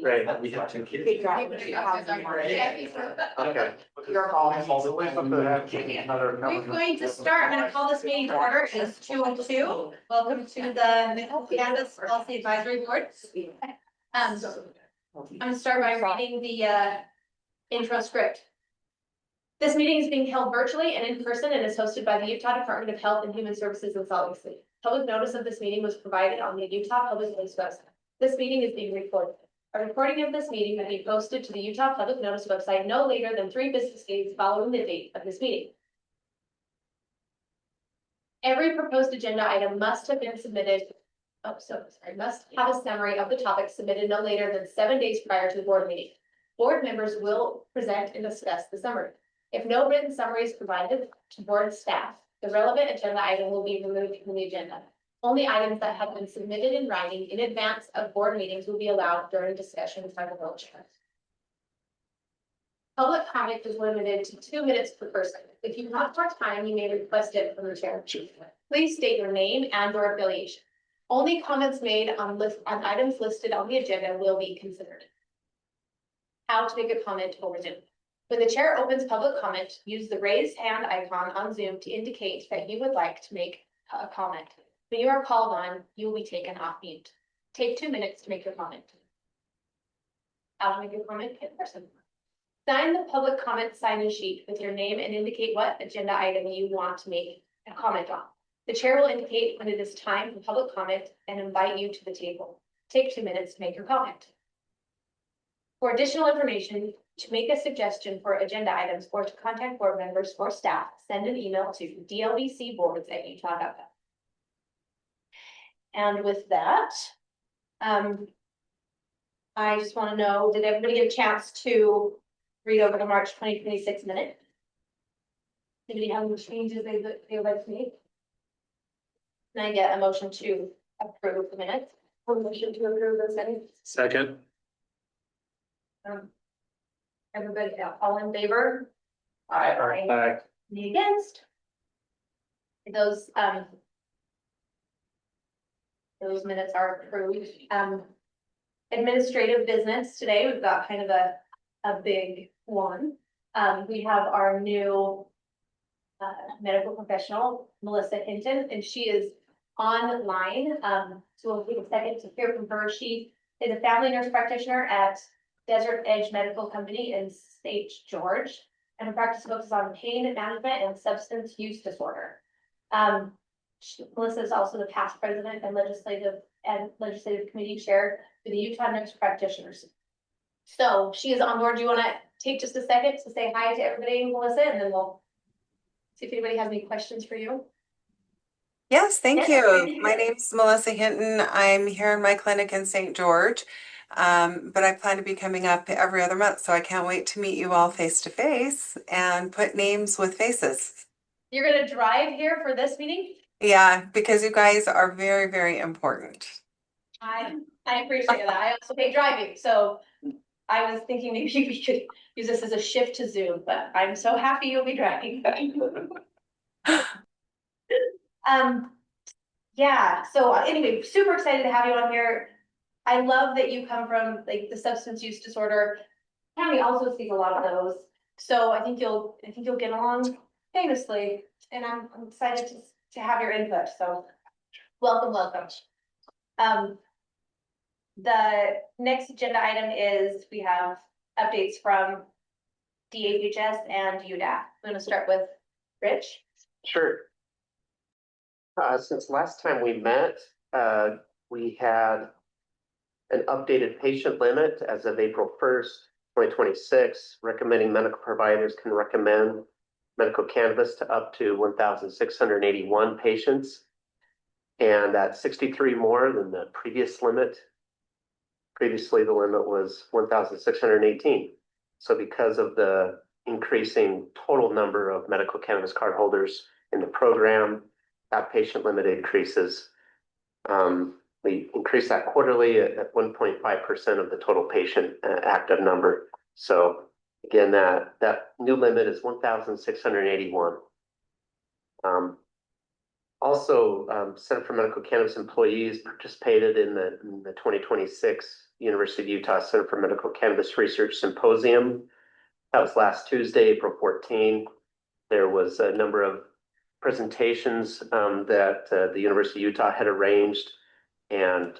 Right, we have two kids. Okay. Your call. We're going to start, I'm gonna call this meeting to order, it's 2:02. Welcome to the Canvas Policy Advisory Board. I'm gonna start by reading the intro script. This meeting is being held virtually and in person and is hosted by the Utah Department of Health and Human Services in Salt Lake City. Public notice of this meeting was provided on the Utah Public Notice website. This meeting is being recorded. A recording of this meeting will be posted to the Utah Public Notice website no later than 3 business days following the date of this meeting. Every proposed agenda item must have been submitted. Must have a summary of the topic submitted no later than 7 days prior to the board meeting. Board members will present and discuss the summary. If no written summary is provided to board staff, the relevant agenda item will be removed from the agenda. Only items that have been submitted in writing in advance of board meetings will be allowed during discussions by the board chair. Public comment is limited to 2 minutes per person. If you want more time, you may request it from the chair. Please state your name and your affiliation. Only comments made on items listed on the agenda will be considered. How to make a comment over Zoom. When the chair opens public comment, use the raised hand icon on Zoom to indicate that you would like to make a comment. When you are called on, you will be taken off mute. Take 2 minutes to make your comment. How to make your comment in person. Sign the public comment sign-in sheet with your name and indicate what agenda item you want to make a comment on. The chair will indicate when it is time for public comment and invite you to the table. Take 2 minutes to make your comment. For additional information, to make a suggestion for agenda items or to contact board members or staff, send an email to dlbcboards@utah.gov. And with that, I just want to know, did everybody get a chance to read over the March 2026 minute? Anybody have any changes they would like to make? Can I get a motion to approve the minutes? A motion to approve those minutes? Second. Everybody, all in favor? Aye. Any against? Those minutes are approved. Administrative business today, we've got kind of a big one. We have our new medical professional, Melissa Hinton, and she is online. So we'll take a second to hear from her. She is a family nurse practitioner at Desert Edge Medical Company in St. George, and her practice focuses on pain management and substance use disorder. Melissa is also the past president and legislative committee chair for the Utah Nurse Practitioners. So she is on board. Do you want to take just a second to say hi to everybody, Melissa, and then we'll see if anybody has any questions for you? Yes, thank you. My name is Melissa Hinton. I'm here in my clinic in St. George, but I plan to be coming up every other month, so I can't wait to meet you all face to face and put names with faces. You're going to drive here for this meeting? Yeah, because you guys are very, very important. I appreciate that. I also hate driving, so I was thinking maybe we could use this as a shift to Zoom, but I'm so happy you'll be driving. Yeah, so anyway, super excited to have you on here. I love that you come from like the substance use disorder. Tammy also sees a lot of those. So I think you'll get along famously, and I'm excited to have your input. So welcome. The next agenda item is we have updates from DHHS and UDAP. I'm going to start with Rich. Sure. Since last time we met, we had an updated patient limit as of April 1st, 2026, recommending medical providers can recommend medical cannabis to up to 1,681 patients. And that's 63 more than the previous limit. Previously, the limit was 1,618. So because of the increasing total number of medical cannabis card holders in the program, that patient limit increases. We increase that quarterly at 1.5% of the total patient active number. So again, that new limit is 1,681. Also, Center for Medical Cannabis employees participated in the 2026 University of Utah Center for Medical Cannabis Research Symposium. That was last Tuesday, April 14. There was a number of presentations that the University of Utah had arranged, and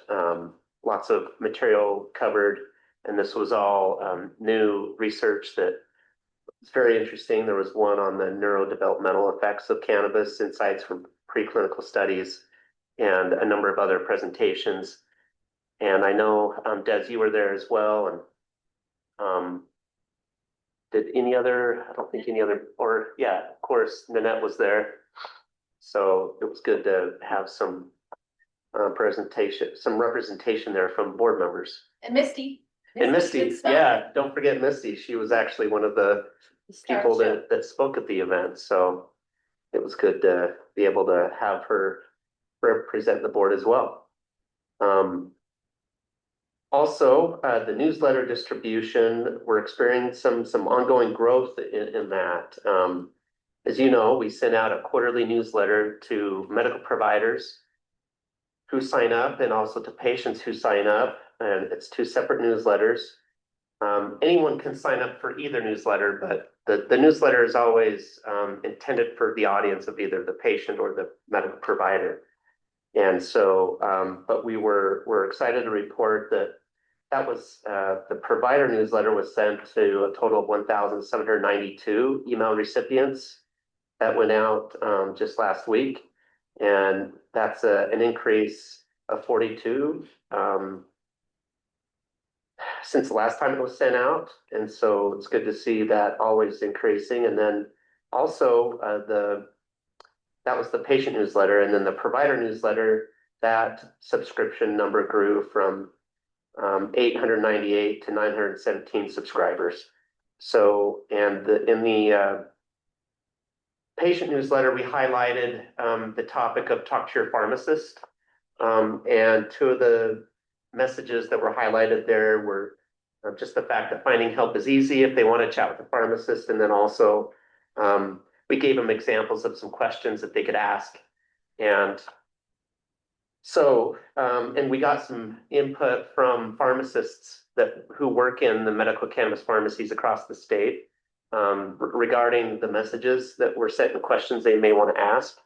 lots of material covered. And this was all new research that was very interesting. There was one on the neurodevelopmental effects of cannabis, insights from preclinical studies, and a number of other presentations. And I know, Des, you were there as well. And did any other, I don't think any other, or yeah, of course, Nanette was there. So it was good to have some some representation there from board members. And Misty. And Misty, yeah, don't forget Misty. She was actually one of the people that spoke at the event. So it was good to be able to have her represent the board as well. Also, the newsletter distribution, we're experiencing some ongoing growth in that. As you know, we send out a quarterly newsletter to medical providers who sign up and also to patients who sign up, and it's 2 separate newsletters. Anyone can sign up for either newsletter, but the newsletter is always intended for the audience of either the patient or the medical provider. And so, but we're excited to report that was the provider newsletter was sent to a total of 1,792 email recipients. That went out just last week, and that's an increase of 42 since the last time it was sent out. And so it's good to see that always increasing. And then also that was the patient newsletter, and then the provider newsletter, that subscription number grew from 898 to 917 subscribers. So, and in the patient newsletter, we highlighted the topic of talk to your pharmacist. And 2 of the messages that were highlighted there were just the fact that finding help is easy if they want to chat with the pharmacist. And then also, we gave them examples of some questions that they could ask. And so, and we got some input from pharmacists who work in the medical cannabis pharmacies across the state regarding the messages that were sent and questions they may want to ask.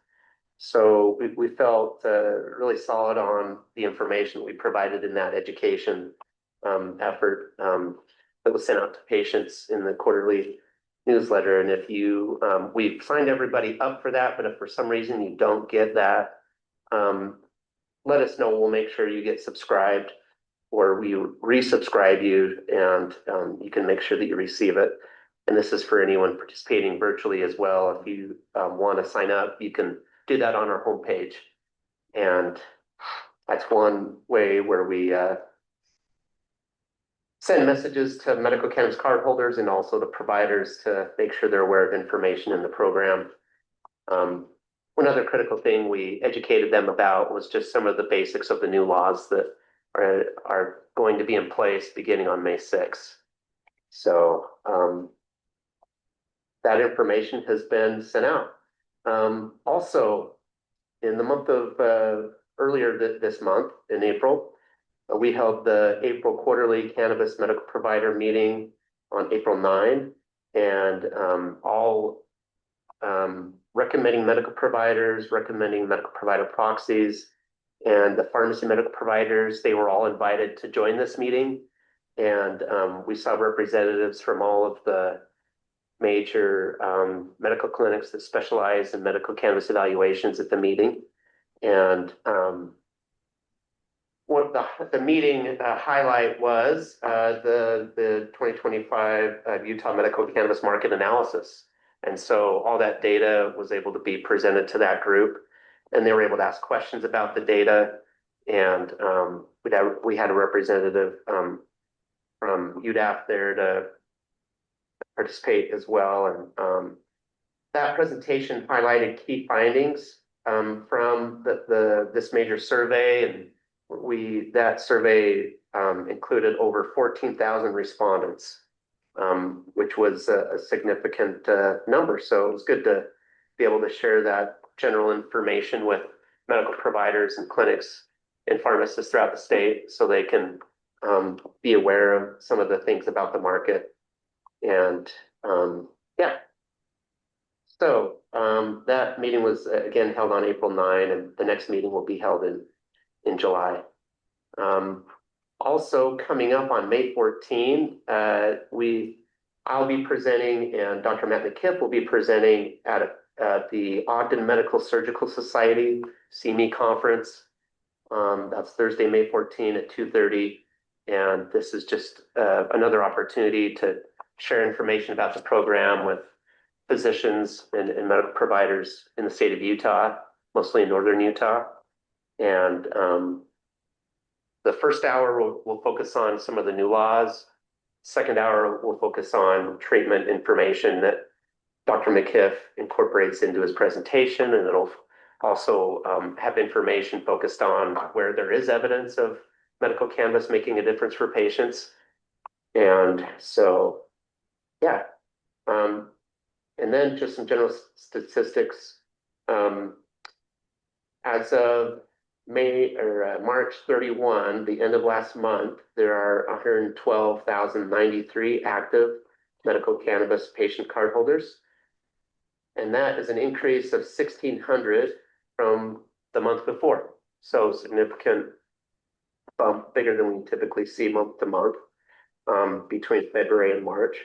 So we felt really solid on the information we provided in that education effort that was sent out to patients in the quarterly newsletter. And if you, we've signed everybody up for that, but if for some reason you don't get that, let us know. We'll make sure you get subscribed, or we resubscribe you, and you can make sure that you receive it. And this is for anyone participating virtually as well. If you want to sign up, you can do that on our homepage. And that's one way where we send messages to medical cannabis card holders and also the providers to make sure they're aware of information in the program. One other critical thing we educated them about was just some of the basics of the new laws that are going to be in place beginning on May 6th. So that information has been sent out. Also, in the month of earlier this month, in April, we held the April quarterly cannabis medical provider meeting on April 9, and all recommending medical providers, recommending medical provider proxies, and the pharmacy medical providers, they were all invited to join this meeting. And we saw representatives from all of the major medical clinics that specialize in medical cannabis evaluations at the meeting. And what the meeting highlight was the 2025 Utah Medical Cannabis Market Analysis. And so all that data was able to be presented to that group, and they were able to ask questions about the data. And we had a representative from UDAP there to participate as well. And that presentation highlighted key findings from this major survey. And that survey included over 14,000 respondents, which was a significant number. So it was good to be able to share that general information with medical providers and clinics and pharmacists throughout the state, so they can be aware of some of the things about the market. And yeah. So that meeting was again held on April 9, and the next meeting will be held in July. Also coming up on May 14, I'll be presenting, and Dr. Matt McKipp will be presenting at the Ogden Medical Surgical Society CME conference. That's Thursday, May 14 at 2:30. And this is just another opportunity to share information about the program with physicians and medical providers in the state of Utah, mostly in northern Utah. And the first hour will focus on some of the new laws. Second hour will focus on treatment information that Dr. McKiff incorporates into his presentation, and it'll also have information focused on where there is evidence of medical cannabis making a difference for patients. And so, yeah. And then just some general statistics. As of March 31, the end of last month, there are 112,093 active medical cannabis patient card holders. And that is an increase of 1,600 from the month before. So significant bump, bigger than we typically see month to month between February and March.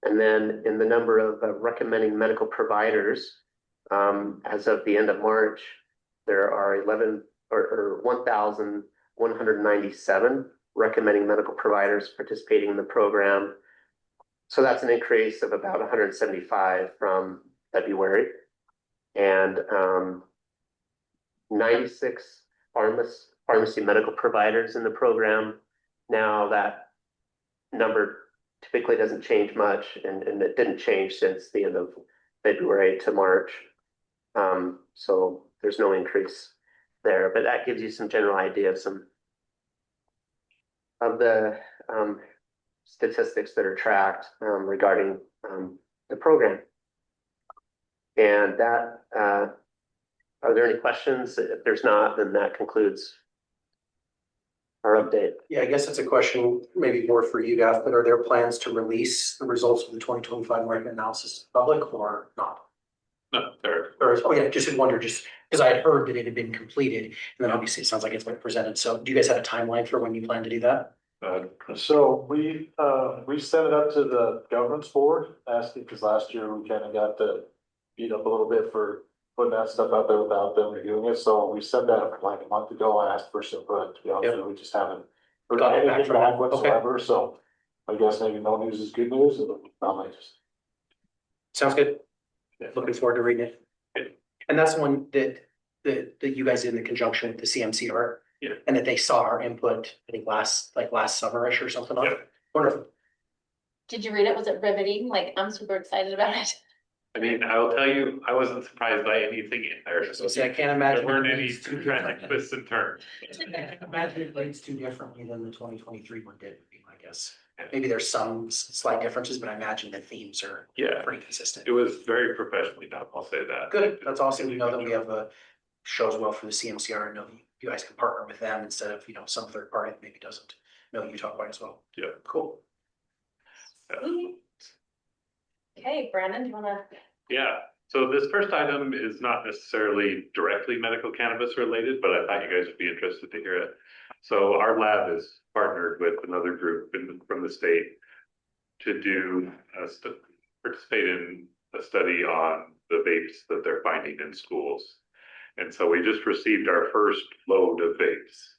And then in the number of recommending medical providers, as of the end of March, there are 1,197 recommending medical providers participating in the program. So that's an increase of about 175 from February. And 96 pharmacy medical providers in the program. Now that number typically doesn't change much, and it didn't change since the end of February to March. So there's no increase there, but that gives you some general idea of some of the statistics that are tracked regarding the program. And that, are there any questions? If there's not, then that concludes our update. Yeah, I guess that's a question maybe more for you guys, but are there plans to release the results of the 2025 market analysis to the public or not? No, there. Oh yeah, just wonder, just because I had heard that it had been completed, and then obviously it sounds like it's been presented. So do you guys have a timeline for when you plan to do that? So we sent it up to the governance board, asking, because last year we kind of got beat up a little bit for putting that stuff out there without them reviewing it. So we sent that like a month ago. I asked for some input. To be honest with you, we just haven't heard Got it back anything from back them. whatsoever. So I guess maybe no news is good news. Sounds good. Yeah. Looking forward to reading it. And that's one that you guys did in conjunction with the CMCR. Yeah. And that they saw our input, I think last summerish or something on it. Wonderful. Did you read it? Was it riveting? Like, I'm super excited about it. I mean, I will tell you, I wasn't surprised by anything in there. So see, I can't imagine. There weren't it any reads too dramatic differently. twists and turns. I can't imagine it reads too differently than the 2023 one did, would be my guess. Yeah. Maybe there's some slight differences, but I imagine the themes are Yeah, pretty consistent. it was very professionally done, I'll say that. Good, that's awesome. We know that we have shows well for the CMCR and know you guys can partner with them instead of, some third party that maybe doesn't know Utah quite as well. Yeah. Cool. Okay, Brandon, do you wanna? Yeah, so this first item is not necessarily directly medical cannabis related, but I thought you guys would be interested to hear it. So our lab is partnered with another group from the state to do participate in a study on the vapes that they're finding in schools. And so we just received our first load of vapes.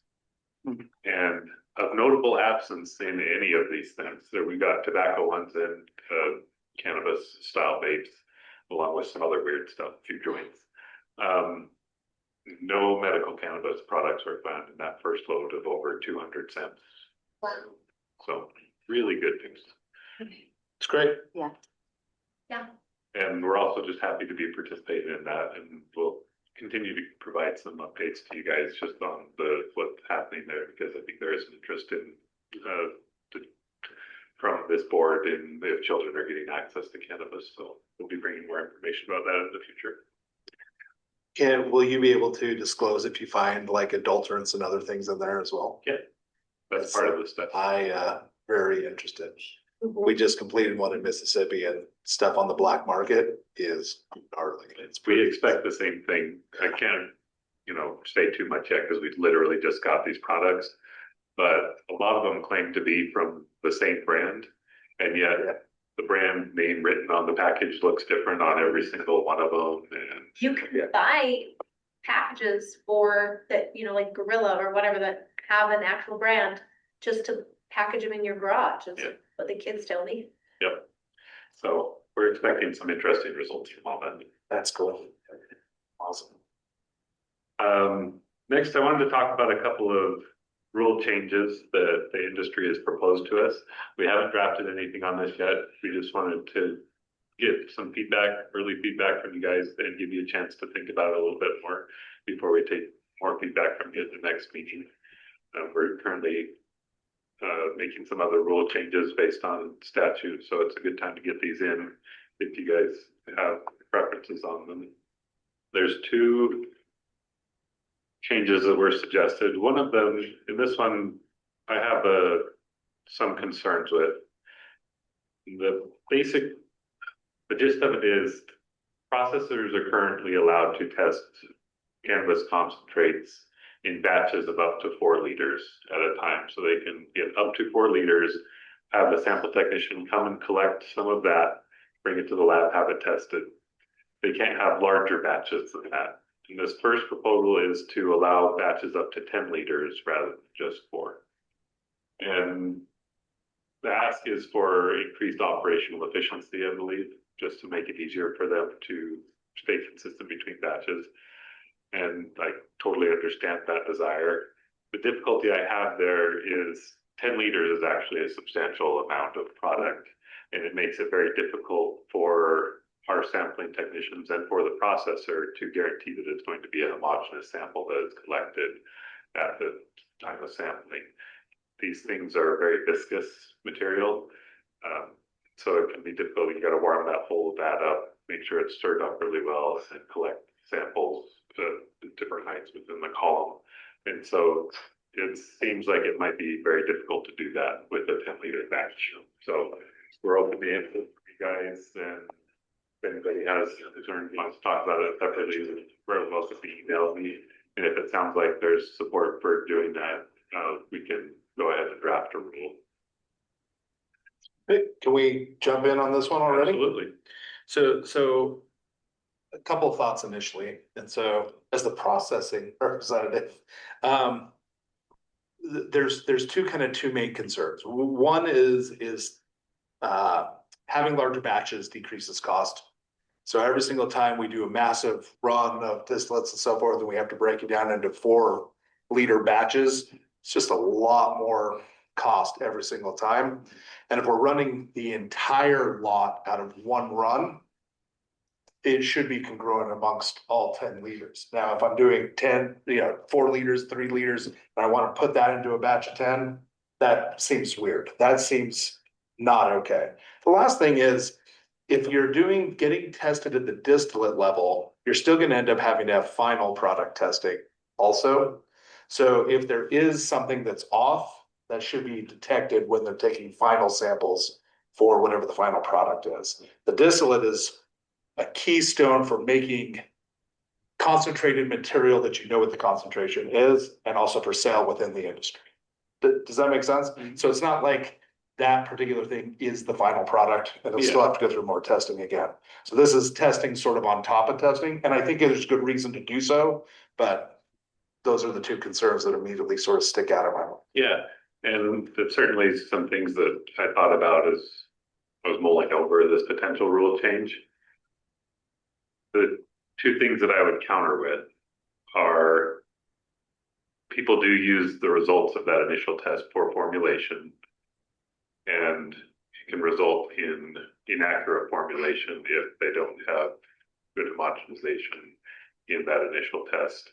And of notable absence in any of these things, there we got tobacco ones and cannabis style vapes, along with some other weird stuff, a few joints. No medical cannabis products were found in that first load of over 200 cents. Wow. So really good news. It's great. Yeah. And we're also just happy to be participating in that, and we'll continue to provide some updates to you guys just on what's happening there, because I think there is an interest in from this board in if children are getting access to cannabis. So we'll be bringing more information about that in the future. And will you be able to disclose if you find like adulterants and other things in there as well? Yeah. That's part of the stuff. Very interested. We just completed one in Mississippi and stuff on the black market is gnarly. We expect the same thing. I can't, say too much yet because we literally just got these products. But a lot of them claim to be from the same brand, and yet the brand name written on the package looks different on every single one of them. And You can buy packages for that, like Gorilla or whatever that have an actual brand just to package them in your garage. Is what the kids tell me. Yep. So we're expecting some interesting results from all that. That's cool. Awesome. Next, I wanted to talk about a couple of rule changes that the industry has proposed to us. We haven't drafted anything on this yet. We just wanted to get some feedback, early feedback from you guys, and give you a chance to think about it a little bit more before we take more feedback from you at the next meeting. We're currently making some other rule changes based on statute, so it's a good time to get these in if you guys have preferences on them. There's two changes that were suggested. One of them, in this one, I have some concerns with. The gist of it is processors are currently allowed to test cannabis concentrates in batches of up to 4 liters at a time. So they can get up to 4 liters, have the sample technician come and collect some of that, bring it to the lab, have it tested. They can't have larger batches than that. And this first proposal is to allow batches up to 10 liters rather than just 4. And the ask is for increased operational efficiency, I believe, just to make it easier for them to stay consistent between batches. And I totally understand that desire. The difficulty I have there is 10 liters is actually a substantial amount of product, and it makes it very difficult for our sampling technicians and for the processor to guarantee that it's going to be a homogeneous sample that is collected at the time of sampling. These things are very viscous material, so it can be difficult. You got to warm that whole vat up, make sure it's stirred up really well, and collect samples at different heights within the column. And so it seems like it might be very difficult to do that with a 10-liter batch. So we're open to input for you guys, and if anybody has concerns, wants to talk about it separately, we're welcome to email me. And if it sounds like there's support for doing that, we can go ahead and draft a rule. Hey, can we jump in on this one already? Absolutely. So a couple of thoughts initially. And so as the processing representative, there's two main concerns. One is having larger batches decreases cost. So every single time we do a massive run of distillates and so forth, and we have to break it down into 4-liter batches, it's just a lot more cost every single time. And if we're running the entire lot out of one run, it should be congruent amongst all 10 liters. Now, if I'm doing 4 liters, 3 liters, and I want to put that into a batch of 10, that seems weird. That seems not okay. The last thing is, if you're getting tested at the distillate level, you're still going to end up having to have final product testing also. So if there is something that's off, that should be detected when they're taking final samples for whatever the final product is. The distillate is a keystone for making concentrated material that you know what the concentration is, and also for sale within the industry. Does that make sense? Mm-hmm. So it's not like that particular thing is the final product, and it'll still have to go through more testing again. So this is testing sort of on top of testing, and I think there's good reason to do so, but those are the two concerns that immediately sort of stick out in my mind. Yeah, and there's certainly some things that I thought about as I was mulling over this potential rule change. The two things that I would counter with are people do use the results of that initial test for formulation, and it can result in inaccurate formulation if they don't have good homogenization in that initial test.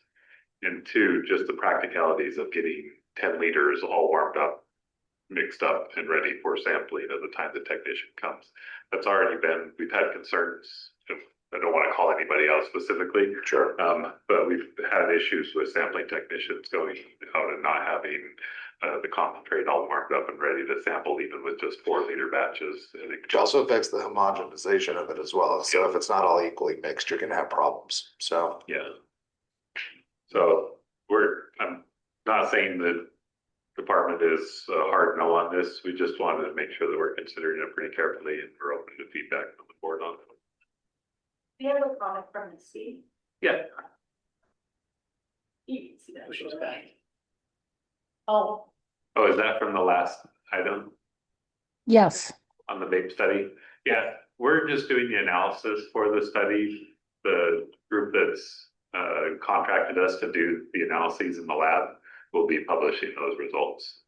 And two, just the practicalities of getting 10 liters all warmed up, mixed up, and ready for sampling at the time the technician comes. That's already we've had concerns. I don't want to call anybody out specifically. Sure. But we've had issues with sampling technicians going out and not having the concentrate all marked up and ready to sample even with just 4-liter batches. And it Which also affects the homogenization of it as well. So if it's not all equally mixed, you're gonna have problems. So yeah. So I'm not saying the department is a hard no on this. We just wanted to make sure that we're considering it pretty carefully and we're open to feedback from the board on it. We have a comment from the state. Yeah. You can see that. Which was back. Oh, Oh, is that from the last item Yes, on the vape study? Yeah, we're just doing the analysis for the study. The group that's contracted us to do the analyses in the lab will be publishing those results.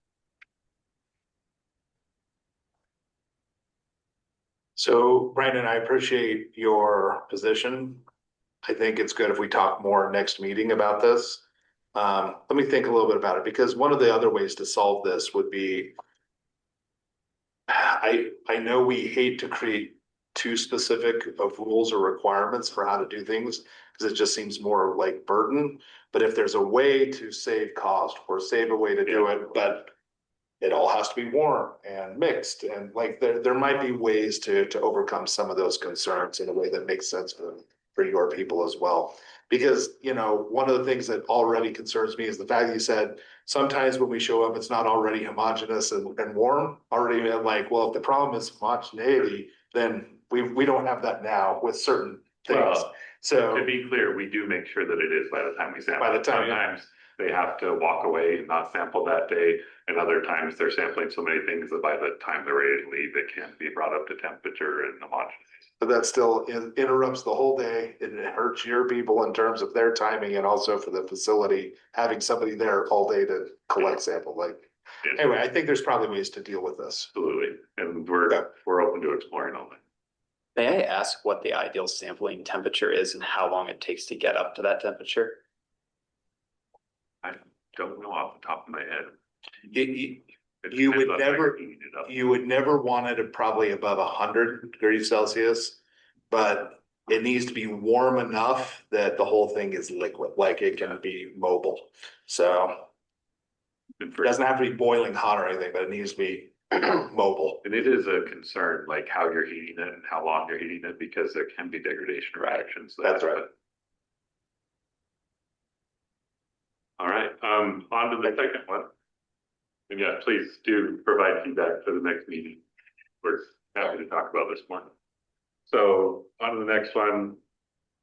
So Brandon, I appreciate your position. I think it's good if we talk more next meeting about this. Let me think a little bit about it, because one of the other ways to solve this would be, I know we hate to create too specific of rules or requirements for how to do things, because it just seems more like burden. But if there's a way to save cost or save a way to do it, but it all has to be warm and mixed, and like there might be ways to overcome some of those concerns in a way that makes sense for your people as well. Because, you know, one of the things that already concerns me is the fact that you said sometimes when we show up, it's not already homogeneous and warm already. I'm like, well, if the problem is homogeneity, then we don't have that now with certain things. Well, So to be clear, we do make sure that it is by the time we sample. By the time, yeah. Sometimes they have to walk away and not sample that day. And other times they're sampling so many things that by the time they're ready to leave, it can't be brought up to temperature and homogeneous. But that still interrupts the whole day. It hurts your people in terms of their timing, and also for the facility, having somebody there all day to collect sample. Like, anyway, I think there's probably ways to deal with this. Absolutely. And we're open to exploring all that. May I ask what the ideal sampling temperature is and how long it takes to get up to that temperature? I don't know off the top of my head. It You depends would on how never- you're heating it up. You would never want it at probably above 100 degrees Celsius, but it needs to be warm enough that the whole thing is liquid, like it can be mobile. So And it for- doesn't have to be boiling hot or anything, but it needs to be mobile. And it is a concern, like how you're heating it and how long you're heating it, because there can be degradation reactions. That's right. All right, on to the second one. And yeah, please do provide feedback for the next meeting. We're happy to talk about this one. So on to the next one,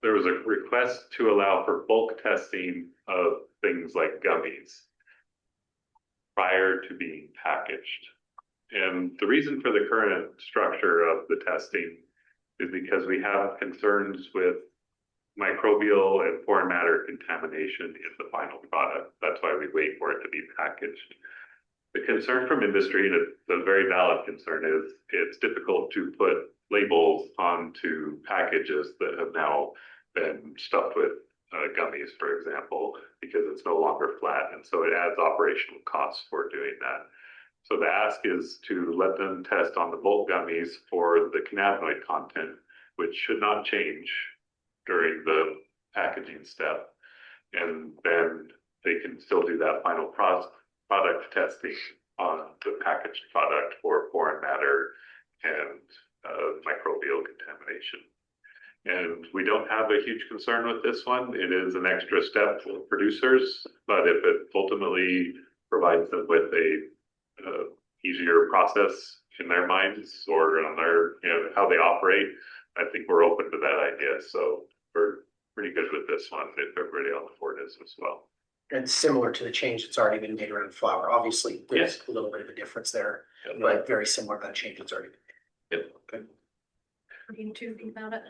there was a request to allow for bulk testing of things like gummies prior to being packaged. And the reason for the current structure of the testing is because we have concerns with microbial and foreign matter contamination in the final product. That's why we wait for it to be packaged. The concern from industry, and it's a very valid concern, is it's difficult to put labels onto packages that have now been stuffed with gummies, for example, because it's no longer flat. And so it adds operational costs for doing that. So the ask is to let them test on the bulk gummies for the cannabinoid content, which should not change during the packaging step. And then they can still do that final product testing on the packaged product for foreign matter and microbial contamination. And we don't have a huge concern with this one. It is an extra step for producers, but if it ultimately provides them with a easier process in their minds or on their, how they operate, I think we're open to that idea. So we're pretty good with this one if everybody on the board is as well. And similar to the change that's already been made around flour. Obviously, there's a little bit of a difference there, but very similar to that change that's already been made. Yep. Okay. what do you two think about it?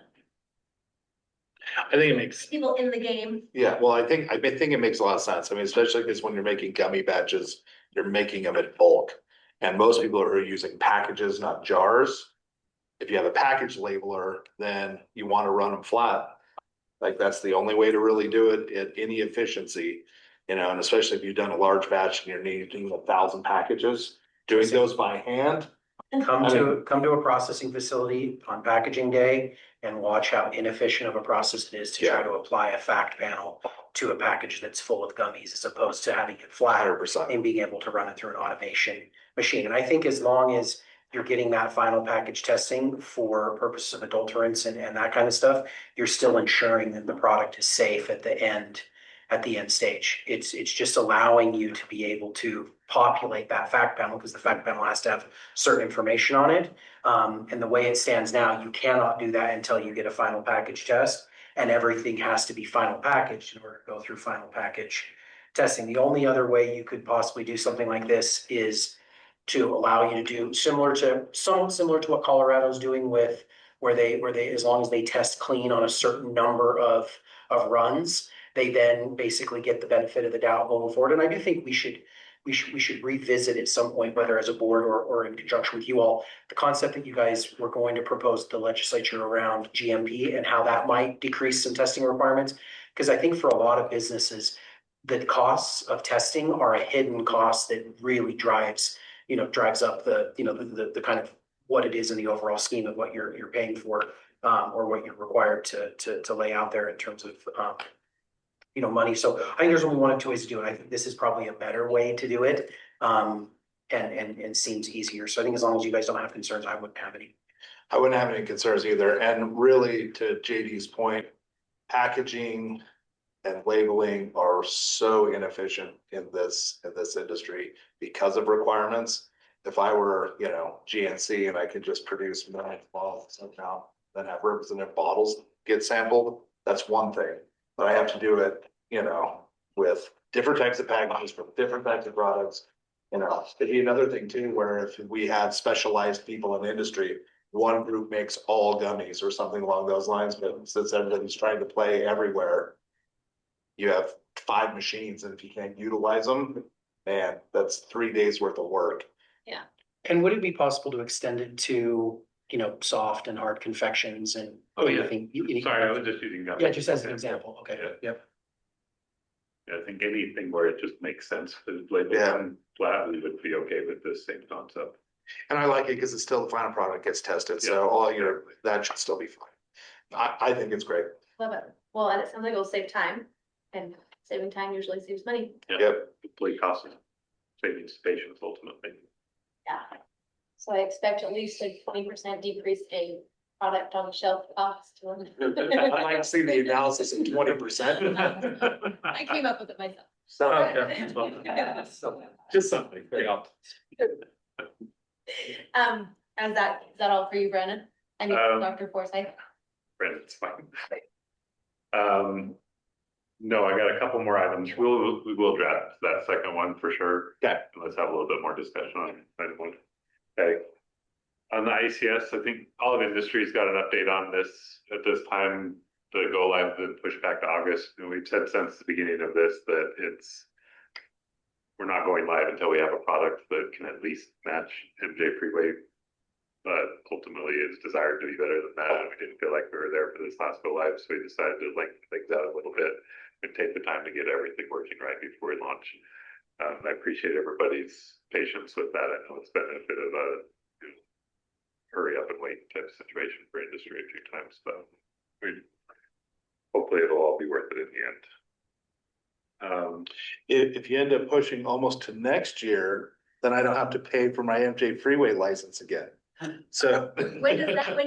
I think it makes. People in the game. Yeah, well, I think it makes a lot of sense. I mean, especially because when you're making gummy batches, you're making them in bulk. And most people are using packages, not jars. If you have a package labeler, then you want to run them flat. Like that's the only way to really do it at any efficiency, and especially if you've done a large batch and you're needing 1,000 packages, doing those by hand. Come to a processing facility on packaging day and watch how inefficient of a process it is to try to apply a fact panel to a package that's full of gummies as opposed to having it flat 100%. and being able to run it through an automation machine. And I think as long as you're getting that final package testing for purposes of adulterants and that kind of stuff, you're still ensuring that the product is safe at the end stage. It's just allowing you to be able to populate that fact panel because the fact panel has to have certain information on it. And the way it stands now, you cannot do that until you get a final package test, and everything has to be final packaged in order to go through final package testing. The only other way you could possibly do something like this is to allow you to do somewhat similar to what Colorado's doing with where they, as long as they test clean on a certain number of runs, they then basically get the benefit of the doubt going forward. And I do think we should revisit at some point, whether as a board or in conjunction with you all, the concept that you guys were going to propose to the legislature around GMP and how that might decrease some testing requirements. Because I think for a lot of businesses, the costs of testing are a hidden cost that really drives up the kind of what it is in the overall scheme of what you're paying for, or what you're required to lay out there in terms of money. So I think there's only one of two ways to do it. I think this is probably a better way to do it, and seems easier. So I think as long as you guys don't have concerns, I wouldn't have any. I wouldn't have any concerns either. And really, to JD's point, packaging and labeling are so inefficient in this industry because of requirements. If I were, GNC and I could just produce millions of bottles somehow, then have representative bottles get sampled, that's one thing. But I have to do it, with different types of packages from different types of products. It'd be another thing too, where if we had specialized people in the industry, one group makes all gummies or something along those lines, but since everybody's trying to play everywhere, you have 5 machines, and if you can't utilize them, man, that's 3 days worth of work. Yeah. And would it be possible to extend it to, soft and hard confections and? Oh, yeah. anything? Sorry, I was just using gummies. Yeah, just as an example. Okay, Yeah. yep. I think anything where it just makes sense to label them flat, we would be okay with this same concept. And I like it because it's still the final product gets tested, so that should still be fine. I think it's great. Love it. Well, and it sounds like it'll save time, and saving time usually saves money. Yep. Complete cost savings to patients ultimately. Yeah. So I expect at least a 20% decrease in product on shelf cost. I'd like to see the analysis of 20%. I came up with it myself. So, Just something, very often. And is that all for you, Brennan? I mean, Dr. Forsythe? Brandon's fine. No, I got a couple more items. We will draft that second one for sure. Okay. Let's have a little bit more discussion on item one. Okay. On the ICS, I think all of industry's got an update on this at this time. The go live has been pushed back to August, and we've said since the beginning of this that we're not going live until we have a product that can at least match MJ Freeway, but ultimately it's desired to be better than that. And we didn't feel like we were there for this last go live, so we decided to lengthen things out a little bit and take the time to get everything working right before we launch. I appreciate everybody's patience with that. I know it's been a bit of a hurry up and wait type of situation for industry a few times, but hopefully it'll all be worth it in the end. If you end up pushing almost to next year, then I don't have to pay for my MJ Freeway license again. So. Is everybody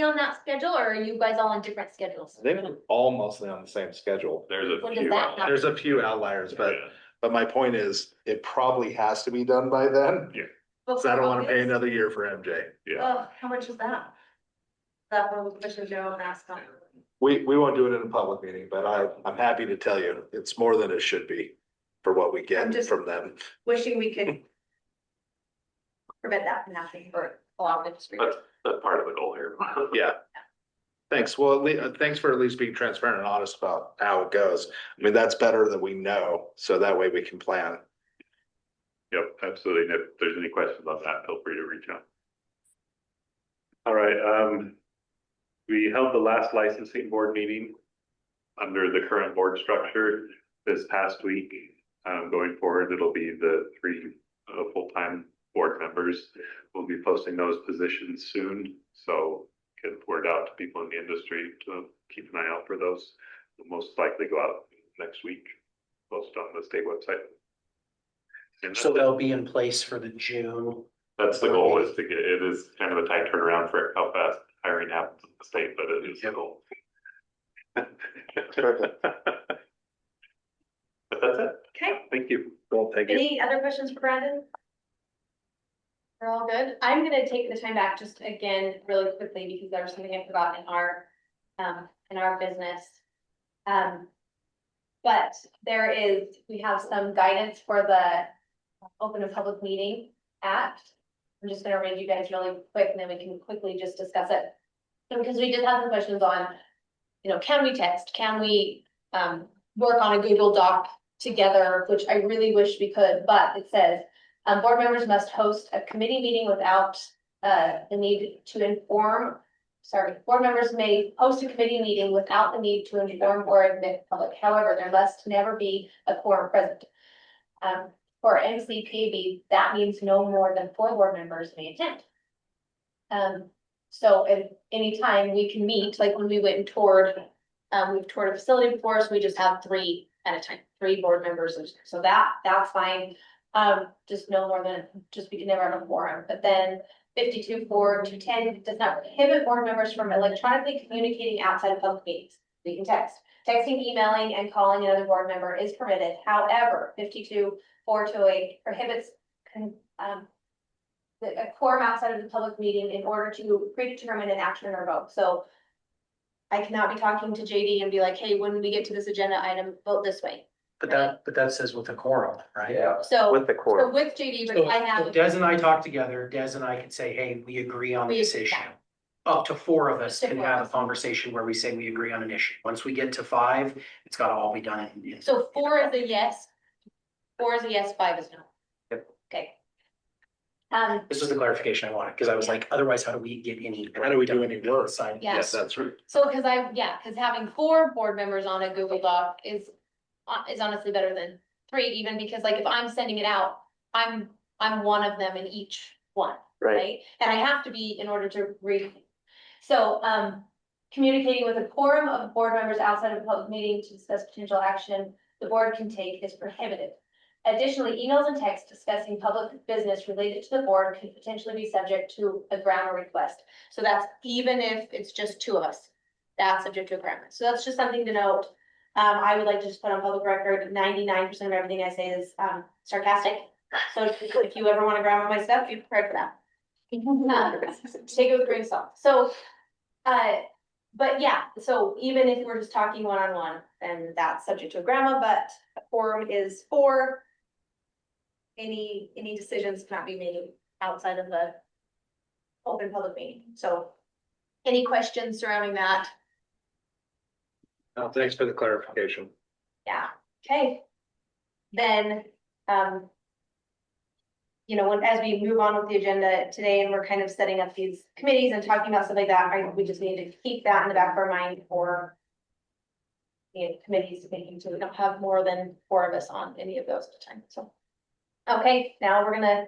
on that schedule, or are you guys all on different schedules? They're all mostly on the same schedule. There's a When does few. that happen? There's a few outliers, Yeah. but my point is, it probably has to be done by then. So I don't want to pay another year for MJ. Yeah. Oh, how much is that? That one with Commissioner Joe and ask on. We won't do it in a public meeting, but I'm happy to tell you, it's more than it should be for what we I'm get just- from them. Wishing we could prevent that from happening. For a lot of industry. That's part of the goal here. Yeah. Thanks. Well, thanks for at least being transparent and honest about how it goes. I mean, that's better that we know, so that way we can plan. Yep, absolutely. And if there's any questions on that, feel free to reach out. All right, we held the last licensing board meeting under the current board structure this past week. Going forward, it'll be the 3 full-time board members. We'll be posting those positions soon, so get word out to people in the industry to keep an eye out for those will most likely go out next week, post on the state website. And So they'll be in place for the June. that's the goal, is to get, it is kind of a tight turnaround for how fast hiring happens at the state, but it is the goal. Perfect. But that's it. Okay, Thank you. Well, thank you. any other questions for Brandon? We're all good. I'm gonna take the time back just again really quickly because there was something I forgot in our business. But we have some guidance for the Open and Public Meeting Act. I'm just gonna read you guys really quick and then we can quickly just discuss it. Because we did have some questions on, can we text? Can we work on a Google Doc together, which I really wish we could, but it says, board members must host a committee meeting without the need to inform. Board members may host a committee meeting without the need to inform or admit public. However, there must never be a quorum present. For MCPAB, that means no more than 4 board members may attend. So at any time we can meet, like when we went and toured, we've toured a facility before, so we just have 3 at a time, 3 board members, so that's fine. Just no more than, we can never have a quorum, but then 52.4.210 does not prohibit board members from electronically communicating outside of public meetings. We can text. Texting, emailing, and calling another board member is permitted. However, 52.4.208 prohibits a quorum outside of the public meeting in order to predetermine an action or vote. So I cannot be talking to JD and be like, hey, when we get to this agenda item, vote this way. But that says with a quorum, right? So, With the so quorum. with JD, So but I have. Des and I talk together, Des and I can say, hey, we agree on this issue. Up to 4 of us To can 4 have of a us. conversation where we say we agree on an issue. Once we get to 5, it's gotta all be done in. So 4 is a yes. 4 is a yes, 5 is no. Yep. Okay. This was the clarification I wanted, because I was like, otherwise, how do we get any? How do we do any work? Sign? Yeah. Yes, that's right. So, because having 4 board members on a Google Doc is honestly better than 3, even because like if I'm sending it out, I'm one of them in each one, Right. right? And I have to be in order to read. So, communicating with a quorum of board members outside of a public meeting to discuss potential action the board can take is prohibited. Additionally, emails and texts discussing public business related to the board could potentially be subject to a grammar request. So that's even if it's just 2 of us, that's subject to a grammar. So that's just something to note. I would like to just put on public record, 99% of everything I say is sarcastic. So if you ever want to grammar my stuff, be prepared for that. Take it with a grain of salt. So, but yeah, so even if we're just talking one-on-one, then that's subject to a grammar, but a quorum is 4. Any decisions cannot be made outside of the open public meeting. So any questions surrounding that? Thanks for the clarification. Yeah, okay. Then, as we move on with the agenda today and we're kind of setting up these committees and talking about stuff like that, we just need to keep that in the back of our mind for committees, making sure we don't have more than 4 of us on any of those at a time, so. Okay, now we're gonna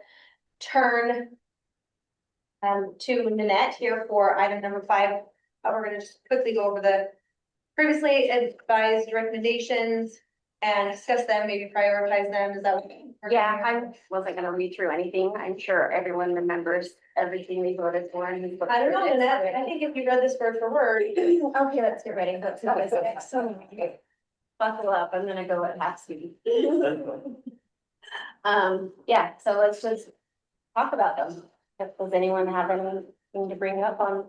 turn to Nanette here for item number 5. We're gonna just quickly go over the previously advised recommendations and discuss them, maybe prioritize them. Is that what? Yeah, I wasn't gonna read through anything. I'm sure everyone remembers everything we voted for and. I don't know, Nanette. I think if you read this word for word. Okay, let's get ready. Let's go. So, buckle up. I'm gonna go at half speed. Yeah, so let's just talk about them. Does anyone have anything to bring up on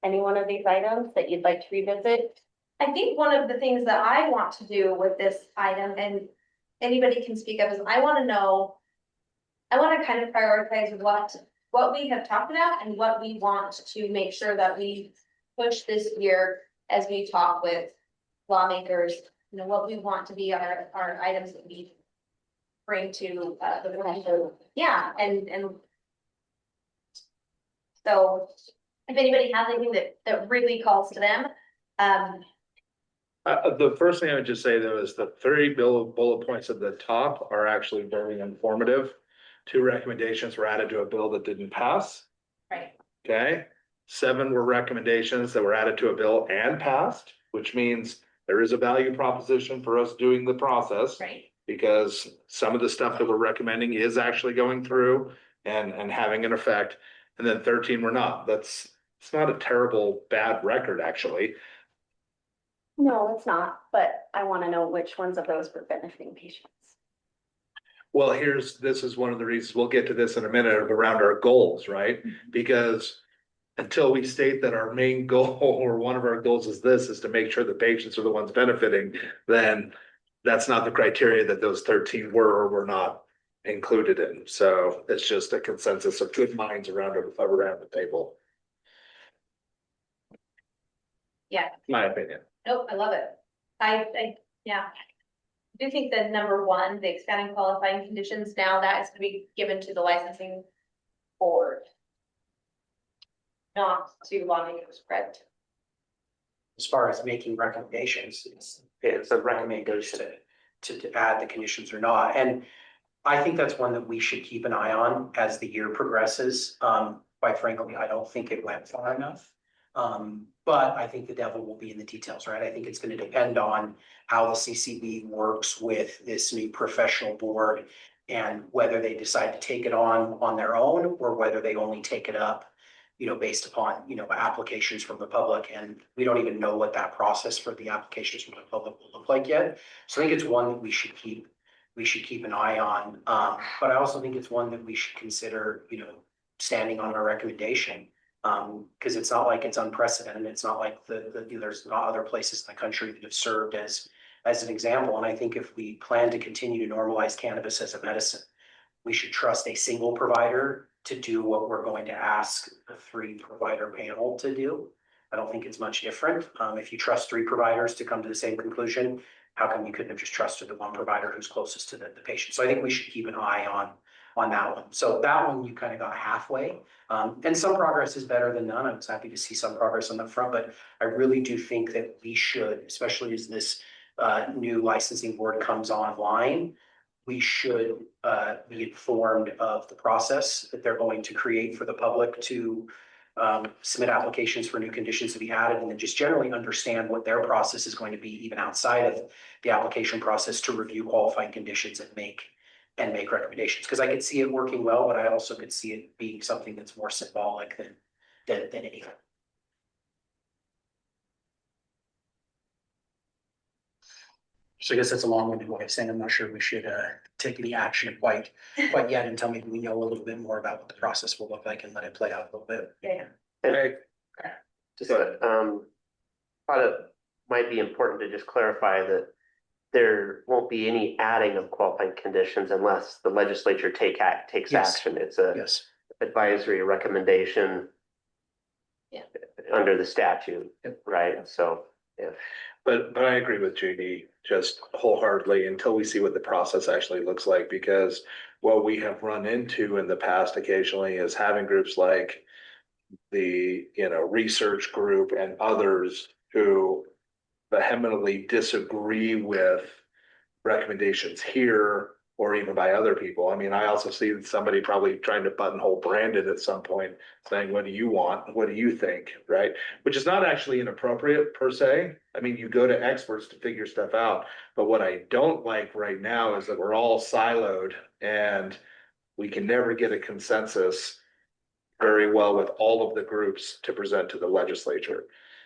any one of these items that you'd like to revisit? I think one of the things that I want to do with this item, and anybody can speak up, is I want to kind of prioritize what we have talked about and what we want to make sure that we push this year as we talk with lawmakers, what we want to be our items that we bring to the yeah, and so if anybody has anything that really calls to them, the first thing I would just say though is the 30 bullet points at the top are actually very informative. 2 recommendations were added to a bill that didn't pass. right, Okay, 7 were recommendations that were added to a bill and passed, which means there is a value proposition for us doing the process. Right. Because some of the stuff that we're recommending is actually going through and having an effect. And then 13, we're not. It's not a terrible, bad record, actually. No, it's not, but I want to know which ones of those were benefiting patients. Well, this is one of the reasons, we'll get to this in a minute, around our goals, right? Because until we state that our main goal or one of our goals is to make sure the patients are the ones benefiting, then that's not the criteria that those 13 were or were not included in. So it's just a consensus of good minds around the table. Yeah. My opinion. Nope, I love it. Yeah. I do think that number one, the expanding qualifying conditions, now that is gonna be given to the licensing board. Not to Lonnie spread. As far as making recommendations, it's a recommendation to add the conditions or not. And I think that's one that we should keep an eye on as the year progresses. Quite frankly, I don't think it went far enough. But I think the devil will be in the details, right? I think it's going to depend on how the CCB works with this new professional board and whether they decide to take it on their own or whether they only take it up, based upon, applications from the public. And we don't even know what that process for the applications from the public will look like yet. So I think it's one that we should keep an eye on. But I also think it's one that we should consider, standing on our recommendation. Because it's not like it's unprecedented. It's not like there's not other places in the country that have served as an example. And I think if we plan to continue to normalize cannabis as a medicine, we should trust a single provider to do what we're going to ask a 3-provider panel to do. I don't think it's much different. If you trust 3 providers to come to the same conclusion, how come you couldn't have just trusted the one provider who's closest to the patient? So I think we should keep an eye on that one. So that one you kind of got halfway. And some progress is better than none. I was happy to see some progress on that front, but I really do think that we should, especially as this new licensing board comes online, we should be informed of the process that they're going to create for the public to submit applications for new conditions to be added, and then just generally understand what their process is going to be even outside of the application process to review qualifying conditions and make recommendations. Because I could see it working well, but I also could see it being something that's more symbolic than anything. So I guess that's a long-winded way of saying I'm not sure we should take any action quite yet until maybe we know a little bit more about what the process will look like and let it play out a little bit. Yeah. And just thought it might be important to just clarify that there won't be any adding of qualifying conditions unless the legislature takes Yes. action. It's a Yes. advisory recommendation. Yeah. Under the statute, Yep. right? So, yeah. But I agree with JD just wholeheartedly until we see what the process actually looks like, because what we have run into in the past occasionally is having groups like the, research group and others who vehemently disagree with recommendations here or even by other people. I mean, I also see somebody probably trying to buttonhole Brandon at some point saying, what do you want? What do you think? Right? Which is not actually inappropriate per se. I mean, you go to experts to figure stuff out. But what I don't like right now is that we're all siloed and we can never get a consensus very well with all of the groups to present to the legislature.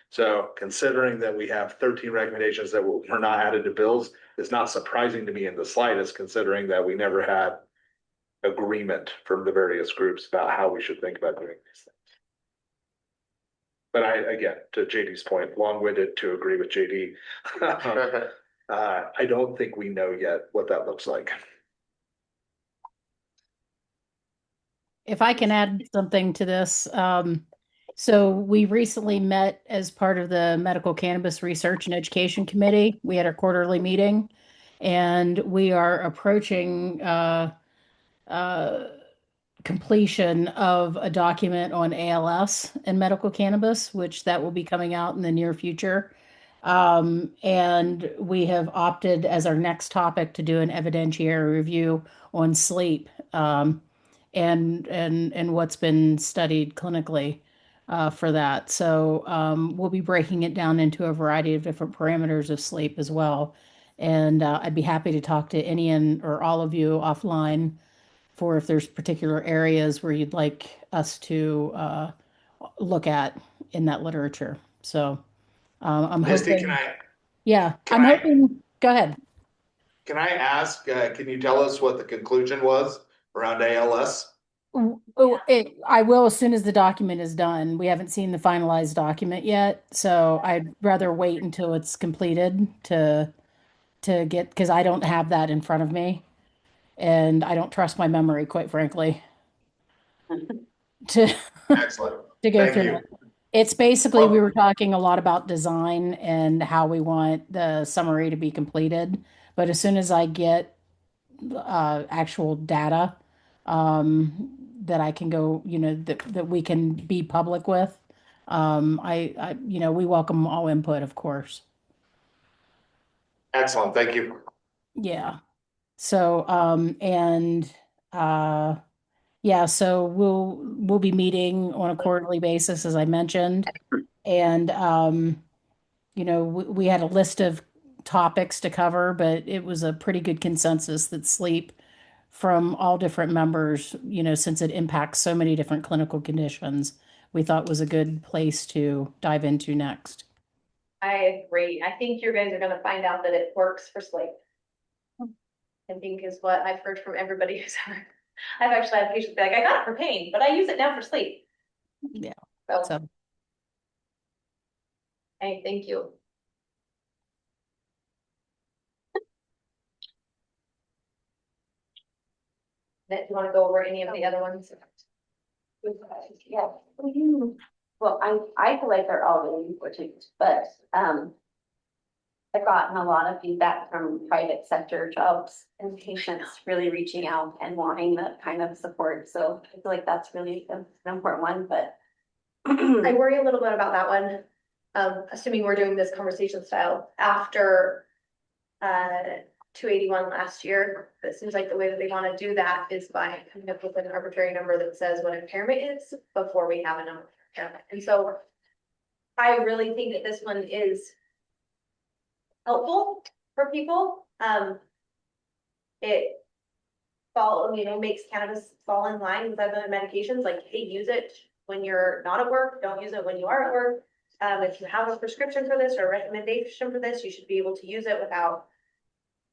So considering that we have 13 recommendations that were not added to bills, is not surprising to me in the slightest, considering that we never had agreement from the various groups about how we should think about doing these things. But again, to JD's point, long-winded to agree with JD. I don't think we know yet what that looks like. If I can add something to this, so we recently met as part of the Medical Cannabis Research and Education Committee. We had our quarterly meeting, and we are approaching completion of a document on ALS and medical cannabis, which that will be coming out in the near future. And we have opted as our next topic to do an evidentiary review on sleep. And what's been studied clinically for that. So we'll be breaking it down into a variety of different parameters of sleep as well. And I'd be happy to talk to any and or all of you offline for if there's particular areas where you'd like us to look at in that literature. So I'm Misty, hoping, yeah, I'm I, hoping, go ahead. can I ask, can you tell us what the conclusion was around ALS? I will as soon as the document is done. We haven't seen the finalized document yet, so I'd rather wait until it's completed to get, because I don't have that in front of me, and I don't trust my memory, quite frankly, to Excellent. to go Thank through you. it. It's basically, we Well, were talking a lot about design and how we want the summary to be completed. But as soon as I get actual data that I can go, that we can be public with, we welcome all input, of course. excellent. Thank you. Yeah. So, uh, yeah, so we'll be meeting on a quarterly basis, as I mentioned. And we had a list of topics to cover, but it was a pretty good consensus that sleep from all different members, since it impacts so many different clinical conditions, we thought was a good place to dive into next. I agree. I think you guys are gonna find out that it works for sleep. I think is what I've heard from everybody who's ever, I've actually had patients be like, I got it for pain, but I use it now for sleep. Yeah. So, So, hey, thank you. That, you wanna go over any of the other ones? Yeah. Well, I feel like they're all really important, but, I've gotten a lot of feedback from private sector jobs and patients really reaching out and wanting that kind of support. So I feel like that's really an important one, but. I worry a little bit about that one. Assuming we're doing this conversation style after 281 last year. It seems like the way that they want to do that is by coming up with an arbitrary number that says what impairment is before we have a number of impairment. And so I really think that this one is helpful for people. It makes cannabis fall in line with other medications, like, hey, use it when you're not at work, don't use it when you are at work. If you have a prescription for this or a recommendation for this, you should be able to use it without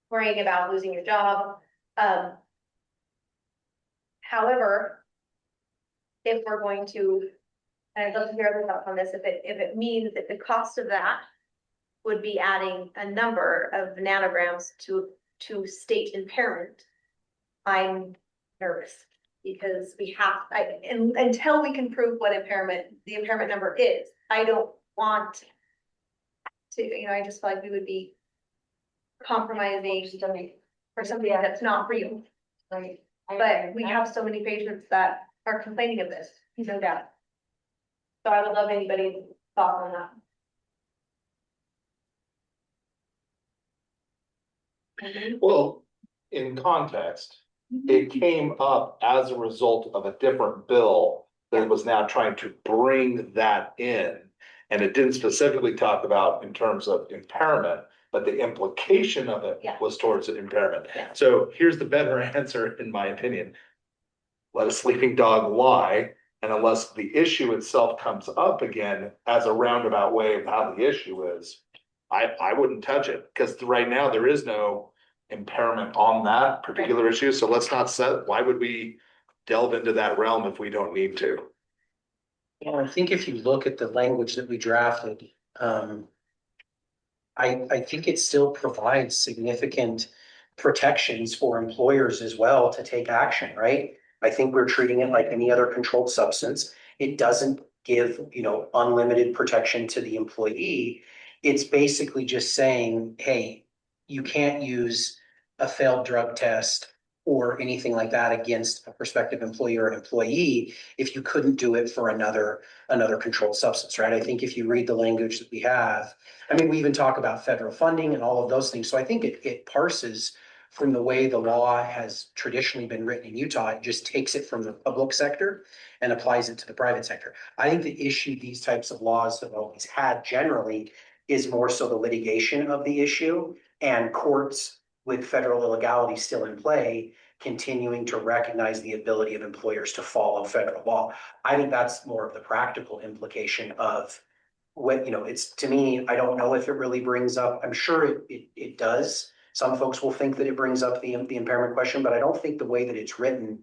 worrying about losing your job. However, if we're going to, and I'd love to hear other thoughts on this, if it means that the cost of that would be adding a number of nanograms to state impairment, I'm nervous because we have, until we can prove what the impairment number is, I don't want to, I just feel like we would be compromising for something that's not real. Right. But we have so many patients that are complaining of this, no doubt. So I would love anybody's thought on that. Well, in context, it came up as a result of a different bill that was now trying to bring that in. And it didn't specifically talk about in terms of impairment, but the implication of it Yeah. was towards an impairment. Yeah. So here's the better answer, in my opinion. Let a sleeping dog lie, and unless the issue itself comes up again as a roundabout way of how the issue is, I wouldn't touch it, because right now there is no impairment on that particular issue, so let's not set, why would we delve into that realm if we don't need to? Yeah, I think if you look at the language that we drafted, I think it still provides significant protections for employers as well to take action, right? I think we're treating it like any other controlled substance. It doesn't give, unlimited protection to the employee. It's basically just saying, hey, you can't use a failed drug test or anything like that against a prospective employee or an employee if you couldn't do it for another controlled substance, right? I think if you read the language that we have, we even talk about federal funding and all of those things. So I think it parses from the way the law has traditionally been written in Utah. It just takes it from the public sector and applies it to the private sector. I think the issue these types of laws have always had generally is more so the litigation of the issue and courts with federal illegality still in play, continuing to recognize the ability of employers to follow federal law. I think that's more of the practical implication of what, it's, to me, I don't know if it really brings up, I'm sure it does. Some folks will think that it brings up the impairment question, but I don't think the way that it's written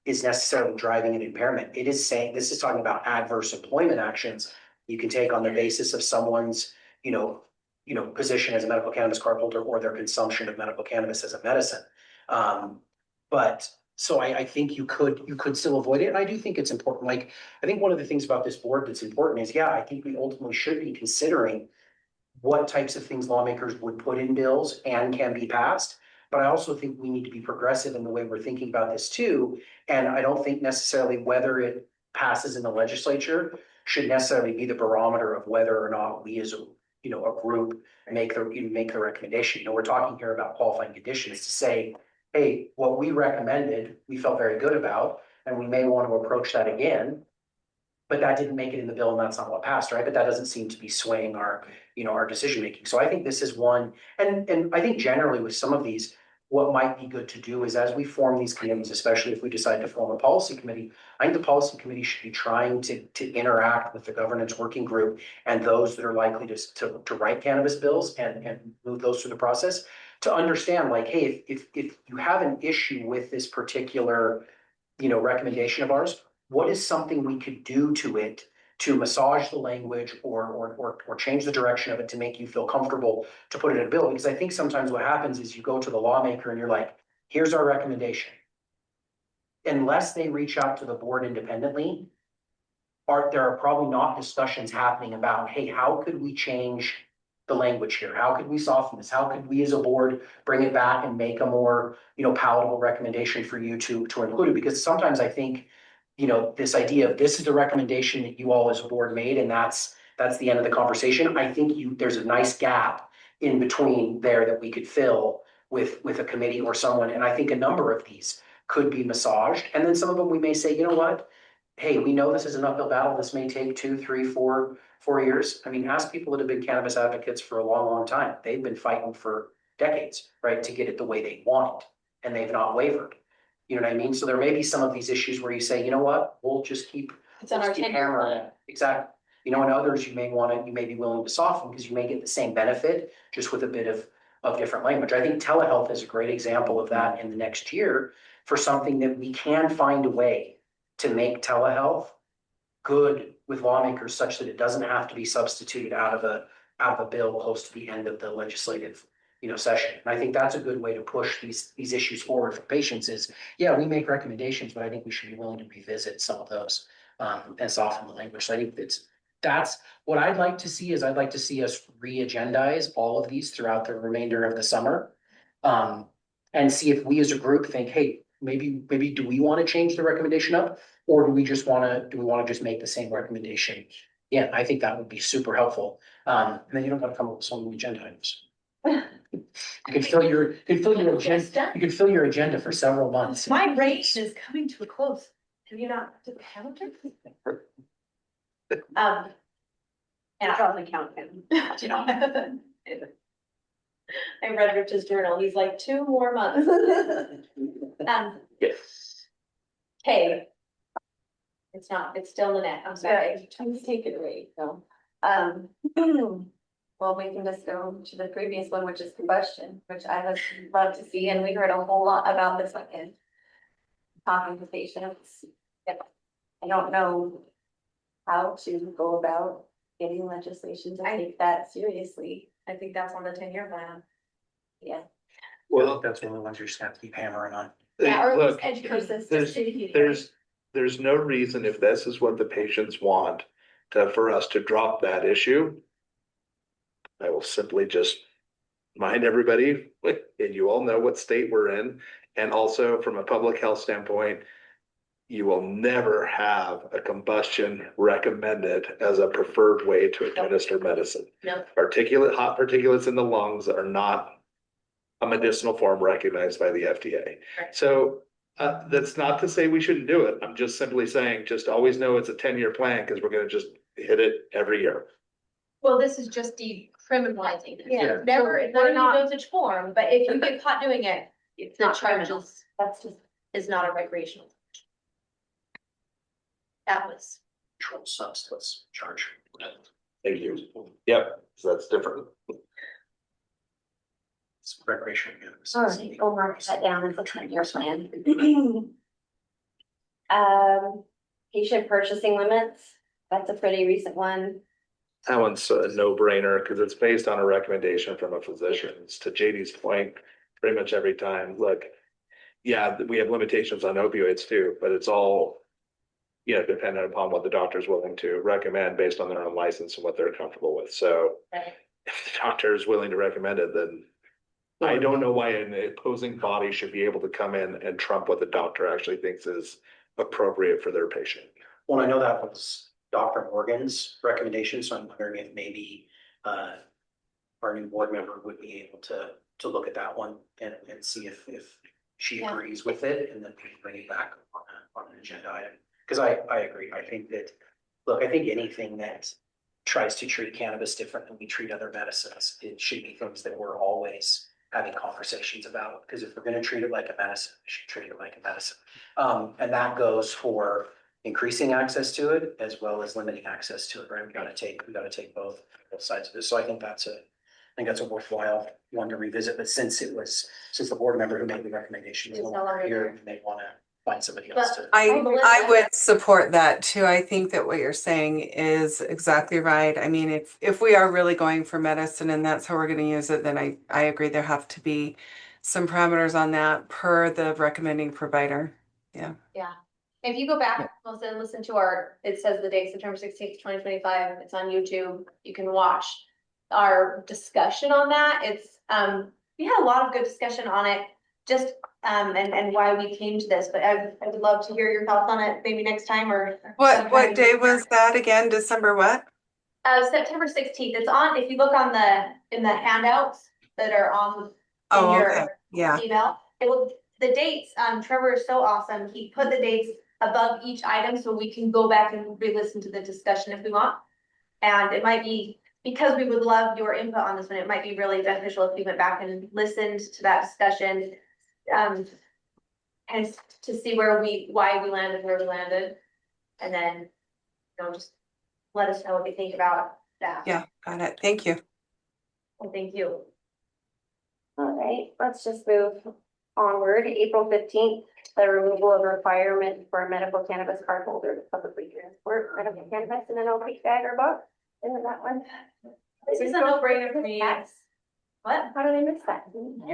is necessarily driving an impairment. It is saying, this is talking about adverse employment actions you can take on the basis of someone's, position as a medical cannabis card holder or their consumption of medical cannabis as a medicine. But so I think you could still avoid it. And I do think it's important. Like, I think one of the things about this board that's important is, I think we ultimately should be considering what types of things lawmakers would put in bills and can be passed. But I also think we need to be progressive in the way we're thinking about this too. And I don't think necessarily whether it passes in the legislature should necessarily be the barometer of whether or not we as a group make the recommendation. We're talking here about qualifying conditions to say, hey, what we recommended, we felt very good about, and we may want to approach that again. But that didn't make it in the bill and that's not what passed, right? But that doesn't seem to be swaying our decision making. So I think this is one, and I think generally with some of these, what might be good to do is as we form these committees, especially if we decide to form a policy committee, I think the policy committee should be trying to interact with the governance working group and those that are likely to write cannabis bills and move those through the process to understand, like, hey, if you have an issue with this particular, recommendation of ours, what is something we could do to it to massage the language or change the direction of it to make you feel comfortable to put it in a bill? Because I think sometimes what happens is you go to the lawmaker and you're like, here's our recommendation. Unless they reach out to the board independently, there are probably not discussions happening about, hey, how could we change the language here? How could we soften this? How could we as a board bring it back and make a more, palatable recommendation for you to include it? Because sometimes I think, this idea of this is the recommendation that you all as a board made, and that's the end of the conversation. I think there's a nice gap in between there that we could fill with a committee or someone. And I think a number of these could be massaged. And then some of them we may say, you know what? Hey, we know this is an uphill battle. This may take 2, 3, 4 years. I mean, ask people that have been cannabis advocates for a long, long time. They've been fighting for decades, right, to get it the way they want it, and they've not wavered. You know what I mean? So there may be some of these issues where you say, you know what, we'll just keep hammering it. Exactly. And others you may be willing to soften because you may get the same benefit just with a bit of different language. I think telehealth is a great example of that in the next year for something that we can find a way to make telehealth good with lawmakers such that it doesn't have to be substituted out of a bill close to the end of the legislative session. And I think that's a good way to push these issues forward for patients is, we make recommendations, but I think we should be willing to revisit some of those and soften the language. So I think that's what I'd like to see is I'd like to see us re-agendize all of these throughout the remainder of the summer. And see if we as a group think, hey, maybe do we want to change the recommendation up? Or do we want to just make the same recommendation? Yeah, I think that would be super helpful. And then you don't have to come up with so many agenda items. You can fill your agenda. You can fill your agenda for several months. My race is coming to a close. Have you not did the calendar? And probably count him. I read Rich's journal. He's like 2 more months. Yes. Hey. It's still Lynette. I'm sorry. Please take it away, so. Well, we can just go to the previous one, which is combustion, which I would love to see, and we heard a whole lot about this in talking to patients. I don't know how to go about getting legislation to take that seriously. I think that's on the 10-year plan. Yeah. Well, that's one of the ones you're just gonna have to keep hammering on. Yeah, or at Look, least educate. there's no reason if this is what the patients want for us to drop that issue. I will simply just remind everybody, and you all know what state we're in. And also from a public health standpoint, you will never have a combustion recommended as a preferred way to administer medicine. No. Hot particulates in the lungs are not a medicinal form recognized by the FDA. Right. So that's not to say we shouldn't do it. I'm just simply saying, just always know it's a 10-year plan because we're gonna just hit it every year. Well, this is just decriminalizing. it. Yeah. Never, So it's not we're a not- dosage form, but if you get caught doing it, It's the not charge criminal. is, That's just, is not a recreational. That was. Controlled substance charge. Thank you. Yep, so that's different. It's recreational cannabis. All right, we'll mark that down as a 10-year plan. Patient purchasing limits, that's a pretty recent one. That one's a no-brainer because it's based on a recommendation from a physician. It's to JD's point, pretty much every time, look. Yeah, we have limitations on opioids too, but it's all. Dependent upon what the doctor is willing to recommend based on their own license and what they're comfortable with. So Right. if the doctor is willing to recommend it, then I don't know why an opposing body should be able to come in and trump what the doctor actually thinks is appropriate for their patient. Well, I know that was Dr. Morgan's recommendation, so I'm wondering if maybe our new board member would be able to look at that one and see if she Yeah. agrees with it, and then we can bring it back on an agenda item. Because I agree. I think that, look, I think anything that tries to treat cannabis different than we treat other medicines, it should be things that we're always having conversations about. Because if we're gonna treat it like a medicine, we should treat it like a medicine. And that goes for increasing access to it as well as limiting access to it, right? We gotta take both sides of this. So I think that's a worthwhile one to revisit. But since the board member who made the recommendation is Is no no longer longer here, there. you may wanna find somebody else to. I would support that too. I think that what you're saying is exactly right. I mean, if we are really going for medicine and that's how we're gonna use it, then I agree there have to be some parameters on that per the recommending provider. Yeah. If you go back, listen to it says the date, September 16th, 2025, it's on YouTube, you can watch our discussion on that, we had a lot of good discussion on it, just, and why we came to this, but I would love to hear your thoughts on it, maybe next time or. What sometime. day was that again? December what? September 16th, it's on, if you look on in the handouts that are on. Oh, your okay. Yeah. Email, the dates, Trevor is so awesome, he put the dates above each item, so we can go back and re-listen to the discussion if we want. And it might be, because we would love your input on this one, it might be really beneficial if we went back and listened to that discussion. And to see why we landed where we landed. And then, just let us know what you think about that. Yeah, got it. Thank you. Well, thank you. All right, let's just move onward. April 15th, the removal of requirement for a medical cannabis card holder to publicly transport medical cannabis in an opaque bag or box. Isn't that one? This is a no-brainer for me. What? How did I miss that?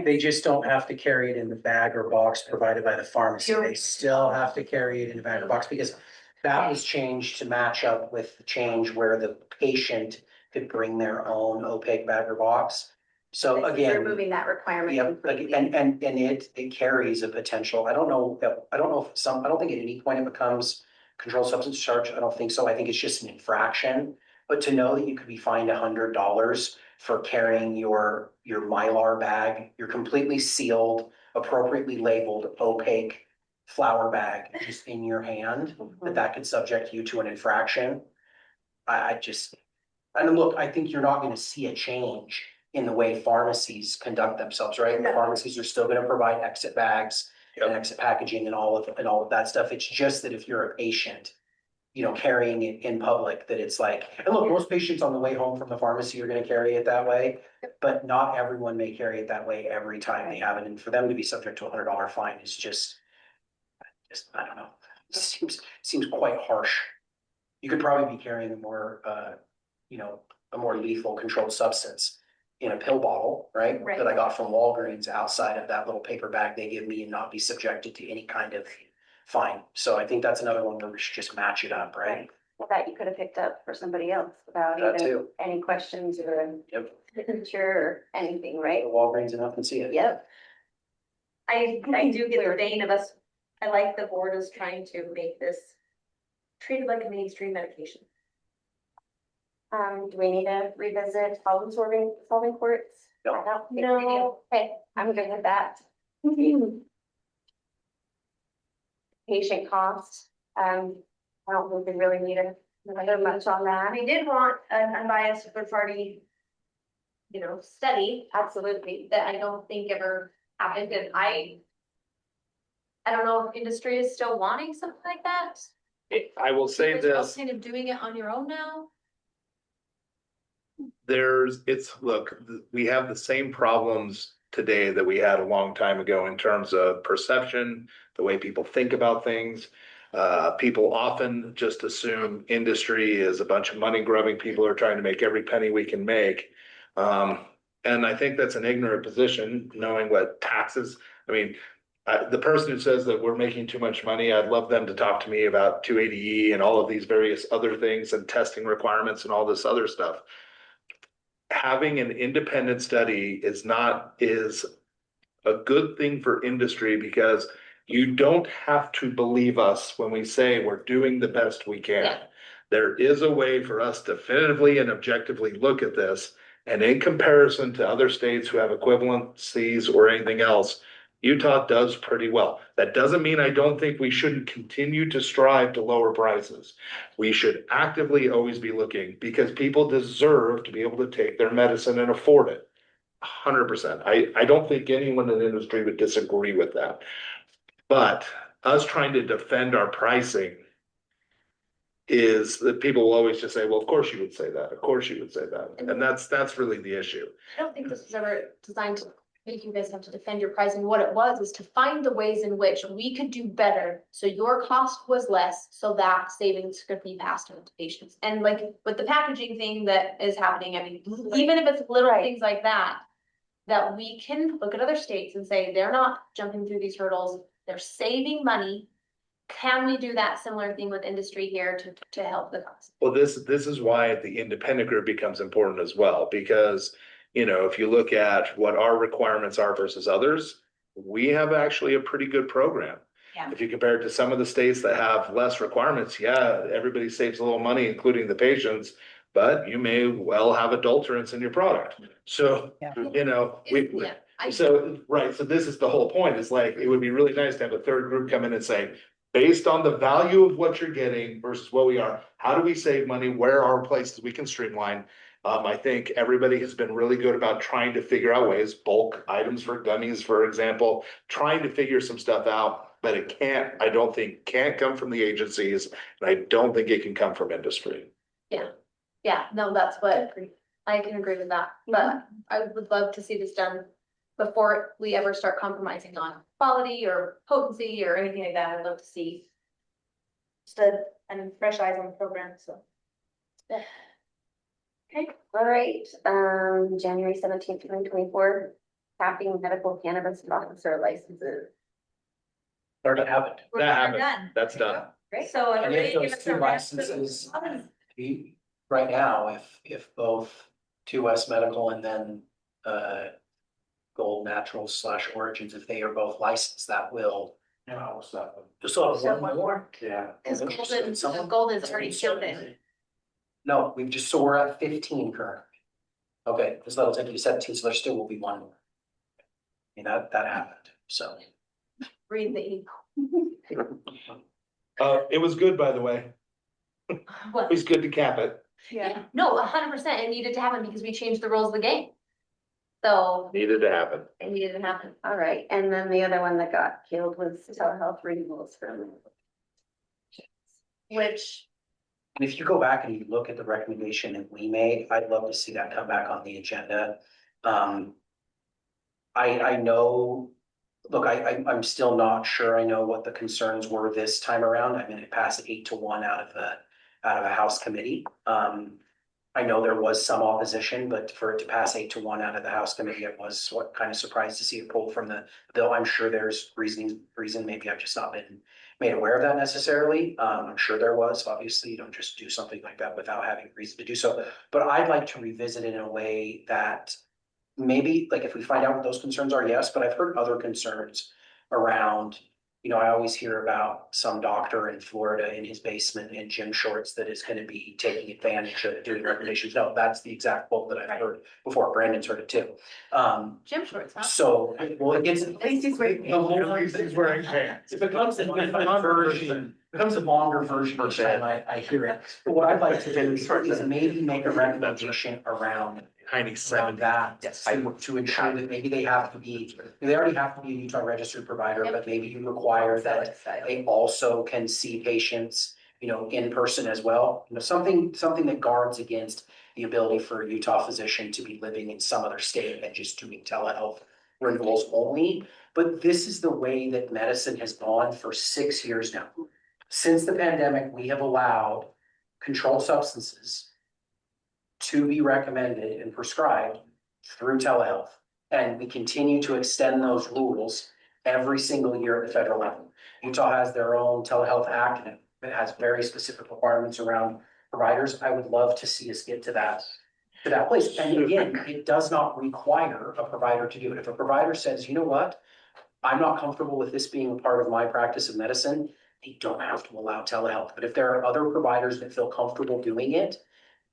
They just don't have to carry it in the bag or box provided by the pharmacy. They still have to carry it in a bag or box because that was changed to match up with the change where the patient could bring their own opaque bag or box. So This is again. removing that requirement. Yep, and it carries a potential, I don't know if I don't think at any point it becomes controlled substance charge, I don't think so, I think it's just an infraction. But to know that you could be fined $100 for carrying your Mylar bag, your completely sealed, appropriately labeled opaque flower bag just in your hand, that could subject you to an infraction. And look, I think you're not gonna see a change in the way pharmacies conduct themselves, right? The pharmacies are still gonna provide exit bags and exit packaging and all of that stuff. It's just that if you're a patient, carrying it in public, that it's like, and look, most patients on the way home from the pharmacy are gonna carry it that way. But not everyone may carry it that way every time they have it. And for them to be subject to $100 fine is just, I don't know, seems quite harsh. You could probably be carrying a more lethal controlled substance in a pill bottle, right? Right. That I got from Walgreens outside of that little paper bag they give me and not be subjected to any kind of fine. So I think that's another one where we should just match it up, right? Well, that you could have picked up for somebody else without That even too. any questions or Yep. signature or anything, right? Walgreens and up and see it. Yep. I do get the vein of us, I like the board is trying to make this treated like a mainstream medication. Do we need to revisit problem solving courts? No. I don't think we No. do. Okay, I'm good with that. Patient costs, I don't think we really need another much on that. We did want an unbiased third party, study Absolutely. that I don't think ever happened, and I don't know if industry is still wanting something like that. I will say You guys are all this, kind of doing it on your own now. we have the same problems today that we had a long time ago in terms of perception, the way people think about things. People often just assume industry is a bunch of money grubbing people who are trying to make every penny we can make. And I think that's an ignorant position, knowing what taxes, I mean, the person who says that we're making too much money, I'd love them to talk to me about 280E and all of these various other things and testing requirements and all this other stuff. Having an independent study is a good thing for industry, because you don't have to believe us when we say we're doing the best we can. Yeah. There is a way for us definitively and objectively look at this, and in comparison to other states who have equivalencies or anything else, Utah does pretty well. That doesn't mean I don't think we shouldn't continue to strive to lower prices. We should actively always be looking, because people deserve to be able to take their medicine and afford it. 100%. I don't think anyone in the industry would disagree with that. But us trying to defend our pricing is that people will always just say, well, of course you would say that. Of course you would say that. And that's really the issue. I don't think this was ever designed to make you guys have to defend your pricing. What it was is to find the ways in which we could do better, so your cost was less, so that savings could be passed on to patients. And like with the packaging thing that is happening, I mean, even if it's little Right. things like that, that we can look at other states and say, they're not jumping through these hurdles, they're saving money. Can we do that similar thing with industry here to help the cost? Well, this is why the independent group becomes important as well, because, if you look at what our requirements are versus others, we have actually a pretty good program. Yeah. If you compare it to some of the states that have less requirements, yeah, everybody saves a little money, including the patients, but you may well have adulterants in your product. So, Yeah. Yeah. So this is the whole point, is like, it would be really nice to have a third group come in and say, based on the value of what you're getting versus what we are, how do we save money? Where are places we can streamline? I think everybody has been really good about trying to figure out ways, bulk items for gummies, for example, trying to figure some stuff out, but I don't think can't come from the agencies, and I don't think it can come from industry. Yeah, no, that's what, I can agree with that, but I would love to see this done before we ever start compromising on quality or potency or anything like that. I'd love to see and fresh eyes on the program, so. Yeah. Okay, all right, January 17th, 2024, capping medical cannabis officer licenses. Already happened. That happened. Done. That's done. Great, so And everybody if give those us two a rest. licenses, right now, if both 2S Medical and then Gold Naturals / Origins, if they are both licensed, that will. Yeah, what's that? Just have So one more. Yeah. Cause Golden's already killed it. No, so we're at 15 currently. Okay, because that'll take you to 17, so there still will be one more. I mean, that happened, so. Read the email. It was good, by the way. It What? was good to cap it. Yeah, no, 100%, it needed to happen because we changed the rules of the game. So Needed to happen. it needed to happen. All right, and then the other one that got killed was telehealth renewals from. Which, And if you go back and you look at the recommendation that we made, I'd love to see that come back on the agenda. I know, look, I'm still not sure I know what the concerns were this time around. I mean, it passed 8-1 out of a House committee. I know there was some opposition, but for it to pass 8-1 out of the House committee, it was what kind of surprised to see it pulled from the bill. I'm sure there's reason, maybe I've just not been made aware of that necessarily. I'm sure there was. Obviously, you don't just do something like that without having reason to do so. But I'd like to revisit it in a way that maybe, like, if we find out what those concerns are, yes, but I've heard other concerns around You know, I always hear about some doctor in Florida in his basement in gym shorts that is gonna be taking advantage of doing recommendations. No, that's the exact quote that I've heard before. Brandon's heard it too. Gym shorts, huh? So, well, it gets. He's wearing He's wearing pants. It becomes a longer version each time I hear it. But what I'd like to do is maybe make a recommendation around Tiny around seven. that, to ensure that maybe they have to be, they already have to be a Utah registered provider, but maybe you require that they also can see patients, you know, in person as well. You know, something that guards against the ability for a Utah physician to be living in some other state and just doing telehealth renewals only. But this is the way that medicine has gone for 6 years now. Since the pandemic, we have allowed controlled substances to be recommended and prescribed through telehealth. And we continue to extend those rules every single year at the federal level. Utah has their own telehealth act, and it has very specific requirements around providers. I would love to see us get to that place. And again, it does not require a provider to do it. If a provider says, you know what, I'm not comfortable with this being a part of my practice of medicine, they don't have to allow telehealth. But if there are other providers that feel comfortable doing it,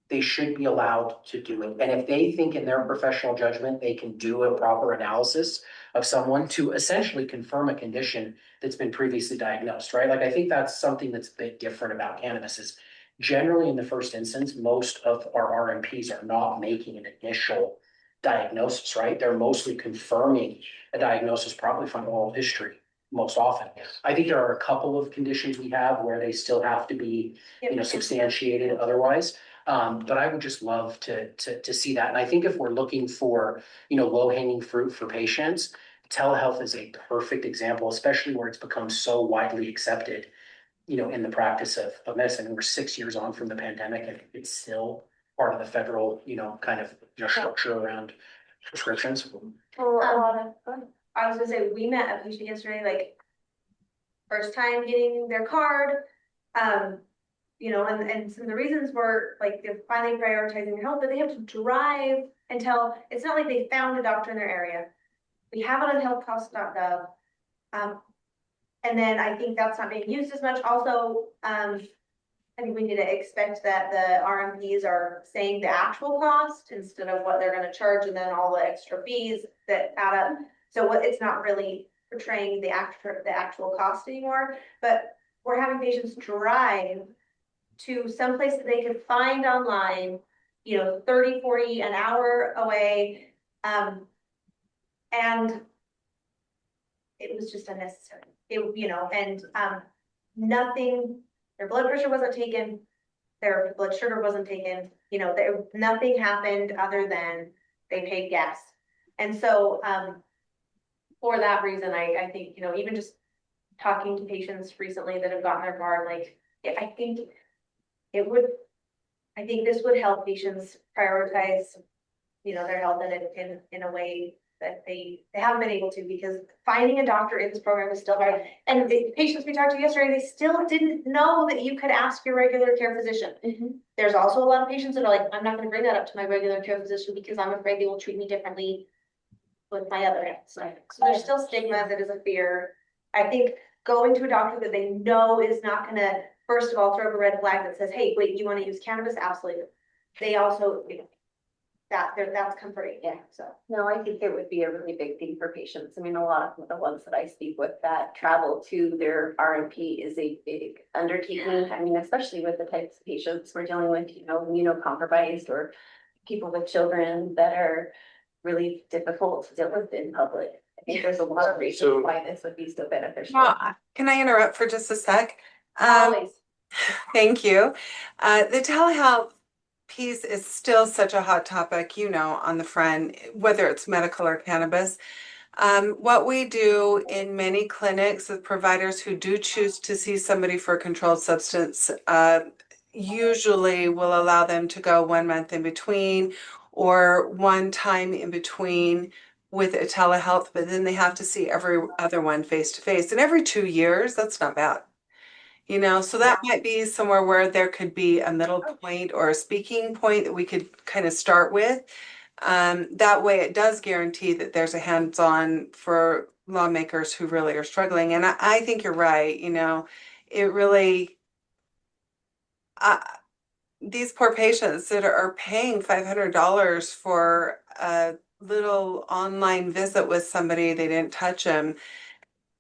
they should be allowed to do it. And if they think in their professional judgment, they can do a proper analysis of someone to essentially confirm a condition that's been previously diagnosed, right? Like, I think that's something that's a bit different about cannabis is generally in the first instance, most of our RMPs are not making an initial diagnosis, right? They're mostly confirming a diagnosis, probably from oral history most often. I think there are a couple of conditions we have where they still have to be, you know, substantiated otherwise. But I would just love to see that. And I think if we're looking for, you know, low hanging fruit for patients, telehealth is a perfect example, especially where it's become so widely accepted, you know, in the practice of medicine. And we're 6 years on from the pandemic and it's still part of the federal, you know, kind of, you know, structure around prescriptions. I was gonna say, we met a patient yesterday, like, first time getting their card. You know, and some of the reasons were, like, they're finally prioritizing their health, but they have to drive until, it's not like they found a doctor in their area. We have it on healthcost.gov. And then I think that's not being used as much. Also, I think we need to expect that the RMPs are saying the actual cost instead of what they're gonna charge, and then all the extra fees that add up. So it's not really portraying the actual cost anymore, but we're having patients drive to someplace that they could find online, you know, 30, 40 an hour away. And it was just unnecessary. It, you know, and nothing, their blood pressure wasn't taken, their blood sugar wasn't taken, you know, nothing happened other than they paid gas. And so for that reason, I think, you know, even just talking to patients recently that have gotten their card, like, I think this would help patients prioritize, you know, their health in a way that they haven't been able to, because finding a doctor in this program is still hard. And the patients we talked to yesterday, they still didn't know that you could ask your regular care physician. There's also a lot of patients that are like, I'm not gonna bring that up to my regular care physician because I'm afraid they will treat me differently with my other health. So there's still stigma, that is a fear. I think going to a doctor that they know is not gonna, first of all, throw up a red flag that says, hey, wait, you wanna use cannabis? Absolutely. They also, you know, that's comforting. Yeah, so, no, I think it would be a really big thing for patients. I mean, a lot of the ones that I speak with that travel to their RMP is a big undertaking. I mean, especially with the types of patients we're dealing with, you know, immunocompromised or people with children that are really difficult to deal with in public. I think there's a lot of reasons why this would be so beneficial. Well, can I interrupt for just a sec? Always. Thank you. The telehealth piece is still such a hot topic, you know, on the front, whether it's medical or cannabis. What we do in many clinics with providers who do choose to see somebody for a controlled substance, usually will allow them to go 1 month in between or one time in between with a telehealth, but then they have to see every other one face to face. And every 2 years, that's not bad. You know, so that might be somewhere where there could be a middle point or a speaking point that we could kind of start with. That way it does guarantee that there's a hands-on for lawmakers who really are struggling. And I think you're right, you know, it really, these poor patients that are paying $500 for a little online visit with somebody, they didn't touch them.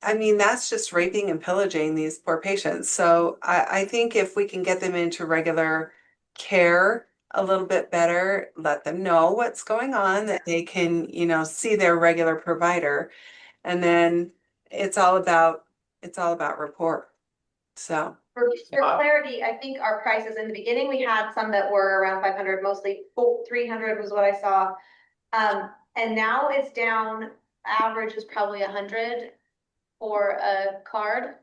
I mean, that's just raping and pillaging these poor patients. So I think if we can get them into regular care a little bit better, let them know what's going on, that they can, you know, see their regular provider. And then it's all about rapport. So, For clarity, I think our prices in the beginning, we had some that were around 500, mostly 300 was what I saw. And now it's down, average is probably 100 for a card.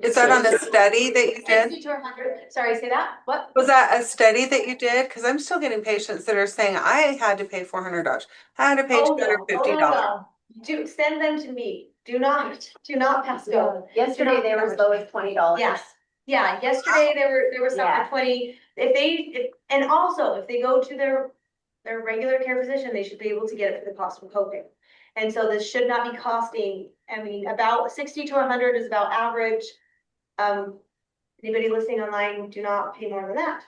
is that on a study that you 60 did? to 100, sorry, say that, what? Was that a study that you did? Because I'm still getting patients that are saying, I had to pay $400. I had to pay Oh, no. $250. No. Do, send them to me. Do not pass go. Yesterday, they were as low as $20. Yes, yeah, yesterday there was some Yeah. for 20, and also if they go to their regular care physician, they should be able to get it for the cost of copay. And so this should not be costing, I mean, about 60 to 100 is about average. Anybody listening online, do not pay more than that.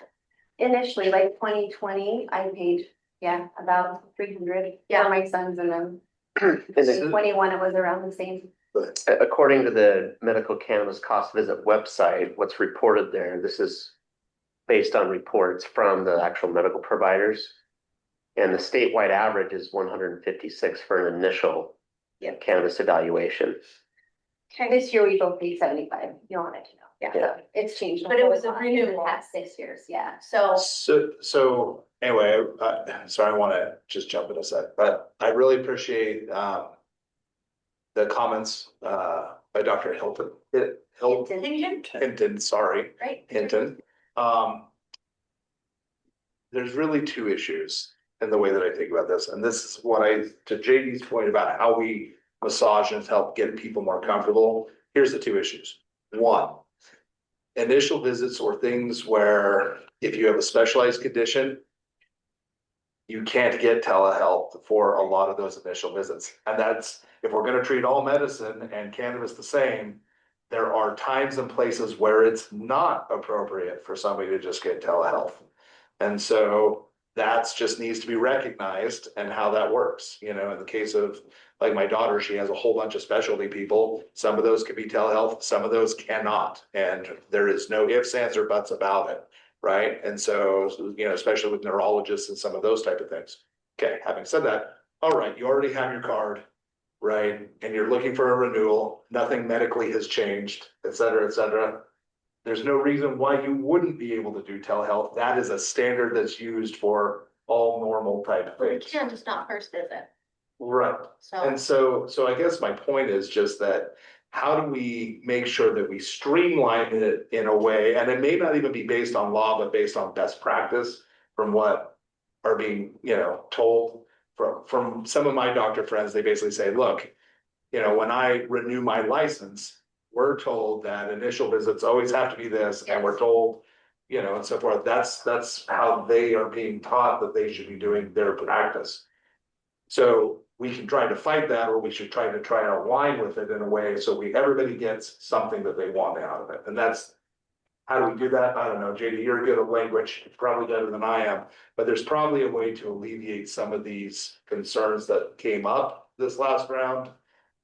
Initially, like 2020, I paid, about 300 for my sons, and then And then, 21, it was around the same. according to the medical cannabis cost visit website, what's reported there, this is based on reports from the actual medical providers. And the statewide average is 156 for an initial Yep. cannabis evaluation. Okay, This year, we both paid 75, you wanted to know. yeah, It's changed. But it was a in renewal. the past 6 years, yeah. so, So anyway, sorry, I want to just jump in a sec, but I really appreciate, the comments, by Dr. Hinton, sorry. right? Hinton. There's really two issues in the way that I think about this, and this is what to JD's point about how we massage and help get people more comfortable. Here's the two issues. One, initial visits or things where if you have a specialized condition, you can't get telehealth for a lot of those initial visits. And that's, if we're gonna treat all medicine and cannabis the same, there are times and places where it's not appropriate for somebody to just get telehealth. And so that's just needs to be recognized and how that works. You know, in the case of like my daughter, she has a whole bunch of specialty people. Some of those can be telehealth, some of those cannot. And there is no ifs, ands, or buts about it. Right. And so, you know, especially with neurologists and some of those type of things. Okay, having said that, all right, you already have your card, right? And you're looking for a renewal, nothing medically has changed, et cetera, et cetera. There's no reason why you wouldn't be able to do telehealth. That is a standard that's used for all normal type We things. can, just not first visit, Right. And so. so I guess my point is just that how do we make sure that we streamline it in a way, and it may not even be based on law, but based on best practice from what are being, you know, told from some of my doctor friends, they basically say, look, you know, when I renew my license, we're told that initial visits always have to be this, and we're told, you know, and so forth. That's how they are being taught that they should be doing their practice. So we can try to fight that, or we should try to align with it in a way so everybody gets something that they want out of it. And that's, how do we do that? I don't know, JD, you're good at language, probably better than I am, but there's probably a way to alleviate some of these concerns that came up this last round.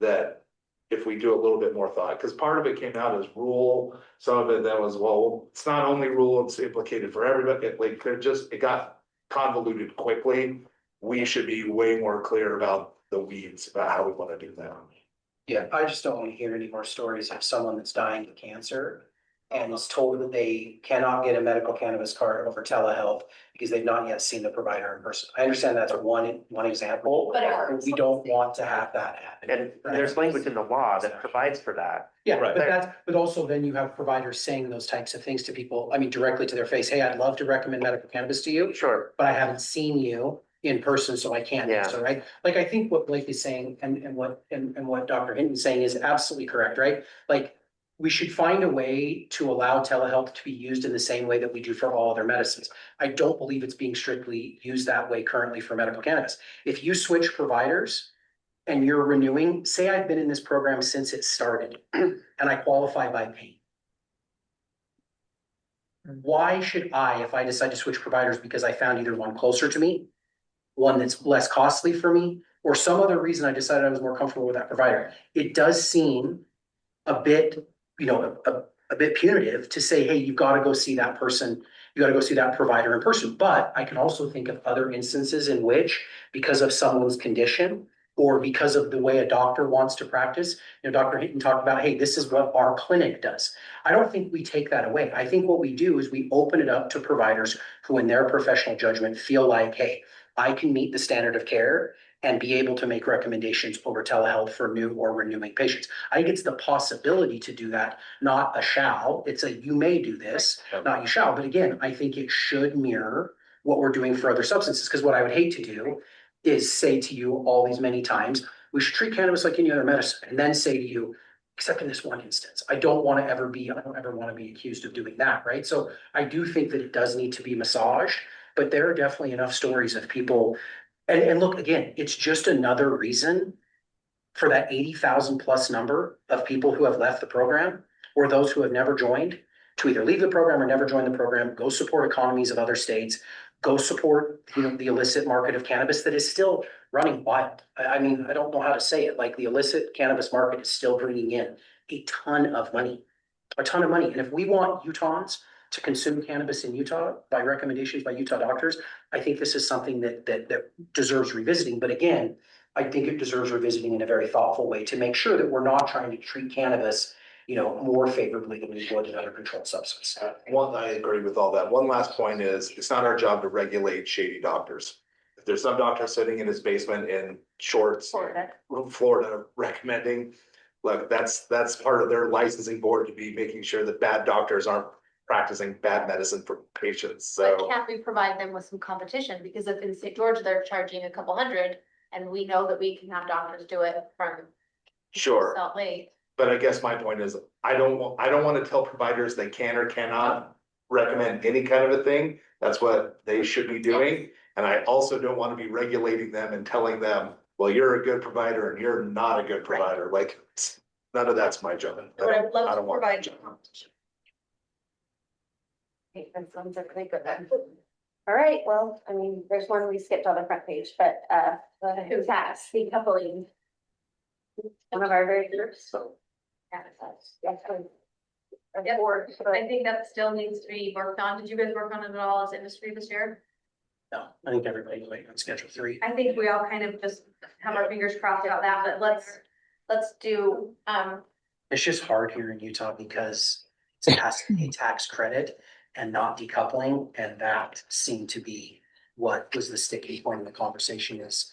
That if we do a little bit more thought, because part of it came out as rule, some of it that was, well, it's not only rule, it's implicated for everybody, it got convoluted quickly. We should be way more clear about the weeds about how we want to do that. Yeah, I just don't want to hear any more stories of someone that's dying of cancer and is told that they cannot get a medical cannabis card over telehealth because they've not yet seen the provider in person. I understand that's one example, But it but hurts. we don't want to have that happen. And there's language in the law that provides for that. Yeah, Right. but also then you have providers saying those types of things to people, I mean, directly to their face, hey, I'd love to recommend medical cannabis to you, Sure. but I haven't seen you in person, so I can't Yeah. answer, right? Like, I think what Blake is saying and what Dr. Hinton's saying is absolutely correct, right? Like, we should find a way to allow telehealth to be used in the same way that we do for all other medicines. I don't believe it's being strictly used that way currently for medical cannabis. If you switch providers, and you're renewing, say I've been in this program since it started and I qualify by pain. Why should I, if I decide to switch providers because I found either one closer to me, one that's less costly for me, or some other reason I decided I was more comfortable with that provider? It does seem a bit, a bit punitive to say, hey, you've got to go see that person, you got to go see that provider in person. But I can also think of other instances in which, because of someone's condition, or because of the way a doctor wants to practice, Dr. Hinton talked about, hey, this is what our clinic does. I don't think we take that away. I think what we do is we open it up to providers who, in their professional judgment, feel like, hey, I can meet the standard of care and be able to make recommendations over telehealth for new or renewing patients. I think it's the possibility to do that, not a shall. It's a you may do this, not you shall. But again, I think it should mirror what we're doing for other substances. Because what I would hate to do is say to you all these many times, we should treat cannabis like any other medicine, and then say to you, except in this one instance, I don't ever want to be accused of doing that, right? So I do think that it does need to be massaged, but there are definitely enough stories of people. And look, again, it's just another reason for that 80,000 plus number of people who have left the program, or those who have never joined, to either leave the program or never join the program, go support economies of other states, go support, the illicit market of cannabis that is still running wild. I mean, I don't know how to say it, like the illicit cannabis market is still bringing in a ton of money. And if we want Utahns to consume cannabis in Utah by recommendations by Utah doctors, I think this is something that deserves revisiting. But again, I think it deserves revisiting in a very thoughtful way to make sure that we're not trying to treat cannabis, more favorably than we would another controlled substance. I agree with all that. One last point is, it's not our job to regulate shady doctors. If there's some doctor sitting in his basement in shorts, Florida recommending, look, that's part of their licensing board to be making sure that bad doctors aren't practicing bad medicine for patients, But so. can't we provide them with some competition? Because if in St. George, they're charging a couple hundred, and we know that we can have doctors do it from Sure, Salt Lake. but I guess my point is, I don't want to tell providers they can or cannot recommend any kind of a thing. That's what they should be doing. And I also don't want to be regulating them and telling them, well, you're a good provider and you're not a good provider. Like, none of that's my job. But I would I love to don't want provide that. competition. Okay, that sounds like a good then. All right, well, I mean, there's one we skipped on the front page, but who's that? Decoupling. One of our very first. Yeah, I think that still needs to be worked on. Did you guys work on it at all as industry this year? No, I think everybody's waiting on Schedule 3. I think we all kind of just have our fingers crossed about that, but let's do, It's just hard here in Utah because it has to be a tax credit and not decoupling, and that seemed to be what was the sticking point in the conversation. Is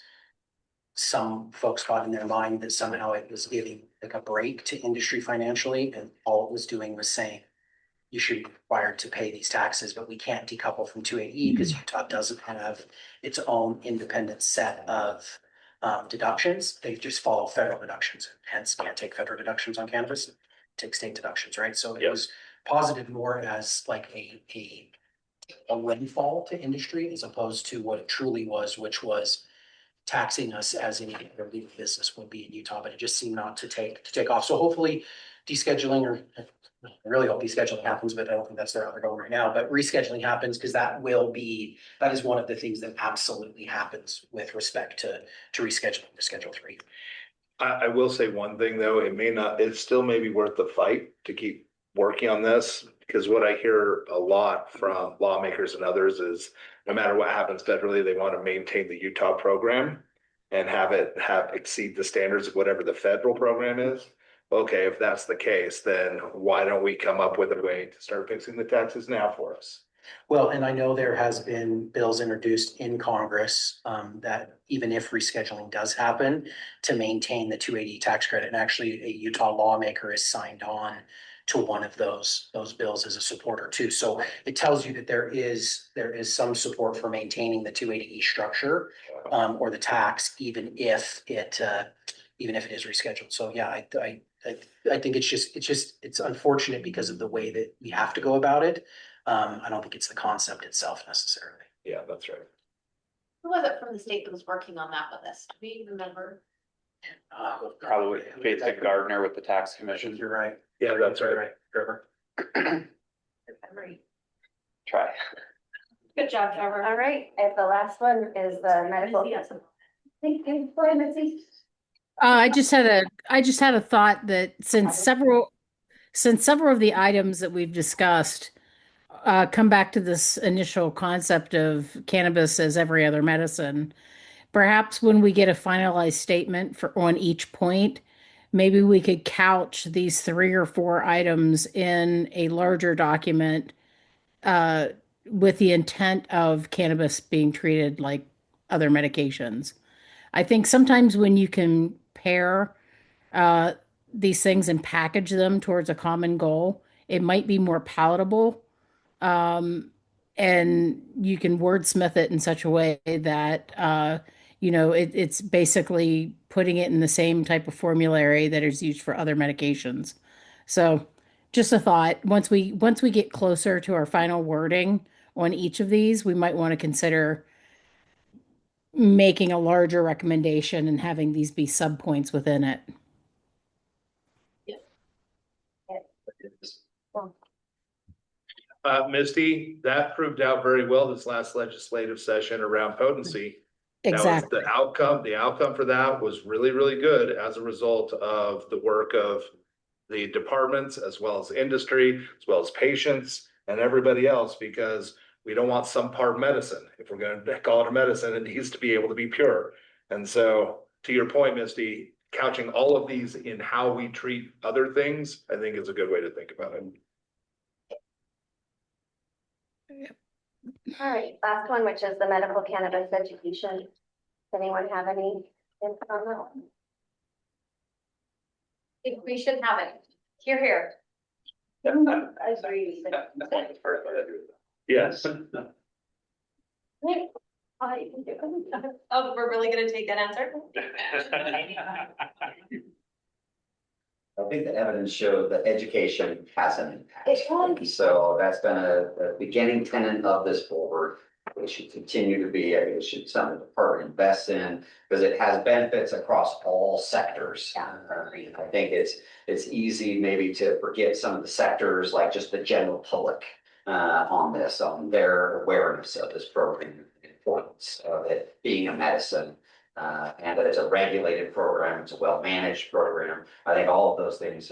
some folks got in their mind that somehow it was giving like a break to industry financially, and all it was doing was saying you should be required to pay these taxes, but we can't decouple from 280E because Utah doesn't have its own independent set of deductions. They just follow federal deductions, hence can't take federal deductions on cannabis, take state deductions, right? So it was posited more as like a windfall to industry as opposed to what it truly was, which was taxing us as any other legal business would be in Utah, but it just seemed not to take off. So hopefully descheduling, or I really hope descheduling happens, but I don't think that's the route they're going right now, but rescheduling happens because that is one of the things that absolutely happens with respect to rescheduling to Schedule 3. I will say one thing though, it still may be worth the fight to keep working on this, because what I hear a lot from lawmakers and others is no matter what happens federally, they want to maintain the Utah program and have exceed the standards of whatever the federal program is. Okay, if that's the case, then why don't we come up with a way to start fixing the taxes now for us? Well, and I know there has been bills introduced in Congress that even if rescheduling does happen, to maintain the 280 tax credit, and actually a Utah lawmaker has signed on to one of those bills as a supporter too. So it tells you that there is some support for maintaining the 280E structure or the tax, even if it is rescheduled. So yeah, I think it's unfortunate because of the way that we have to go about it. I don't think it's the concept itself necessarily. Yeah, that's right. Who was it from the state that was working on that with us? Do we remember? Probably Faith and Gardner with the tax commission. You're right. Yeah, that's right. Trevor. Try. Good job, Trevor. All right, and the last one is the medical. Thank you, go ahead, Missy. I just had a thought that since several of the items that we've discussed come back to this initial concept of cannabis as every other medicine, perhaps when we get a finalized statement for on each point, maybe we could couch these 3 or 4 items in a larger document uh, with the intent of cannabis being treated like other medications. I think sometimes when you can pair uh, these things and package them towards a common goal, it might be more palatable. Um, and you can wordsmith it in such a way that, it's basically putting it in the same type of formulary that is used for other medications. So just a thought, once we get closer to our final wording on each of these, we might want to consider making a larger recommendation and having these be subpoints within it. Misty, that proved out very well this last legislative session around potency. Exactly. The outcome for that was really, really good as a result of the work of the departments, as well as industry, as well as patients and everybody else, because we don't want some part medicine. If we're going to call it a medicine, it needs to be able to be pure. And so, to your point, Misty, couching all of these in how we treat other things, I think is a good way to think about it. All right, last one, which is the medical cannabis education. Does anyone have any input on that one? Think we should have it. Here. I agree. Yes. Oh, we're really gonna take that answer? I think the evidence showed that education has an impact. It can. So that's been a beginning tenet of this board. It should continue to be, it should something the department invests in, because it has benefits across all sectors. Yeah. I think it's easy maybe to forget some of the sectors, like just the general public on their awareness of this program, the importance of it being a medicine. And that it's a regulated program, it's a well-managed program. I think all of those things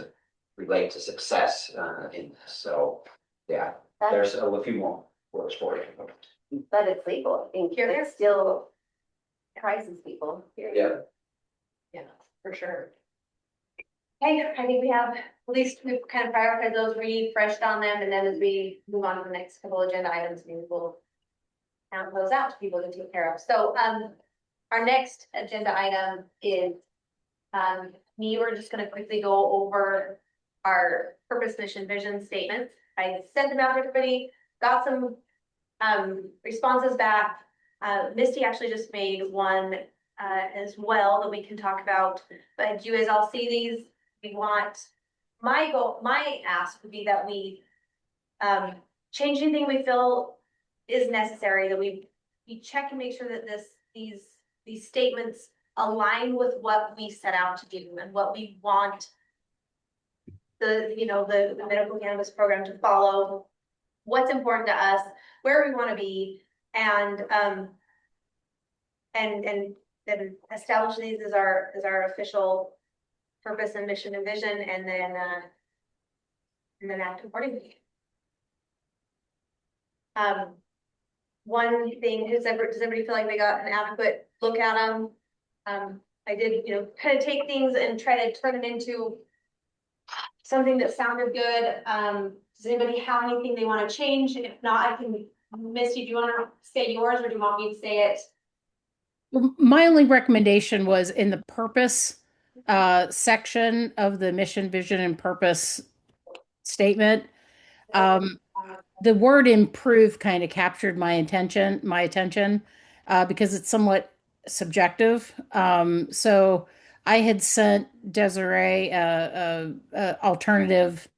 relate to success in this. So, yeah, there's a few more words for you. But it's legal. I think it still prices people. Yeah. Yeah, for sure. Hey, I think we have, at least we've kind of prioritized those, refreshed on them, and then as we move on to the next couple agenda items, we will count those out to people to take care of. So, our next agenda item is, we're just gonna quickly go over our purpose, mission, vision statements. I sent them out to everybody, got some responses back. Misty actually just made one as well that we can talk about, but you guys all see these. We want, my ask would be that we change anything we feel is necessary, that we check and make sure that these statements align with what we set out to do and what we want the medical cannabis program to follow, what's important to us, where we want to be, and then establish these as our official purpose and mission and vision, and then act accordingly. One thing, does everybody feel like they got an adequate look at them? I did, kind of take things and try to turn it into something that sounded good. Does anybody have anything they want to change? If not, I can, Misty, do you want to say yours, or do you want me to say it? My only recommendation was in the purpose section of the mission, vision, and purpose statement. The word improve kind of captured my attention, because it's somewhat subjective. So I had sent Desiree a alternative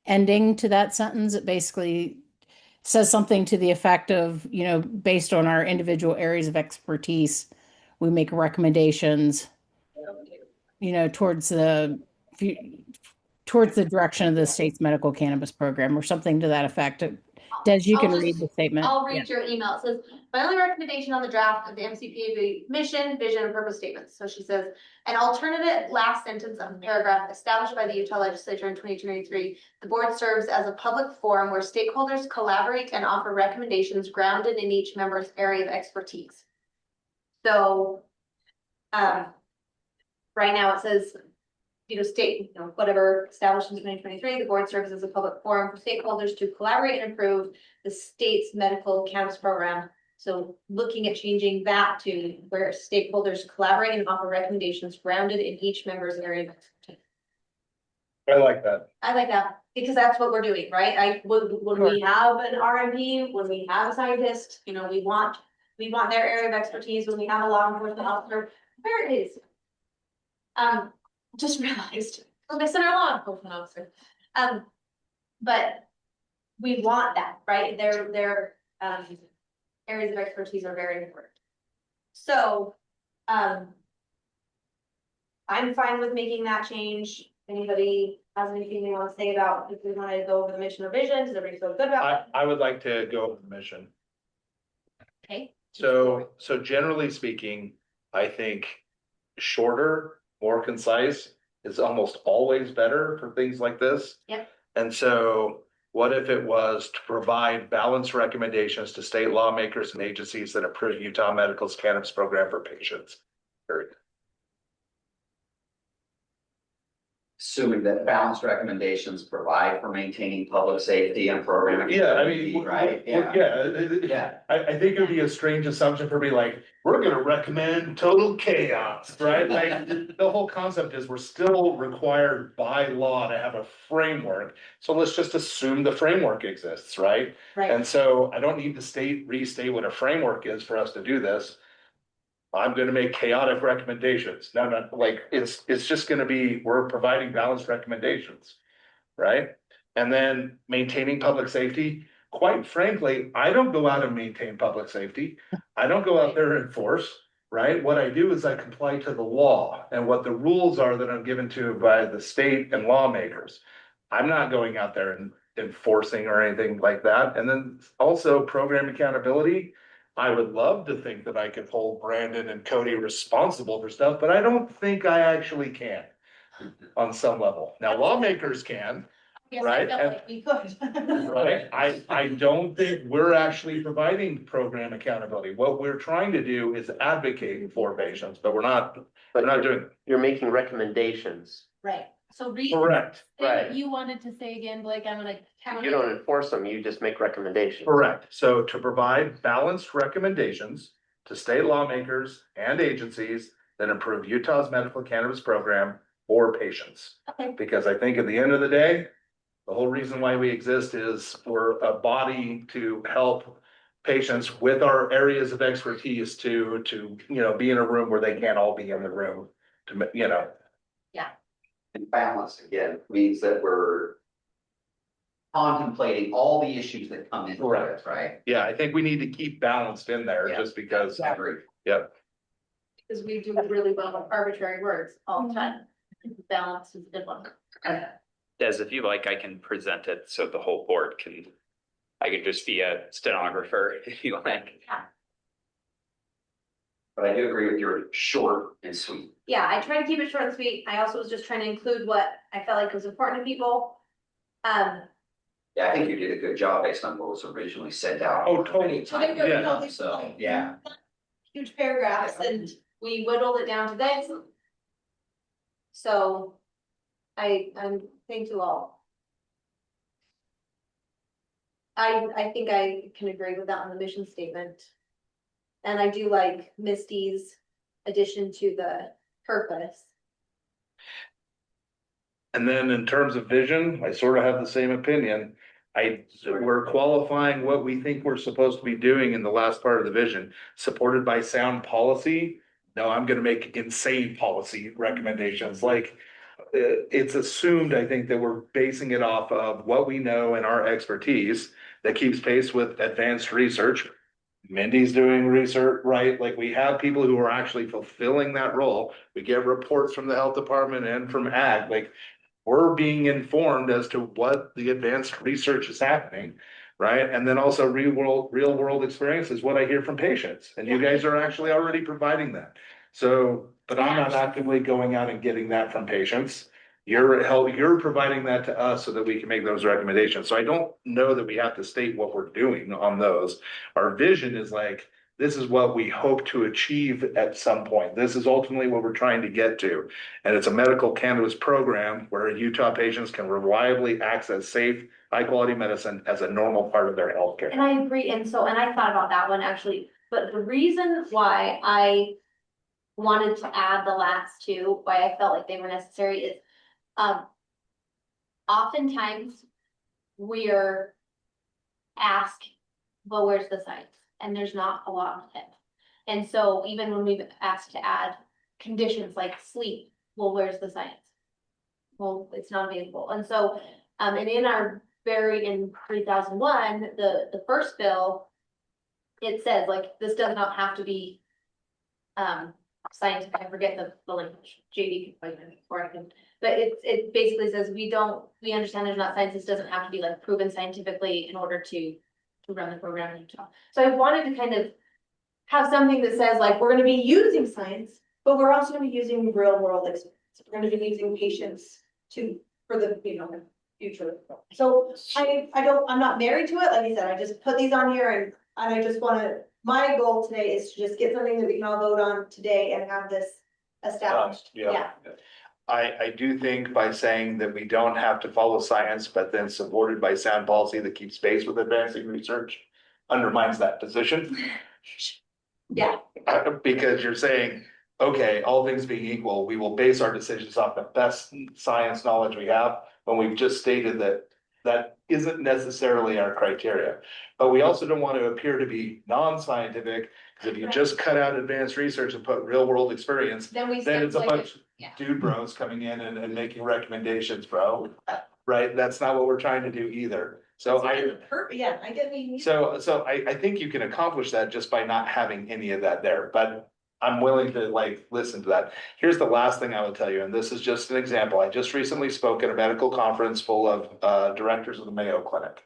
ending to that sentence. It basically says something to the effect of, based on our individual areas of expertise, we make recommendations. towards towards the direction of the state's medical cannabis program or something to that effect. Des, you can I'll read just- the statement. I'll Yeah. read your email. It says, my only recommendation on the draft of the MCPAB mission, vision, and purpose statements. So she says, an alternative last sentence of a paragraph established by the Utah legislature in 2023. The board serves as a public forum where stakeholders collaborate and offer recommendations grounded in each member's area of expertise. So, right now it says, state, whatever established in 2023, the board serves as a public forum for stakeholders to collaborate and improve the state's medical cannabis program. So looking at changing that to where stakeholders collaborate and offer recommendations grounded in each member's area of expertise. I like that. I like that because that's what we're doing, right? When we have an RMP, when we have a scientist, we want their area of expertise. When we have a law enforcement officer, there it is. Just realized we're missing our law enforcement officer. But we want that, right? Their areas of expertise are very important. So, I'm fine with making that change. Anybody has anything they want to say about if we want to go over the mission or vision? Does everybody feel good about it? I would like to go over the mission. Okay. So generally speaking, I think shorter, more concise is almost always better for things like this. Yep. And so what if it was to provide balanced recommendations to state lawmakers and agencies that approve Utah Medical's cannabis program for patients? Period. Assuming that balanced recommendations provide for maintaining public safety and program. Yeah, I mean, Right, yeah. yeah. I think it would be a strange assumption for me, like, we're gonna recommend total chaos, right? Like, the whole concept is we're still required by law to have a framework. So let's just assume the framework exists, right? Right. And so I don't need to restate what a framework is for us to do this. I'm gonna make chaotic recommendations. No, like, it's just gonna be, we're providing balanced recommendations, right? And then maintaining public safety. Quite frankly, I don't go out and maintain public safety. I don't go out there and enforce, right? What I do is I comply to the law and what the rules are that I'm given to by the state and lawmakers. I'm not going out there and enforcing or anything like that. And then also program accountability. I would love to think that I could hold Brandon and Cody responsible for stuff, but I don't think I actually can on some level. Now lawmakers can, Yes, right, I felt and- like we could. right? I don't think we're actually providing program accountability. What we're trying to do is advocate for patients, but we're not doing it. You're making recommendations. Right. So read. Correct, Say what right. you wanted to say again, Blake. I'm gonna count You it. don't enforce them, you just make recommendations. correct. So to provide balanced recommendations to state lawmakers and agencies that improve Utah's medical cannabis program for patients. Okay. Because I think at the end of the day, the whole reason why we exist is we're a body to help patients with our areas of expertise to be in a room where they can't all be in the room to. And balance again means that we're contemplating all the issues that come into it, right? Yeah, I think we need to keep balanced in there Yeah. just because, I agree. Because we do really well with arbitrary words all the time. Balance is a good one. Des, if you like, I can present it so the whole board I can just be a stenographer if you like. But I do agree with your short and sweet. Yeah, I try to keep it short and sweet. I also was just trying to include what I felt like was important to people. Yeah, I think you did a good job based on what was originally sent out. Oh, totally. Yeah, so, yeah. Huge paragraphs and we whittled it down to this. So I'm thank you all. I think I can agree with that on the mission statement. And I do like Misty's addition to the purpose. And then in terms of vision, I sort of have the same opinion. We're qualifying what we think we're supposed to be doing in the last part of the vision, supported by sound policy. No, I'm gonna make insane policy recommendations, like, it's assumed, I think, that we're basing it off of what we know and our expertise that keeps pace with advanced research. Mindy's doing research, right? Like we have people who are actually fulfilling that role. We get reports from the health department and from ag, like we're being informed as to what the advanced research is happening, right? And then also real world experience is what I hear from patients, and you guys are actually already providing that. So, but I'm not actively going out and getting that from patients. You're providing that to us so that we can make those recommendations. So I don't know that we have to state what we're doing on those. Our vision is like, this is what we hope to achieve at some point. This is ultimately what we're trying to get to. And it's a medical cannabis program where Utah patients can reliably access safe, high quality medicine as a normal part of their healthcare. And I agree, and I thought about that one actually, but the reason why I wanted to add the last two, why I felt like they were necessary is, oftentimes we're asked, well, where's the science? And there's not a lot of it. And so even when we've asked to add conditions like sleep, well, where's the science? Well, it's not available. And so, and in our buried in 3001, the first bill, it says like, this does not have to be scientific. I forget the language. JD can find it or I can, but it basically says we understand there's not science. This doesn't have to be like proven scientifically in order to run the program in Utah. So I wanted to kind of have something that says like, we're going to be using science, but we're also going to be using real world experience. We're going to be using patients for the, future. So I'm not married to it. Like I said, I just put these on here and I just want to, my goal today is to just get something that we can all vote on today and have this established. Yeah. I do think by saying that we don't have to follow science, but then supported by sound policy that keeps pace with advancing research undermines that position. Yeah. Because you're saying, okay, all things being equal, we will base our decisions off the best science knowledge we have, when we've just stated that that isn't necessarily our criteria. But we also don't want to appear to be non-scientific, because if you just cut out advanced research and put real world experience, then it's a bunch of dude bros coming in and making recommendations, bro. Right? That's not what we're trying to do either. So I get what you mean. So I think you can accomplish that just by not having any of that there, but I'm willing to like listen to that. Here's the last thing I will tell you, and this is just an example. I just recently spoke at a medical conference full of directors of the Mayo Clinic.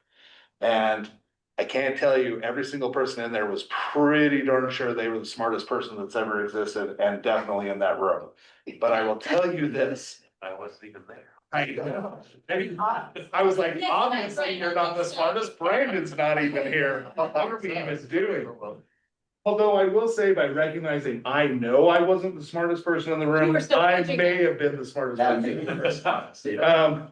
And I can't tell you, every single person in there was pretty darn sure they were the smartest person that's ever existed, and definitely in that room. But I will tell you this, I wasn't even there. I know. I was like, obviously you're not the smartest. Brandon's not even here. What are we even doing? Although I will say, by recognizing I know I wasn't the smartest person in the room, I may have been the smartest person.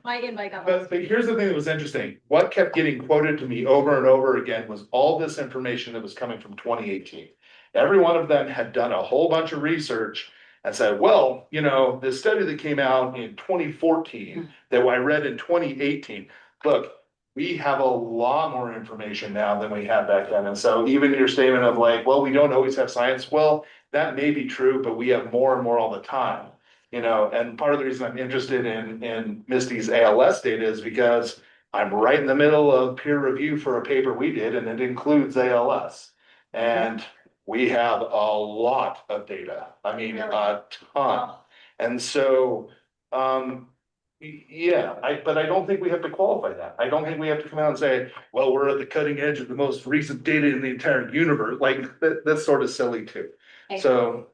My invite got But here's the thing that was interesting. What kept getting quoted to me over and over again was all this information that was coming from 2018. Every one of them had done a whole bunch of research and said, well, the study that came out in 2014 that I read in 2018, look, we have a lot more information now than we had back then. And so even your statement of like, well, we don't always have science. Well, that may be true, but we have more and more all the time. And part of the reason I'm interested in Misty's ALS data is because I'm right in the middle of peer review for a paper we did, and it includes ALS. And we have a lot of data. I mean, a ton. And so, but I don't think we have to qualify that. I don't think we have to come out and say, well, we're at the cutting edge of the most recent data in the entire universe. Like that's sort of silly too. Okay. So.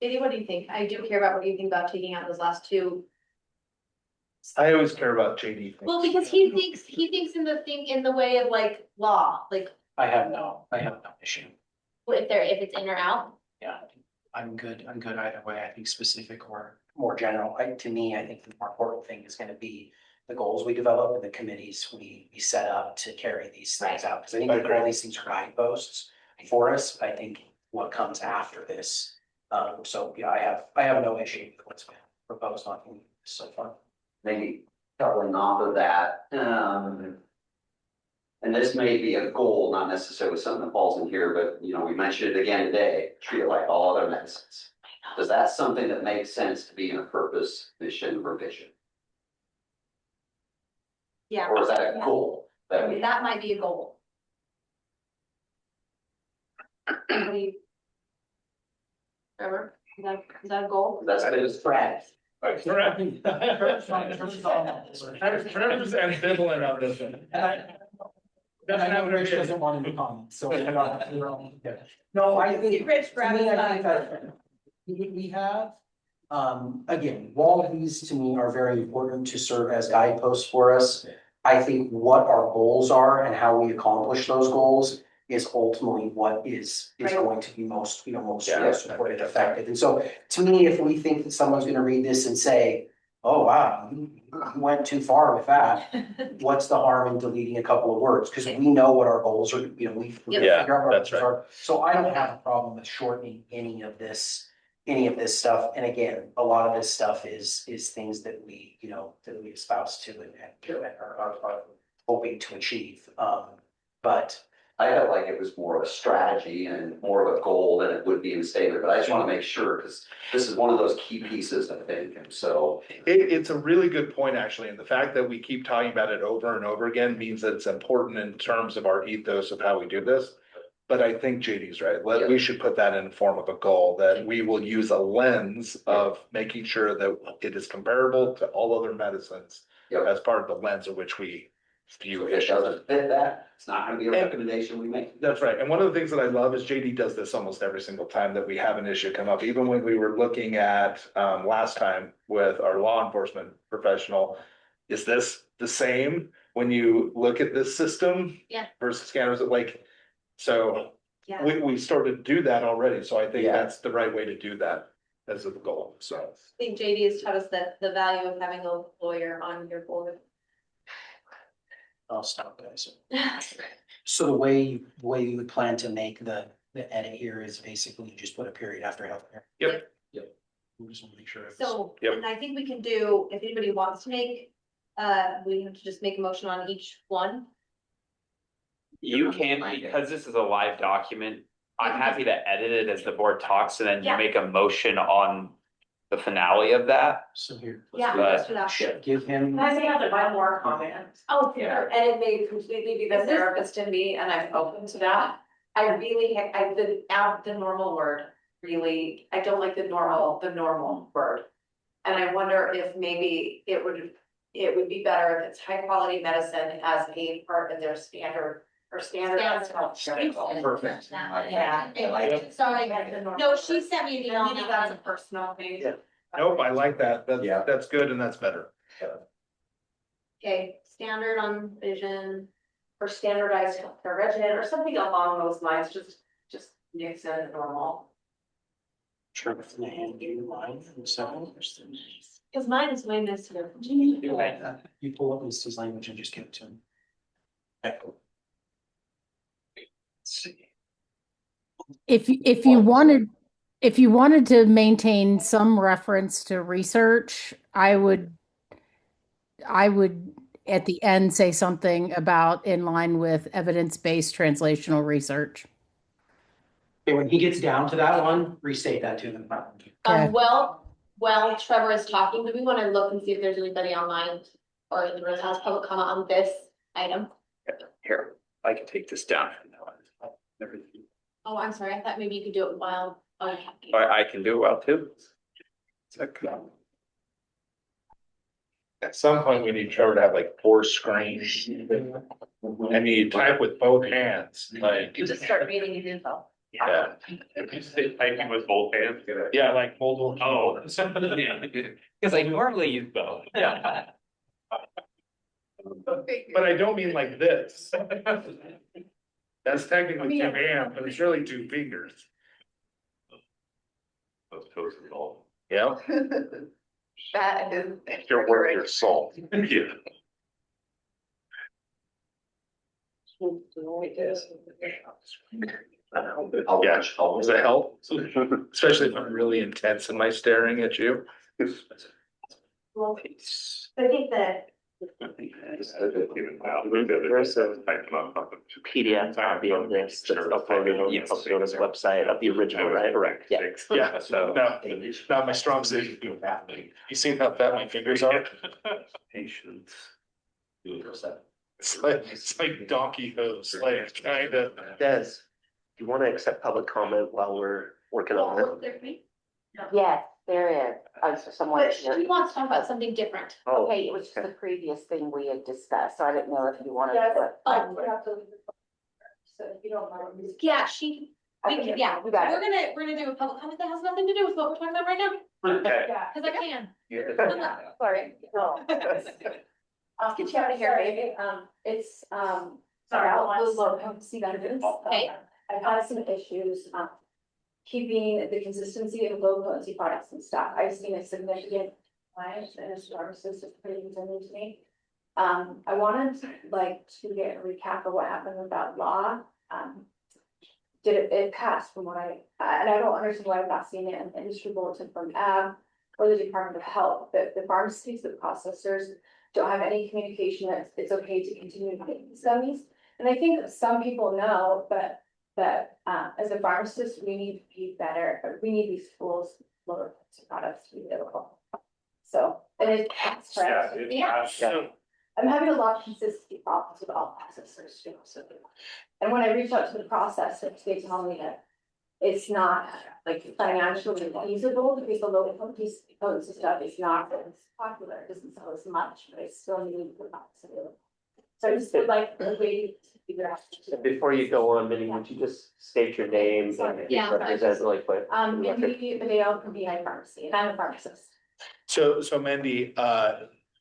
Diddy, what do you think? I do care about what you think about taking out those last two. I always care about JD. Well, because he thinks in the way of like law, like I have no issue. if it's in or out. Yeah, I'm good either way. I think specific or more general. To me, I think the more important thing is gonna be the goals we develop and the committees we set up to carry these things out. Because I think all these things are guideposts for us. I think what comes after this. So yeah, I have no issue with what's been proposed on so far. Maybe coupling off of that, and this may be a goal, not necessarily something that falls in here, but we mentioned it again today, treat it like all other medicines. Does that something that makes sense to be in a purpose, mission, or vision? Yeah. Or is that a goal? That might be a goal. Anybody? Trevor, is that a goal? That's been his strategy. Trevor's ambivalent on this one. I know Rich doesn't want to comment, so. No, I think. Rich, to me, I think that we have, again, wallabies to me are very important to serve as guideposts for us. I think what our goals are and how we accomplish those goals is ultimately what is Right. going to be most, most Yeah. supported, effective. And so to me, if we think that someone's gonna read this and say, oh, wow, you went too far with that, what's the harm in deleting a couple of words? Because we know what our goals are, we Yeah, figure out what our that's goals are. So I don't have a problem with shortening any of this stuff. And again, a lot of this stuff is things that we, that we espouse to and are hoping to achieve. But I felt like it was more of a strategy and more of a goal than it would be in a statement, but I just want to make sure, because this is one of those key pieces, I think, and so. It's a really good point, actually, and the fact that we keep talking about it over and over again means that it's important in terms of our ethos of how we do this. But I think JD's right. We should put that in form of a goal, that we will use a lens of making sure that it is comparable to all other medicines Yep. as part of the lens of which we view If it issues. doesn't fit that, it's not gonna be a recommendation we make. That's right. And one of the things that I love is JD does this almost every single time that we have an issue come up. Even when we were looking at last time with our law enforcement professional, is this the same when you look at this system? Yeah. Versus scanners, like, so Yeah. we started to do that already. So I think Yeah. that's the right way to do that as a goal. So. I think JD has taught us that the value of having a lawyer on your board. I'll stop, guys. So the way you would plan to make the edit here is basically you just put a period after healthcare. Yep. We just want to make sure. So, Yep. and I think we can do, if anybody wants to make, we have to just make a motion on each one. You can, because this is a live document, I'm happy to edit it as the board talks and then you Yeah. make a motion on the finale of that. So here. Yeah, let's let's do that. Give him. Can I say one more comment? Oh, Yeah, and it may completely be the therapist in me, and I'm open to that. I really, the normal word, really, I don't like the normal word. And I wonder if maybe it would be better if it's high quality medicine as a part of their standard or standard. Perfect. Yeah. Sorry, no, she sent me an email. Maybe that's a personal thing. Yeah. Nope, I like that. Yeah. That's good and that's better. Okay, standard on vision. Or standardized healthcare regimen or something along those lines, just mix in normal. Sure, if they hand you mine from seven. Cause mine is way missed here. You pull up Lisa's language and just give it to him. Okay. If you wanted to maintain some reference to research, I would at the end say something about in line with evidence-based translational research. Okay, when he gets down to that one, restate that to him. Okay. Well, Trevor is talking, do we wanna look and see if there's anybody online or in the room that has public comment on this item? Here, I can take this down. Oh, I'm sorry, I thought maybe you could do it while. I can do it well too. At some point, we need Trevor to have like 4 screens. And you type with both hands, like. You just start reading it info. Yeah. If you say typing with both hands. Yeah, like multiple. Oh. Because I normally use both. Yeah. But I don't mean like this. That's technically 2 hands, but it's really 2 fingers. Those toes and all. Yeah. That is. You're worth your salt. Yeah. Yeah, does it help? Especially if I'm really intense in my staring at you. Well, I think that There's a PDF copy of this that's uploaded on Jonas website of the original, right? Correct. Yeah. Yeah, no, not my strong suit. You seen how fat my fingers are? Patience. It's like donkey hose, like kind of. Des, you want to accept public comment while we're working on it? Yes, there is. Oh, so someone But here. she wants to talk about something different. Oh, Okay, it was just the previous thing we had discussed, so I didn't know if you wanted Yes, to. I would have to leave the phone. So if you don't mind. Yeah, she, we Okay, can, yeah, we got it. we're gonna do a public comment that has nothing to do with what we're talking about right now, Okay. Yeah. cause I can. Sorry. No. I'll get you out of here, baby. It's, Sorry, about the let's- low potency benefits. Okay. I've had some issues, keeping the consistency of low potency products and stuff. I've seen a significant clients and as pharmacists have put it to me. I wanted to get a recap of what happened with that law. It passed from what and I don't understand why I've not seen it in the industry bulletin from MCPAB or the Department of Health, that the pharmacies, the processors don't have any communication that it's okay to continue making these gummies. And I think some people know, but as a pharmacist, we need to be better. We need these tools, lower potency products to be available. So, and it's correct. Yeah. I'm having a lot of consistency problems with all processors too. So, and when I reach out to the processors, they tell me that it's not like financially feasible because the low potency stuff is not as popular. It doesn't sell as much, but I still need the products available. So I just would like a way to figure out. Before you go on, Minnie, would you just state your name and Yeah. represent really quick? Mindy Video from Beehive Pharmacy, and I'm a pharmacist. So Mindy,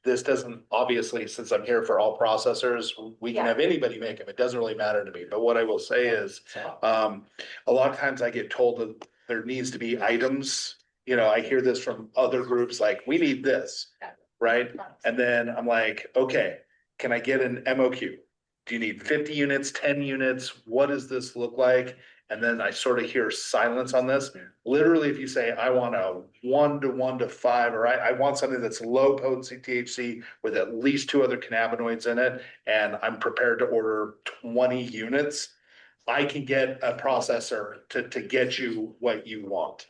this doesn't, obviously, since I'm here for all processors, we can Yeah. have anybody make them. It doesn't really matter to me. But what I will say is, a lot of times I get told that there needs to be items. You know, I hear this from other groups, like, we need this, right? And then I'm like, okay, can I get an MOQ? Do you need 50 units, 10 units? What does this look like? And then I sort of hear silence on this. Literally, if you say, I want a 1 to 1 to 5, or I want something that's low potency THC with at least 2 other cannabinoids in it, and I'm prepared to order 20 units, I can get a processor to get you what you want.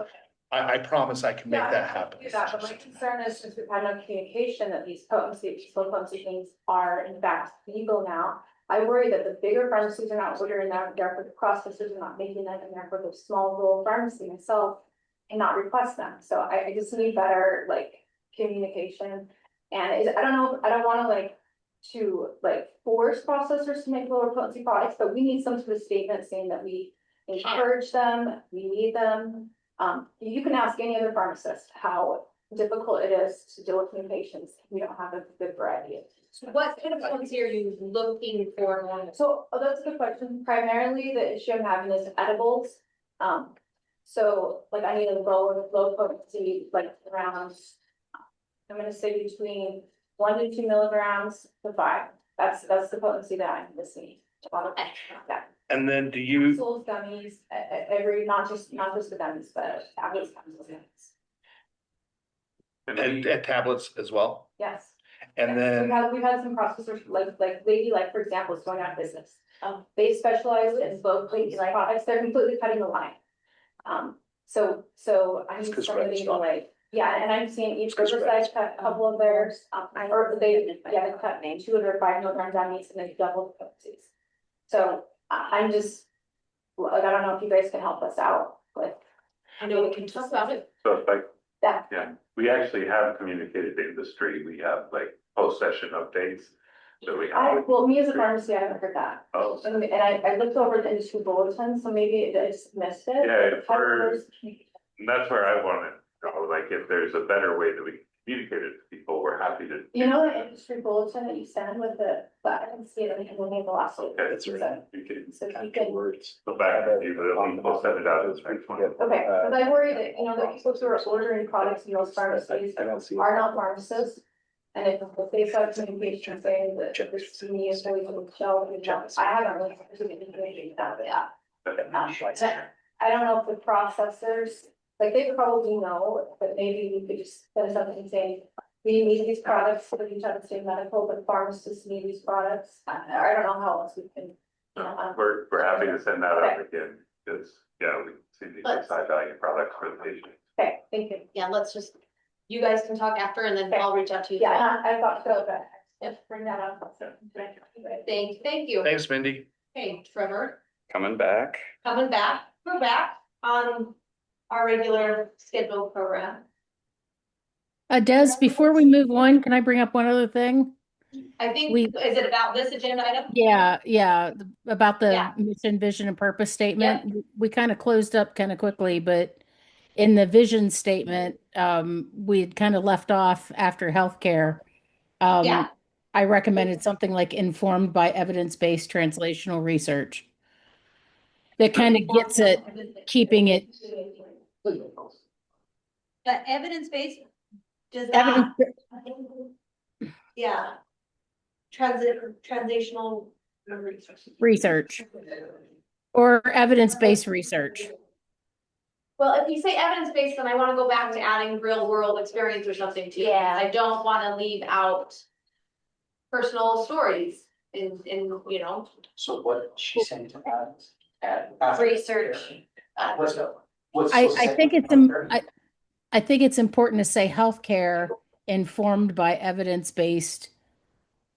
I promise I can make that happen. But my concern is, since we've had no communication that these potency, low potency things are in fact legal now. I worry that the bigger pharmacies are not ordering that, therefore the processors are not making them, and therefore the small rural pharmacy myself cannot request them. So I just need better communication. And I don't know, I don't wanna force processors to make lower potency products, but we need some sort of statement saying that we encourage them, we need them. You can ask any other pharmacist how difficult it is to deal with new patients. We don't have a good variety of. So what kind of potency are you looking for? So that's a good question. Primarily, the issue I'm having is edibles. So I need a low potency, around, I'm gonna say between 1 to 2 milligrams to 5. That's the potency that I'm missing. Yeah. And then do you, Capsules, gummies, every, not just the gummies, but tablets, gummies. and tablets as well? Yes. And Yes. then, We've had some processors, Lady, for example, is going out of business. They specialize in both Lady products, they're completely cutting the line. So I It's need 'cause somebody Red's to gone. yeah, and I'm seeing each It's 'cause Riverside Red's cut a couple of theirs, or they cut 205 milligram gummies and they double the potencies. So I'm just, I don't know if you guys can help us out with. I know we can talk about it. So if I, that. yeah, we actually have communicated to industry. We have post-session updates. So we have. Well, me as a pharmacy, I haven't heard that. Oh, And I looked over the industry bulletin, so maybe I just missed it. Yeah, How- for- where's the communication? and that's where I want to go. If there's a better way that we can communicate it to people, we're happy to. You know the industry bulletin that you send with but I didn't see it in the last week. Okay, That's So you can so if you can, go back and do it. We'll send it out as next one. okay, because I worry that, the people who are ordering products in those pharmacies I don't see. are not pharmacists. And if they start communication saying that this to me is always on the shelf, I haven't really received anything out of that. I don't know if the processors, they probably know, but maybe we could just send something saying, we need these products for each other, state medical, but pharmacists need these products. I don't know how else we can. We're happy to send that out again, because, yeah, we see these as high value products for the patient. Okay, thank you. Yeah, let's just, you guys can talk after and then I'll reach out to you. Yeah, I thought so, but Yep. bring that up. Thank you. Thanks, Mindy. Okay, Trevor. Coming back. we're back on our regular scheduled program. Des, before we move on, can I bring up one other thing? I think, We- is it about this agenda item? Yeah, about the Yeah. mission, vision, and purpose statement. We kind of closed up kind of quickly, but in the vision statement, we had kind of left off after healthcare. Yeah. I recommended something like informed by evidence-based translational research. That kind of gets at keeping it But evidence-based, does evidence, that? Yeah. Transitional research or evidence-based research. Well, if you say evidence-based, then I wanna go back to adding real world experience or something too. Yeah. I don't wanna leave out personal stories in, you know, So what she saying to add? Research. What's I think I think it's important to say healthcare informed by evidence-based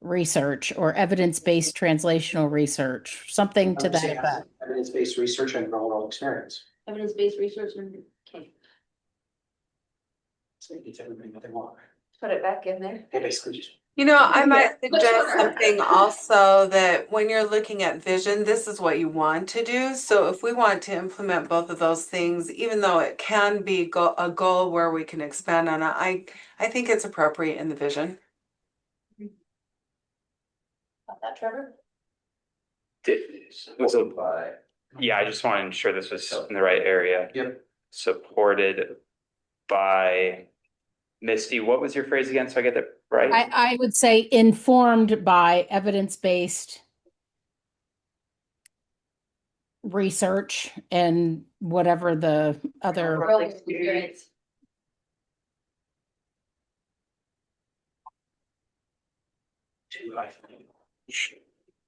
research or evidence-based translational research, something to that effect. Evidence-based research and real world experience. evidence-based research and, okay, So it's everybody what they want. Put it back in there. They basically just. I might But suggest sure. something also that when you're looking at vision, this is what you want to do. So if we want to implement both of those things, even though it can be a goal where we can expand on it, I think it's appropriate in the vision. got that, Trevor? Yeah, I just want to ensure this was in the right area. Yep. Supported by Misty. What was your phrase again? So I get that right? I would say informed by evidence-based research and whatever the other. Real experience.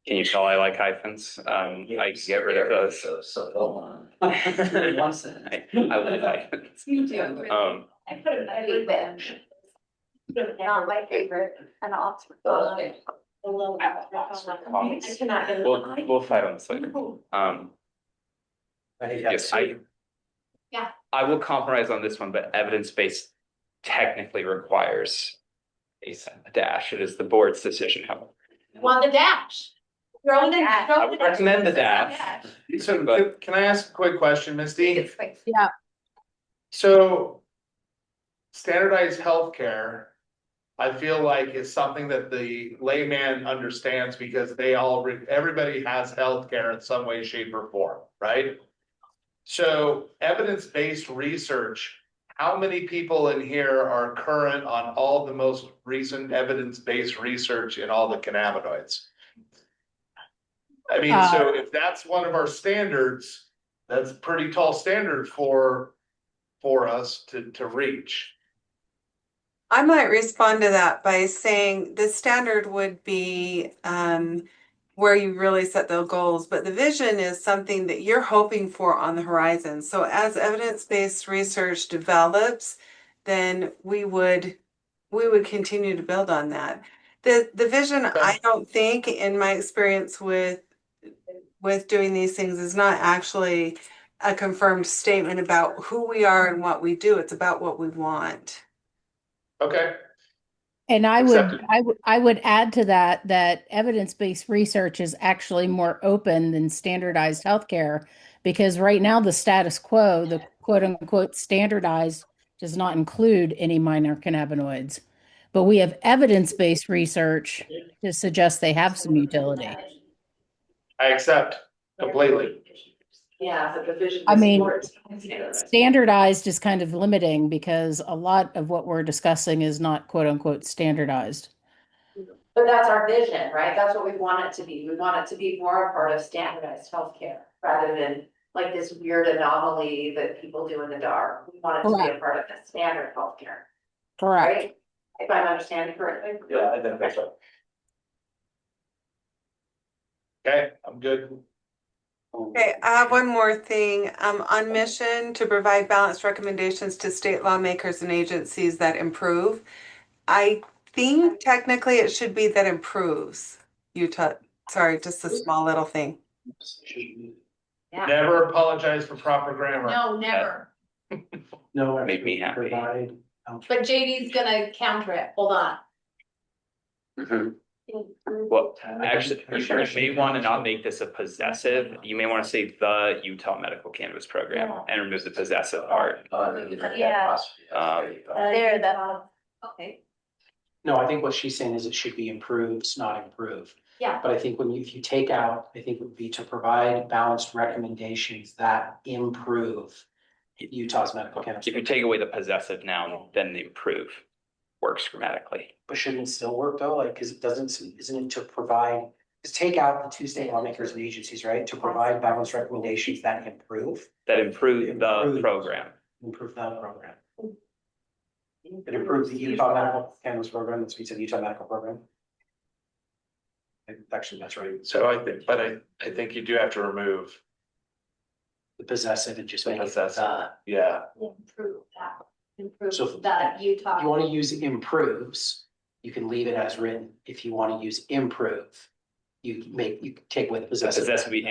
Can you tell I like hyphens? I can get rid of those. So hold on. I love hyphens. You do. Um, I put it, I leave it. Not my favorite, and Oxford. we'll fight on this later. Yes, Yeah. I will compromise on this one, but evidence-based technically requires a dash. It is the board's decision, however. Want the dash? Throw in the dash. I would recommend the dash. So But- can I ask a quick question, Misty? Yeah. So standardized healthcare, I feel like is something that the layman understands because everybody has healthcare in some way, shape or form, right? So evidence-based research, how many people in here are current on all the most recent evidence-based research in all the cannabinoids? I mean, so if that's one of our standards, that's a pretty tall standard for us to reach. I might respond to that by saying the standard would be where you really set the goals, but the vision is something that you're hoping for on the horizon. So as evidence-based research develops, then we would continue to build on that. The vision, I don't think, in my experience with doing these things, is not actually a confirmed statement about who we are and what we do. It's about what we want. Okay. And Accepted. I would add to that evidence-based research is actually more open than standardized healthcare, because right now the status quo, the quote unquote standardized, does not include any minor cannabinoids. But we have evidence-based research to suggest they have some utility. I accept completely. Yeah, but the vision. I mean, supports. standardized is kind of limiting because a lot of what we're discussing is not quote unquote standardized. But that's our vision, right? That's what we want it to be. We want it to be more a part of standardized healthcare rather than like this weird anomaly that people do in the dark. We want it to be a part of the standard healthcare, Correct. right? If I'm understanding correctly. Yeah, I think that's right. Okay, I'm good. Okay, I have one more thing. On mission to provide balanced recommendations to state lawmakers and agencies that improve. I think technically it should be that improves. Utah, sorry, just a small little thing. Yeah. Never apologize for proper grammar. No, never. No. Made me happy. Provide. But JD's gonna counter it. Hold on. Mhm. Well, actually, you may want to not make this a possessive. You may want to say the Utah Medical Cannabis Program and remove the possessive part. Yeah. There, that, Okay. No, I think what she's saying is it should be improves, not improve. Yeah. But I think if you take out, I think it would be to provide balanced recommendations that improve Utah's medical cannabis. If you take away the possessive noun, then the improve works grammatically. But shouldn't it still work though? Like, cause it doesn't, isn't it to provide, just take out the two state lawmakers and agencies, right? To provide balanced recommendations that improve. That improve the program. Improve the program. It improves the Utah Medical Cannabis Program, that's what you said, Utah Medical Program. Actually, that's right. So I think you do have to remove. The possessive and just make it Possessive. the. Yeah. Improve that. So Improve that Utah. If you wanna use improves, you can leave it as written. If you wanna use improve, you take away the The possessive. possessive would be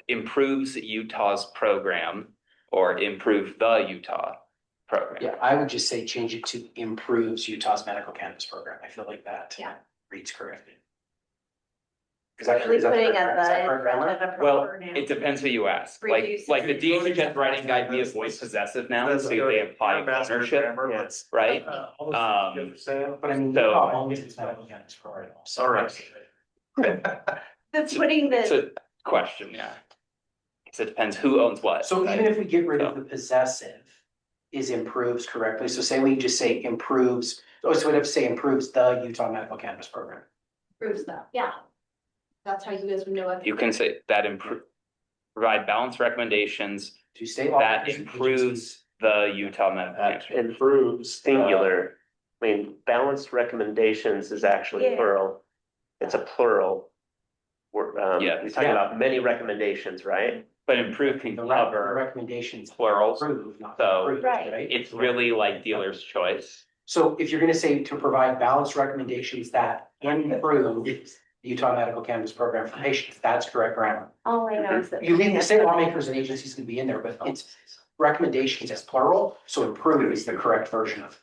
improves Utah's program or improve the Utah program. Yeah, I would just say change it to improves Utah's medical cannabis program. I feel like that. Yeah. Reads correctly. actually putting a the in front of a Well, proper noun. it depends who you ask. Like the DHS writing guide, we avoid possessive nouns, so they imply ownership, Yes. right? But I mean, So- all it's medical cannabis program. All right. The putting It's the, a question, yeah. So it depends who owns what. So right? even if we get rid of the possessive, is improves correctly? So say we just say improves, so we'd have to say improves the Utah medical cannabis program. Improves that. Yeah. That's how you guys would know it. You can say that provide balanced recommendations To state. that officers and improves agencies. the Utah medical That cannabis. improves singular. I mean, balanced recommendations is actually Yeah. plural. It's a plural. We're, Yeah. we're talking about many recommendations, right? But improve can The cover recommendations. plurals, Improve, not so improve, Right. it's really like dealer's choice. So if you're gonna say to provide balanced recommendations that improve Utah medical cannabis program for patients, that's correct grammar. all I know is that. You leave the state lawmakers and agencies can be in there, but it's recommendations as plural, so improve is the correct version of.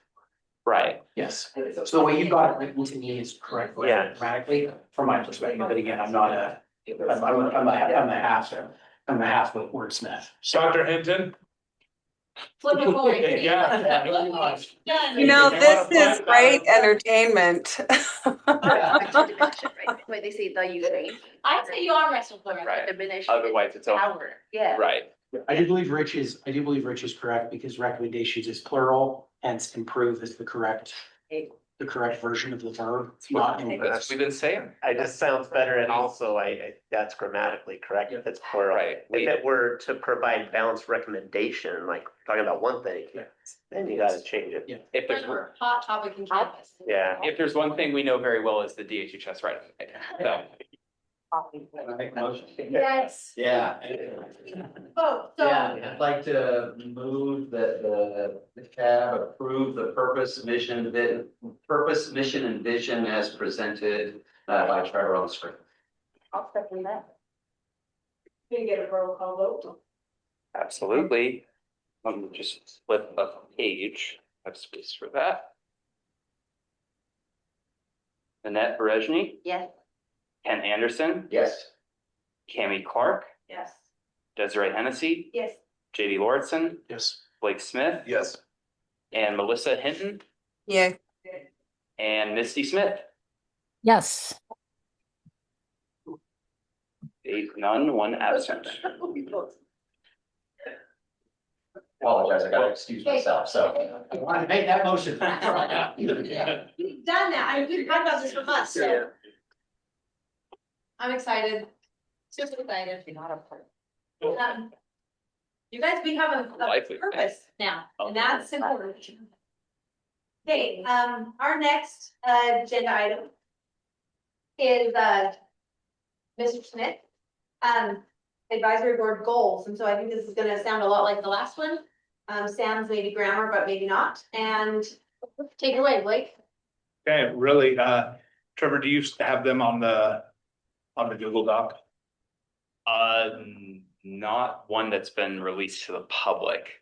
Right. Yes, so the way you got it written to me is correct Yeah. grammatically, from my perspective, but again, I'm not I'm a half wordsmith. Dr. Hinton? Flip a coin. Yeah. You know, this is great entertainment. Wait, they say the Ukraine. I'd say you are wrestling with it. Right. Diminish. Otherwise, it's over. Power, yeah. Right. I do believe Rich is correct because recommendations is plural, hence improve is the correct version of the verb. It's not That's improve. what we've been saying. I just sounds better and also that's grammatically correct if it's plural. Right. If it were to provide balanced recommendation, like talking about one thing, then you gotta change it. Yeah. If there's, Remember, hot topic in campus. Yeah. if there's one thing we know very well is the DHHS writing guide. So Yes. Yeah. Oh, Yeah, so I'd like to move that the CAB approve the purpose, mission, and vision as presented by Trevor on the screen. I'll second that. we get a roll call vote. absolutely. Let me just flip a page. Have space for that. Annette Berejny, Yes. Ken Anderson, Yes. Cami Clark, Yes. Desiree Hennessy, Yes. JD Lauritsen, Yes. Blake Smith, Yes. and Melissa Hinton, Yeah, and Misty Smith. Yes. 8, none, 1 absent. Apologize, I gotta excuse myself, so. I want to make that motion. We've done that. We've talked about this for months, so. I'm excited. Super excited. You guys, we have a Lively. purpose now, and that's important. Okay, our next agenda item is Mr. Smith, advisory board goals, and so I think this is gonna sound a lot like the last one. Sam's maybe grammar, but maybe not, and take it away, Blake. Okay, really, Trevor, do you have them on the Google Doc? not one that's been released to the public.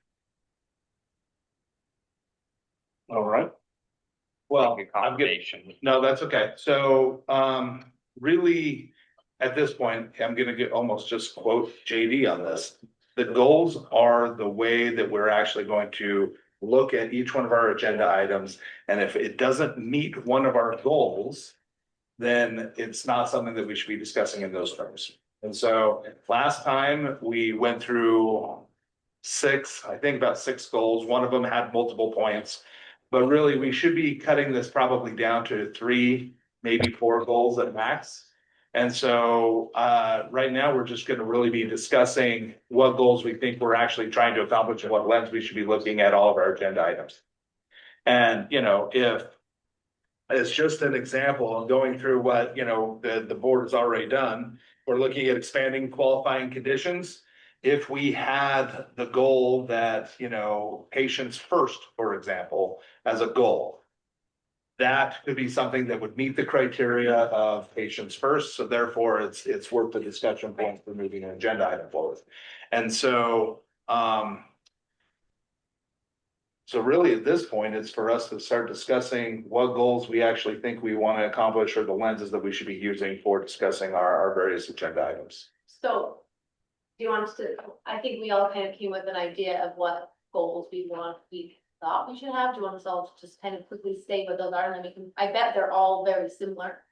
All right. Well, Like a I'm good. confirmation. No, that's okay. So, really, at this point, I'm gonna get almost just quote JD on this. The goals are the way that we're actually going to look at each one of our agenda items. And if it doesn't meet one of our goals, then it's not something that we should be discussing in those terms. And so last time we went through I think about six goals. One of them had multiple points. But really, we should be cutting this probably down to 3, maybe 4 goals at max. And so right now, we're just gonna really be discussing what goals we think we're actually trying to accomplish and what lens we should be looking at all of our agenda items. And, if it's just an example of going through what, the board has already done, we're looking at expanding qualifying conditions. If we had the goal that, patients first, for example, as a goal, that could be something that would meet the criteria of patients first. So therefore, it's worth the discussion point for moving an agenda item forward. And so, so really at this point, it's for us to start discussing what goals we actually think we want to accomplish or the lenses that we should be using for discussing our various agenda items. So, do you want us to, I think we all kind of came with an idea of what goals we thought we should have. Do you want us all to just kind of quickly state what those are, and then we can, I bet they're all very similar.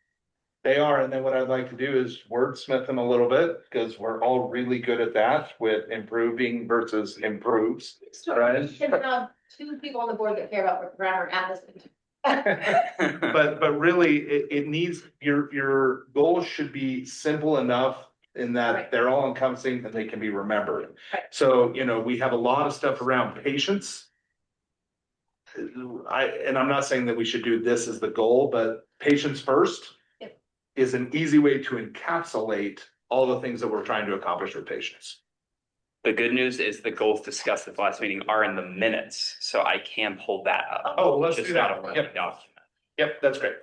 They are, and then what I'd like to do is wordsmith them a little bit, because we're all really good at that with improving versus improves. Right? We can have 2 people on the board that care about grammar at this point. But really, it needs, your goals should be simple enough in that Right. they're all encompassing and they can be remembered. Right. So, we have a lot of stuff around patience. I'm not saying that we should do this as the goal, but patients first Yep. is an easy way to encapsulate all the things that we're trying to accomplish with patients. The good news is the goals discussed at the last meeting are in the minutes, so I can pull that up. Oh, let's Just do not that. a Yep. working document. Yep, that's great.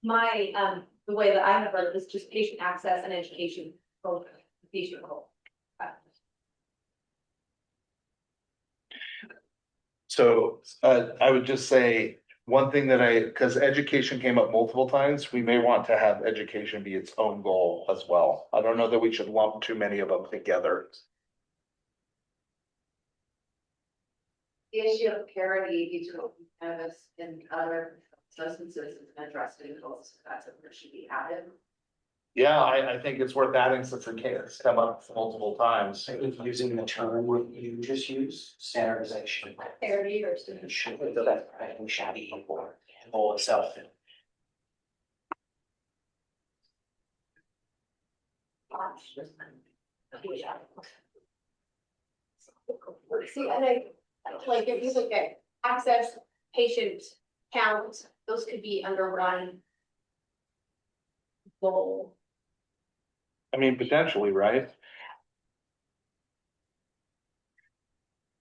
My, the way that I have read it is just patient access and education, both patient role. So, I would just say, one thing because education came up multiple times, we may want to have education be its own goal as well. I don't know that we should lump too many of them together. The issue of parity between cannabis and other substances is addressed in goals, so that's what should be added. Yeah, I think it's worth adding since it's come up multiple times. Using the term what you just used, standardization. Parity or It should be that, right, and shabby before, the goal itself. See, and like, if you look at access, patient count, those could be under one goal. I mean, potentially, right?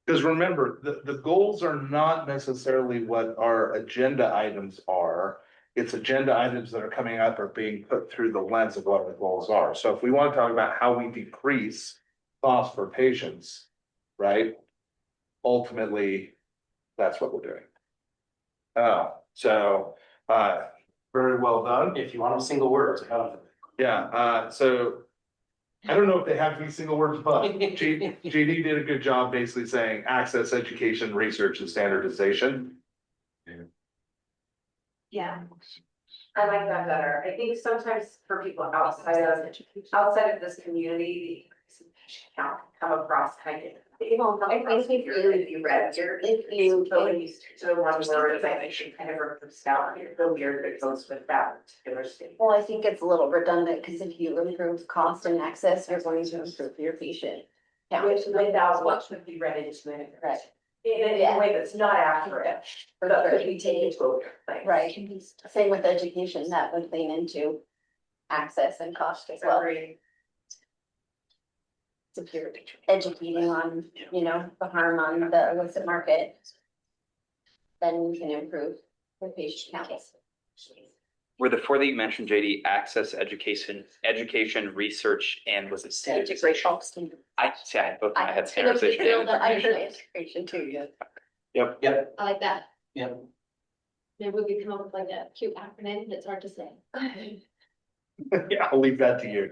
Because remember, the goals are not necessarily what our agenda items are. It's agenda items that are coming up or being put through the lens of what our goals are. So if we want to talk about how we decrease costs for patients, right? Ultimately, that's what we're doing. Very well done. If you want them single words, Yeah, so I don't know if they have to be single words, but JD did a good job basically saying access, education, research, and standardization. Yeah. I like that better. I think sometimes for people outside of this community, the count come across kind of. I think it really be read here. If you totally to one word, I should kind of reverse out here, the weird that goes with that particular state. Well, I think it's a little redundant, because if you improve cost and access, you're going to improve your patient count. Without what should be read into it. Right. In a way that's not accurate, For but sure. could be taken to a thing. Right, same with education, that would lean into access and cost as well. If you're educating on, the harm on the illicit market, then you can improve the patient counts. Were the four that you mentioned, JD, access, education, research, and was it Integration. I see, I had both my head I know, standardization. build up I heard initiatives. integration too, yeah. Yep, I like that. yep. Maybe we could come up with like a cute acronym that's hard to say. Yeah, I'll leave that to you.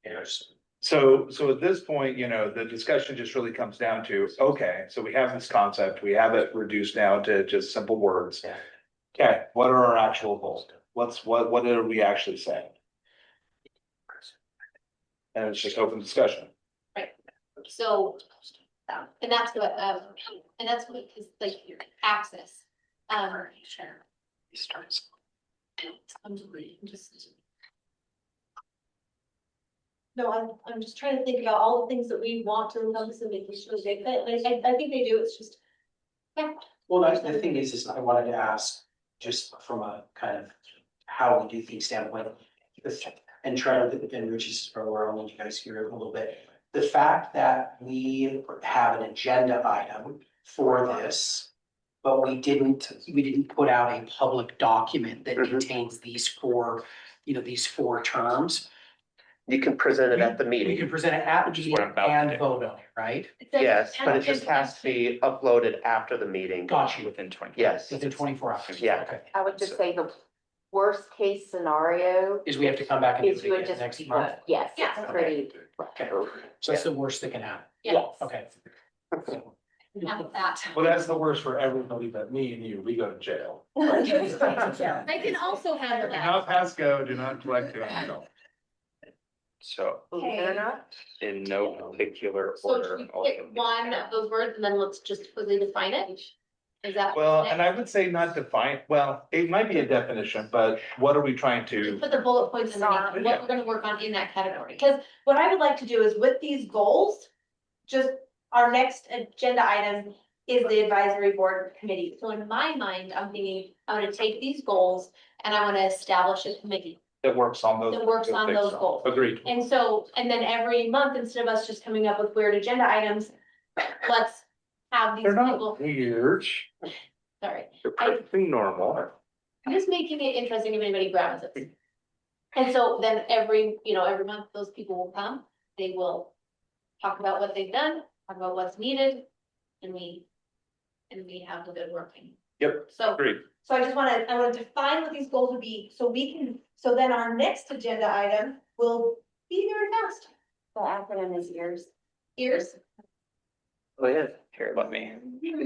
Yes. So at this point, the discussion just really comes down to, okay, so we have this concept, we have it reduced down to just simple words. Yeah. Okay, what are our actual goals? What are we actually saying? And it's just open discussion. So, and that's what is like access. I'm just. No, I'm just trying to think about all the things that we want to encompass and making sure they fit. I think they do. It's just. Yeah. Well, that's the thing is I wanted to ask, just from a kind of how we do things standpoint. And try to, and Rich is probably where I want you guys to hear it a little bit. The fact that we have an agenda item for this, but we didn't put out a public document that contains these four terms. You can present it at the You meeting. can present it at the is what I'm meeting about to and do. vote on it, right? Yes, but it just has to be uploaded after the meeting. Got you, Within 20. Yes. within 24 hours. Yeah. Okay, I would just say the worst case scenario is we have to come back and do is you it would again just, next month. yes, Yeah. it's pretty. Okay, so that's the worst that can happen. Yeah. Okay. Have that. Well, that's the worst for everybody but me and you. We go to jail. I can also handle Do that. not pass go, do not collect go. So Believe it or not. in no particular So order. should we pick one of those words and then let's just quickly define it? Is that? Well, and I would say not define, well, it might be a definition, but what are we trying to? Put the bullet points underneath, what we're gonna work on in that category, because what I would like to do is with these goals, just our next agenda item is the advisory board committee. So in my mind, I'm thinking, I'm gonna take these goals and I wanna establish a committee That works on those. that works on those goals. Agreed. And so, and then every month, instead of us just coming up with weird agenda items, let's have these They're not people, weird. sorry. They're perfectly normal. I'm just making it interesting if anybody grabs it. And so then every month, those people will come, they will talk about what they've done, talk about what's needed, and we have the good working. Yep, So, agreed. so I want to define what these goals would be, so then our next agenda item will be very fast. The acronym is yours. Ears. Oh, yeah. Here, let me.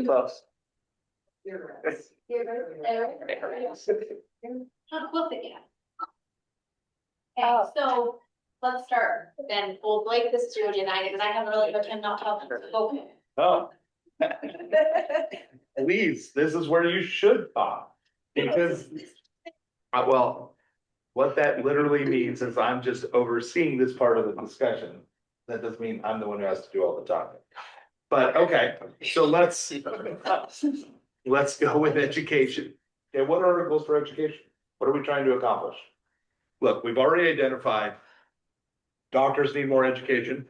Close. We'll pick it up. Okay, so let's start then. We'll break this to agenda item, because I have a really hard time not talking. Okay. Oh. Please, this is where you should talk, because, well, what that literally means is I'm just overseeing this part of the discussion. That doesn't mean I'm the one who has to do all the talking. But, okay, so let's go with education. Okay, what are our goals for education? What are we trying to accomplish? Look, we've already identified doctors need more education.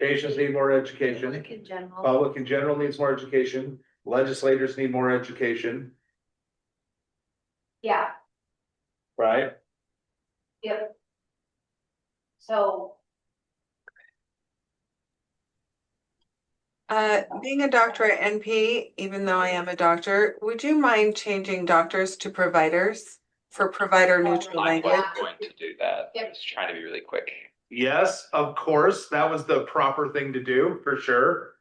Patients need more education. In general. Public in general needs more education. Legislators need more education, Yeah, right? yep. So, Being a doctor at NP, even though I am a doctor, would you mind changing doctors to providers for provider neutral I'm language? going to do that. Yep. Just trying to be really quick. Yes, of course, that was the proper thing to do, for sure.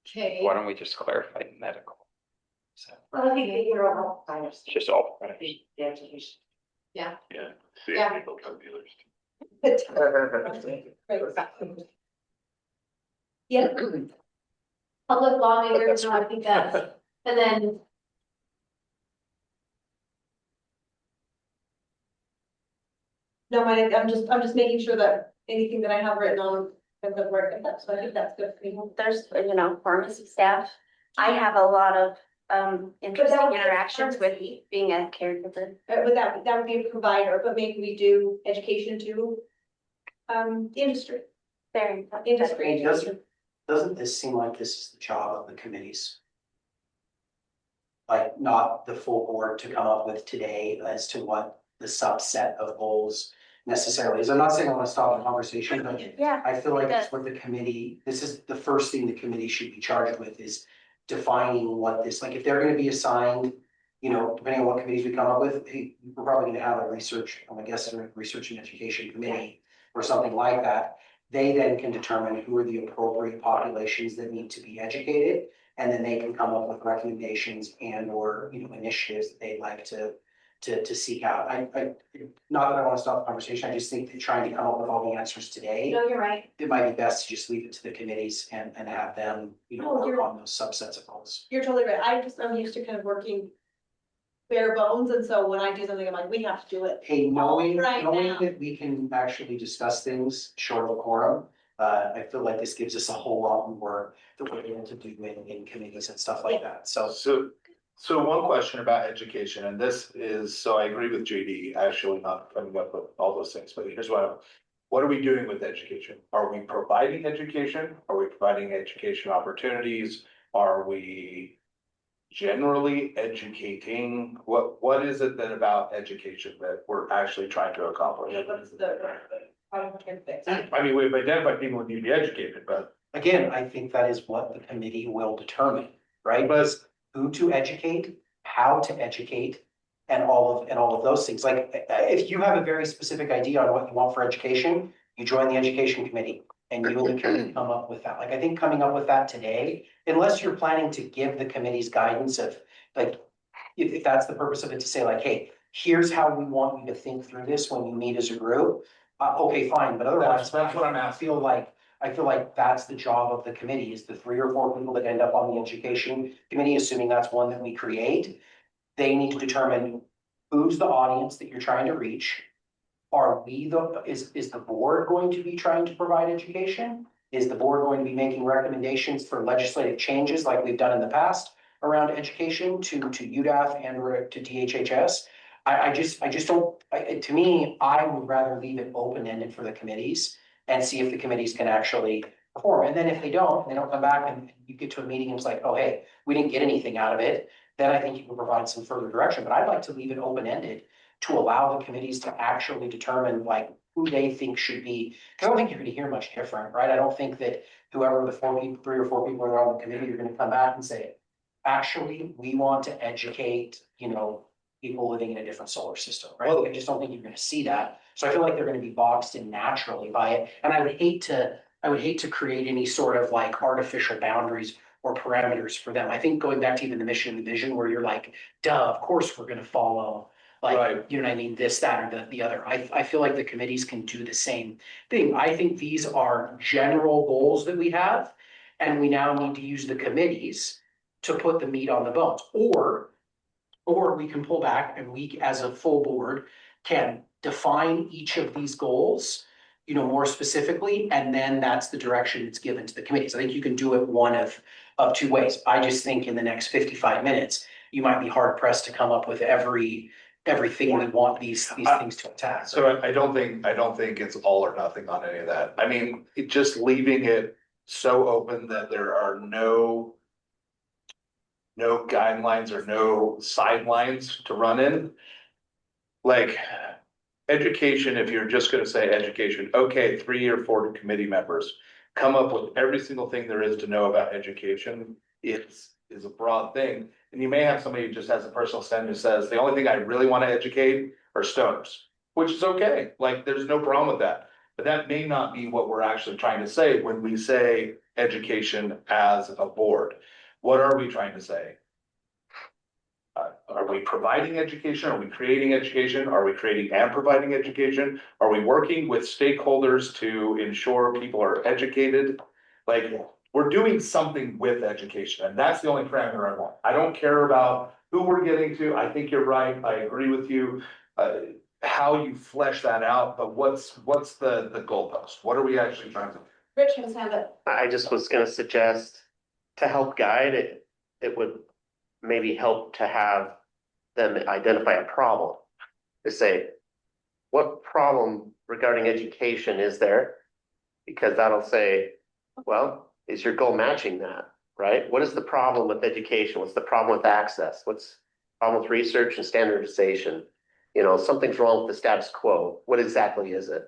okay. Why don't we just clarify medical? So Well, I think you're all. it's just all. Yeah. Yeah. The Yeah. medical drug dealers. Yeah. Public lawmakers, no, I think that's, and then. No, I'm just making sure that anything that I have written on, that the work, so I think that's good for you. There's, pharmacy staff. I have a lot of interesting would be a interactions with pharmacy. being a caregiver. But that would be a provider, but maybe we do education to. Industry. Very. Industry. Doesn't this seem like this is the job of the committees? like not the full board to come up with today as to what the subset of goals necessarily is. I'm not saying I want to stop the conversation, but Yeah. I feel like it's what the committee, this is the first thing the committee should be charged with is defining what this, like if they're gonna be assigned, you know, depending on what committees we come up with, hey, we're probably gonna have a research, I guess, a research and education committee or something like that. They then can determine who are the appropriate populations that need to be educated. And then they can come up with recommendations and or, you know, initiatives that they'd like to seek out. Not that I want to stop the conversation, I just think that trying to come up with all the answers today, No, you're right. it might be best to just leave it to the committees and have them, you know, No, work you're- on those subsets of goals. You're totally right. I'm used to kind of working bare bones, and so when I do something, I'm like, we have to do it. Hey, knowing Right now. that we can actually discuss things short of a quorum, I feel like this gives us a whole lot more that we're able to do in committees and stuff like that, so. So one question about education, and this is, so I agree with JD, actually not coming up with all those things, but here's what are we doing with education? Are we providing education? Are we providing education opportunities? Are we generally educating? What is it then about education that we're actually trying to accomplish? I mean, we've identified people who need to be educated, but. Again, I think that is what the committee will determine, right? But Who to educate, how to educate, and all of those things. Like, if you have a very specific idea on what you want for education, you join the education committee and you will come up with that. Like, I think coming up with that today, unless you're planning to give the committee's guidance of, like, if that's the purpose of it, to say like, hey, here's how we want you to think through this when you meet as a group. Okay, fine, but otherwise, That's what I'm asking. I feel like that's the job of the committee, is the 3 or 4 people that end up on the education committee, assuming that's one that we create. They need to determine who's the audience that you're trying to reach. Are we is the board going to be trying to provide education? Is the board going to be making recommendations for legislative changes like we've done in the past around education to UDAF and or to DHHS? I just don't, to me, I would rather leave it open-ended for the committees and see if the committees can actually perform. And then if they don't come back and you get to a meeting and it's like, oh, hey, we didn't get anything out of it, then I think you can provide some further direction. But I'd like to leave it open-ended to allow the committees to actually determine like who they think should be, because I don't think you're gonna hear much different, right? I don't think that whoever the 3 or 4 people are on the committee are gonna come back and say, actually, we want to educate, you know, people living in a different solar system, right? I just don't think you're gonna see that. So I feel like they're gonna be boxed in naturally by it. And I would hate to create any sort of like artificial boundaries or parameters for them. I think going back to even the mission and the vision where you're like, duh, of course we're gonna follow. Like, Right. you know what I mean, this, that, or the other. I feel like the committees can do the same thing. I think these are general goals that we have. And we now need to use the committees to put the meat on the bones. Or we can pull back and we, as a full board, can define each of these goals, you know, more specifically, and then that's the direction that's given to the committees. I think you can do it one of 2 ways. I just think in the next 55 minutes, you might be hard pressed to come up with everything we want these things to attack. So I don't think it's all or nothing on any of that. I mean, just leaving it so open that there are no guidelines or no sidelines to run in. Like education, if you're just gonna say education, okay, 3 or 4 committee members come up with every single thing there is to know about education. It's a broad thing. And you may have somebody who just has a personal stand who says, the only thing I really want to educate are stoners, which is okay. Like, there's no problem with that. But that may not be what we're actually trying to say when we say education as a board. What are we trying to say? Are we providing education? Are we creating education? Are we creating and providing education? Are we working with stakeholders to ensure people are educated? Like, we're doing something with education, and that's the only parameter I want. I don't care about who we're getting to. I think you're right. I agree with you. How you flesh that out, but what's the goalpost? What are we actually trying to do? Rich has had it. I just was gonna suggest to help guide it, it would maybe help to have them identify a problem. To say, what problem regarding education is there? Because that'll say, well, is your goal matching that? right? What is the problem with education? What's the problem with access? What's the problem with research and standardization? You know, something's wrong with the status quo. What exactly is it?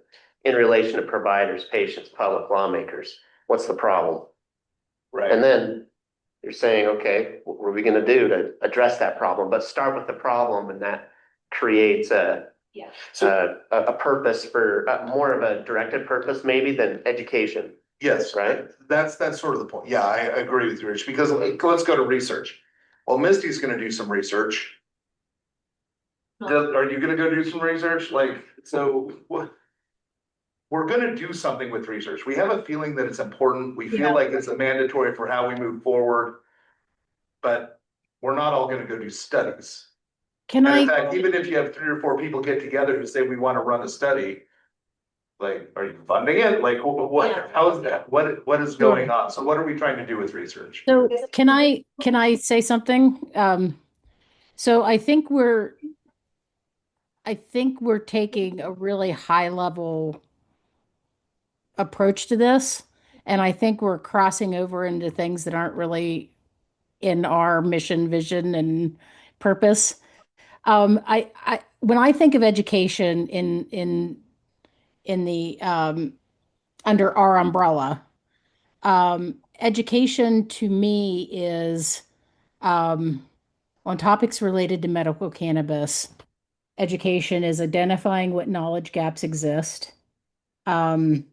In relation to providers, patients, public lawmakers, what's the problem? Right. And then you're saying, okay, what are we gonna do to address that problem? But start with the problem, and that creates a purpose for more of a directed purpose maybe than education, Yes, right? that's sort of the point. Yeah, I agree with you, Rich, because like, let's go to research. Well, Misty's gonna do some research. Are you gonna go do some research? Like, so what? We're gonna do something with research. We have a feeling that it's important. We feel like it's a mandatory for how we move forward. But we're not all gonna go do studies. Can And in I, fact, even if you have 3 or 4 people get together who say we wanna run a study. Like, are you funding it? Like, what, how is that? What is going on? So what are we trying to do with research? so can I say something? So I think we're taking a really high level approach to this. And I think we're crossing over into things that aren't really in our mission, vision, and purpose. When I think of education in the under our umbrella, education to me is on topics related to medical cannabis. Education is identifying what knowledge gaps exist, um,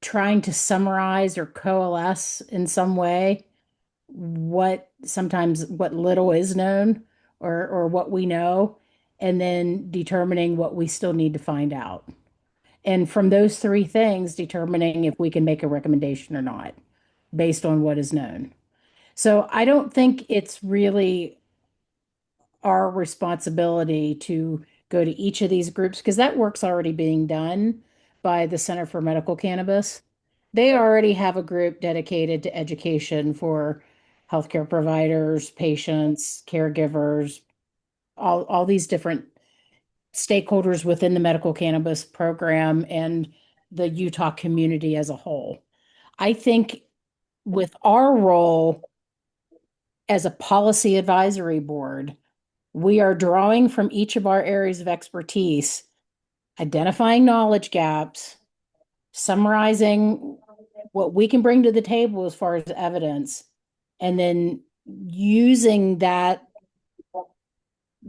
trying to summarize or coalesce in some way what little is known or what we know, and then determining what we still need to find out. And from those three things, determining if we can make a recommendation or not based on what is known. So I don't think it's really our responsibility to go to each of these groups because that work's already being done by the Center for Medical Cannabis. They already have a group dedicated to education for healthcare providers, patients, caregivers, all these different stakeholders within the medical cannabis program and the Utah community as a whole. I think with our role as a policy advisory board, we are drawing from each of our areas of expertise, identifying knowledge gaps, summarizing what we can bring to the table as far as evidence, and then using that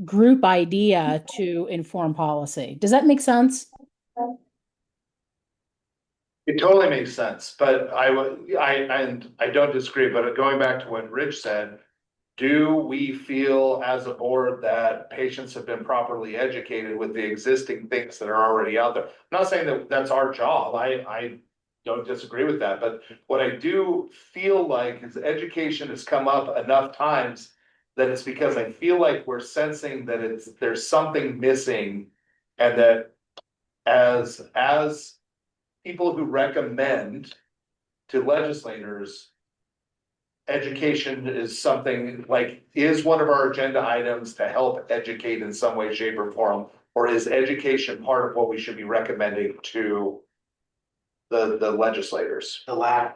group idea to inform policy. Does that make sense? It totally makes sense, but I don't disagree, but going back to what Rich said. Do we feel as a board that patients have been properly educated with the existing things that are already out there? I'm not saying that that's our job, I don't disagree with that, but what I do feel like is education has come up enough times. That it's because I feel like we're sensing that there's something missing. And that as people who recommend to legislators. Education is something like, is one of our agenda items to help educate in some way, shape or form? Or is education part of what we should be recommending to the legislators? The latter.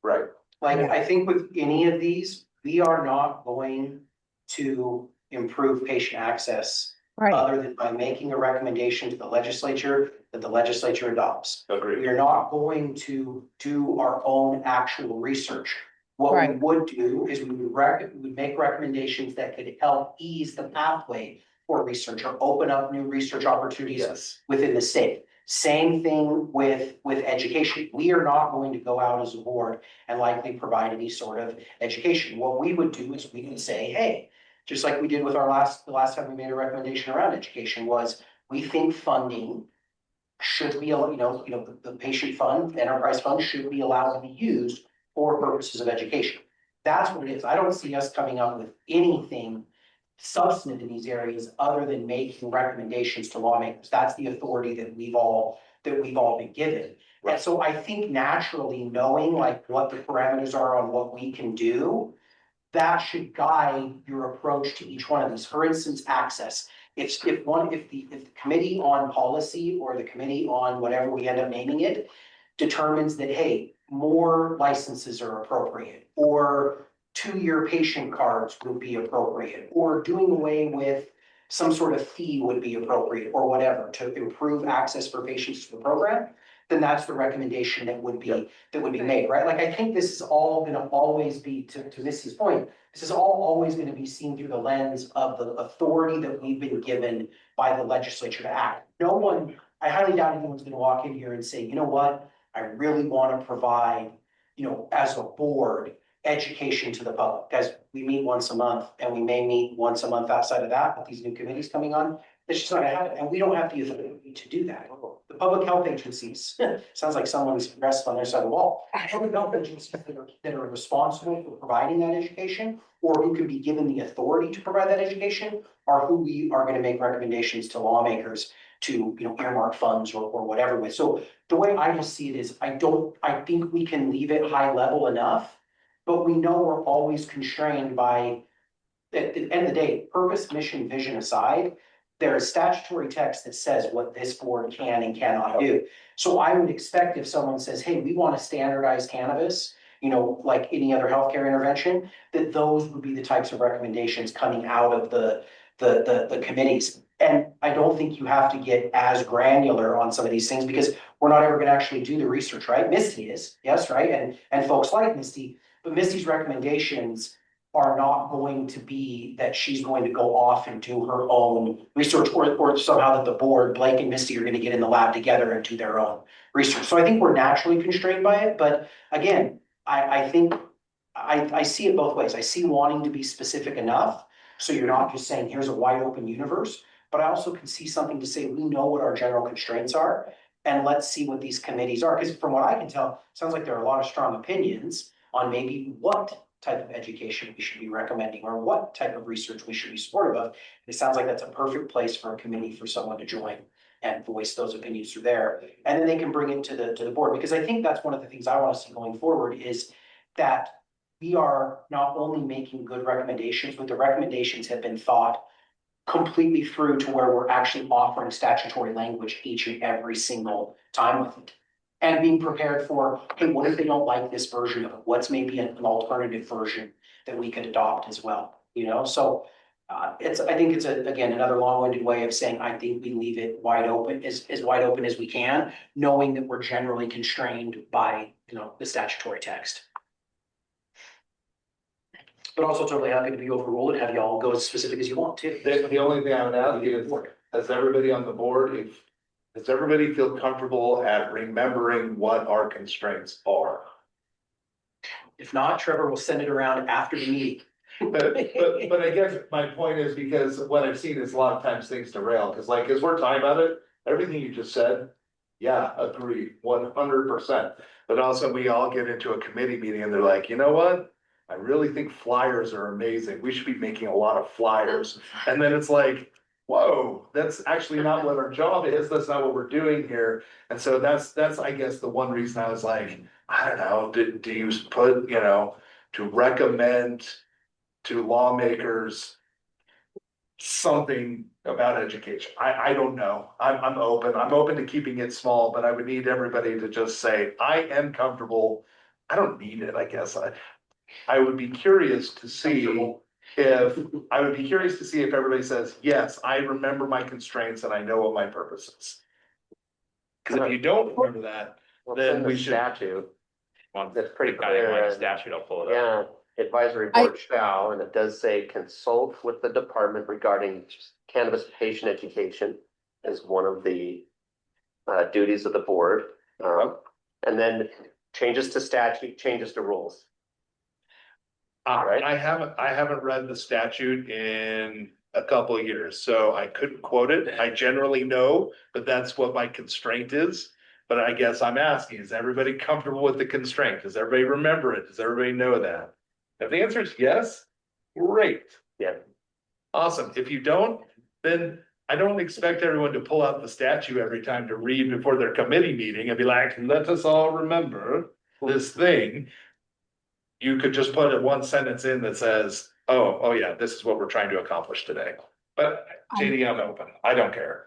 Right. Like, I think with any of these, we are not going to improve patient access. Right. Other than by making a recommendation to the legislature that the legislature adopts. Agreed. We are not going to do our own actual research. What we Right. would do is we would make recommendations that could help ease the pathway for research or open up new research opportunities. Yes. Within the state. Same thing with education. We are not going to go out as a board and likely provide any sort of education. What we would do is we can say, hey, just like we did with the last time we made a recommendation around education was, we think funding should be, the patient fund, the enterprise fund should be allowed to be used for purposes of education. That's what it is. I don't see us coming up with anything substantive in these areas other than making recommendations to lawmakers. That's the authority that we've all been given. And so I think naturally knowing like what the parameters are on what we can do, that should guide your approach to each one of these. For instance, access. If the committee on policy or the committee on whatever we end up naming it determines that, hey, more licenses are appropriate, or 2-year patient cards would be appropriate, or doing away with some sort of fee would be appropriate, or whatever, to improve access for patients to the program, then that's the recommendation that would be, that would be made, right? Like, I think this is all gonna always be, to Missy's point, this is all always gonna be seen through the lens of the authority that we've been given by the legislature to act. No one, I highly doubt anyone's gonna walk in here and say, you know what, I really wanna provide, as a board, education to the public. Guys, we meet once a month, and we may meet once a month outside of that, with these new committees coming on. It's just not gonna happen, and we don't have the authority to do that. The public health agencies, sounds like someone's resting on their side of the wall. Public health agencies that are responsible for providing that education, or who can be given the authority to provide that education, are who we are gonna make recommendations to lawmakers to, earmark funds or whatever with. So the way I just see it is, I think we can leave it high level enough, but we know we're always constrained by, at the end of the day, purpose, mission, vision aside, there is statutory text that says what this board can and cannot do. So I would expect if someone says, hey, we want to standardize cannabis, like any other healthcare intervention, that those would be the types of recommendations coming out of the committees. And I don't think you have to get as granular on some of these things, because we're not ever going to actually do the research, right? Misty is, yes, right? And folks like Misty, but Misty's recommendations are not going to be that she's going to go off and do her own research, or somehow that the board, Blake and Misty, are going to get in the lab together and do their own research. So I think we're naturally constrained by it, but again, I think I see it both ways. I see wanting to be specific enough, so you're not just saying, here's a wide open universe, but I also can see something to say, we know what our general constraints are, and let's see what these committees are. Because from what I can tell, it sounds like there are a lot of strong opinions on maybe what type of education we should be recommending, or what type of research we should be supportive of. It sounds like that's a perfect place for a committee for someone to join and voice those opinions through there. And then they can bring it to the board, because I think that's one of the things I want to see going forward, is that we are not only making good recommendations, but the recommendations have been thought completely through to where we're actually offering statutory language each and every single time with it. And being prepared for, hey, what if they don't like this version of it? What's maybe an alternative version that we could adopt as well, So I think it's again, another long-winded way of saying, I think we leave it wide open, as wide open as we can, knowing that we're generally constrained by, the statutory text. But also totally happy to be overruled and have y'all go as specific as you want to. The only thing I would ask is, has everybody on the board, does everybody feel comfortable at remembering what our constraints are? If not, Trevor will send it around after the meeting. But I guess my point is, because what I've seen is a lot of times things derail, because like, as we're talking about it, everything you just said, yeah, agree, 100%. But also we all get into a committee meeting and they're like, you know what? I really think flyers are amazing. We should be making a lot of flyers. And then it's like, whoa, that's actually not what our job is. That's not what we're doing here. And so that's, I guess, the one reason I was like, I don't know, do you put, to recommend to lawmakers something about education? I don't know. I'm open to keeping it small, but I would need everybody to just say, I am comfortable. I don't need it, I guess. I would be curious to see if everybody says, yes, I remember my constraints and I know what my purpose is. Because if you don't remember that, then we should. Statute. That's pretty Guiding clear. language statute, I'll pull it up. Yeah, advisory board shall, and it does say consult with the department regarding cannabis patient education is one of the duties of the board. And then changes to statute, changes to rules. Right. I haven't read the statute in a couple of years, so I couldn't quote it. I generally know, but that's what my constraint is. But I guess I'm asking, is everybody comfortable with the constraint? Does everybody remember it? Does everybody know that? If the answer is yes, great. Yeah. Awesome. If you don't, then I don't expect everyone to pull out the statute every time to read before their committee meeting and be like, let us all remember this thing. You could just put a one sentence in that says, oh yeah, this is what we're trying to accomplish today. But JD, I'm open. I don't care.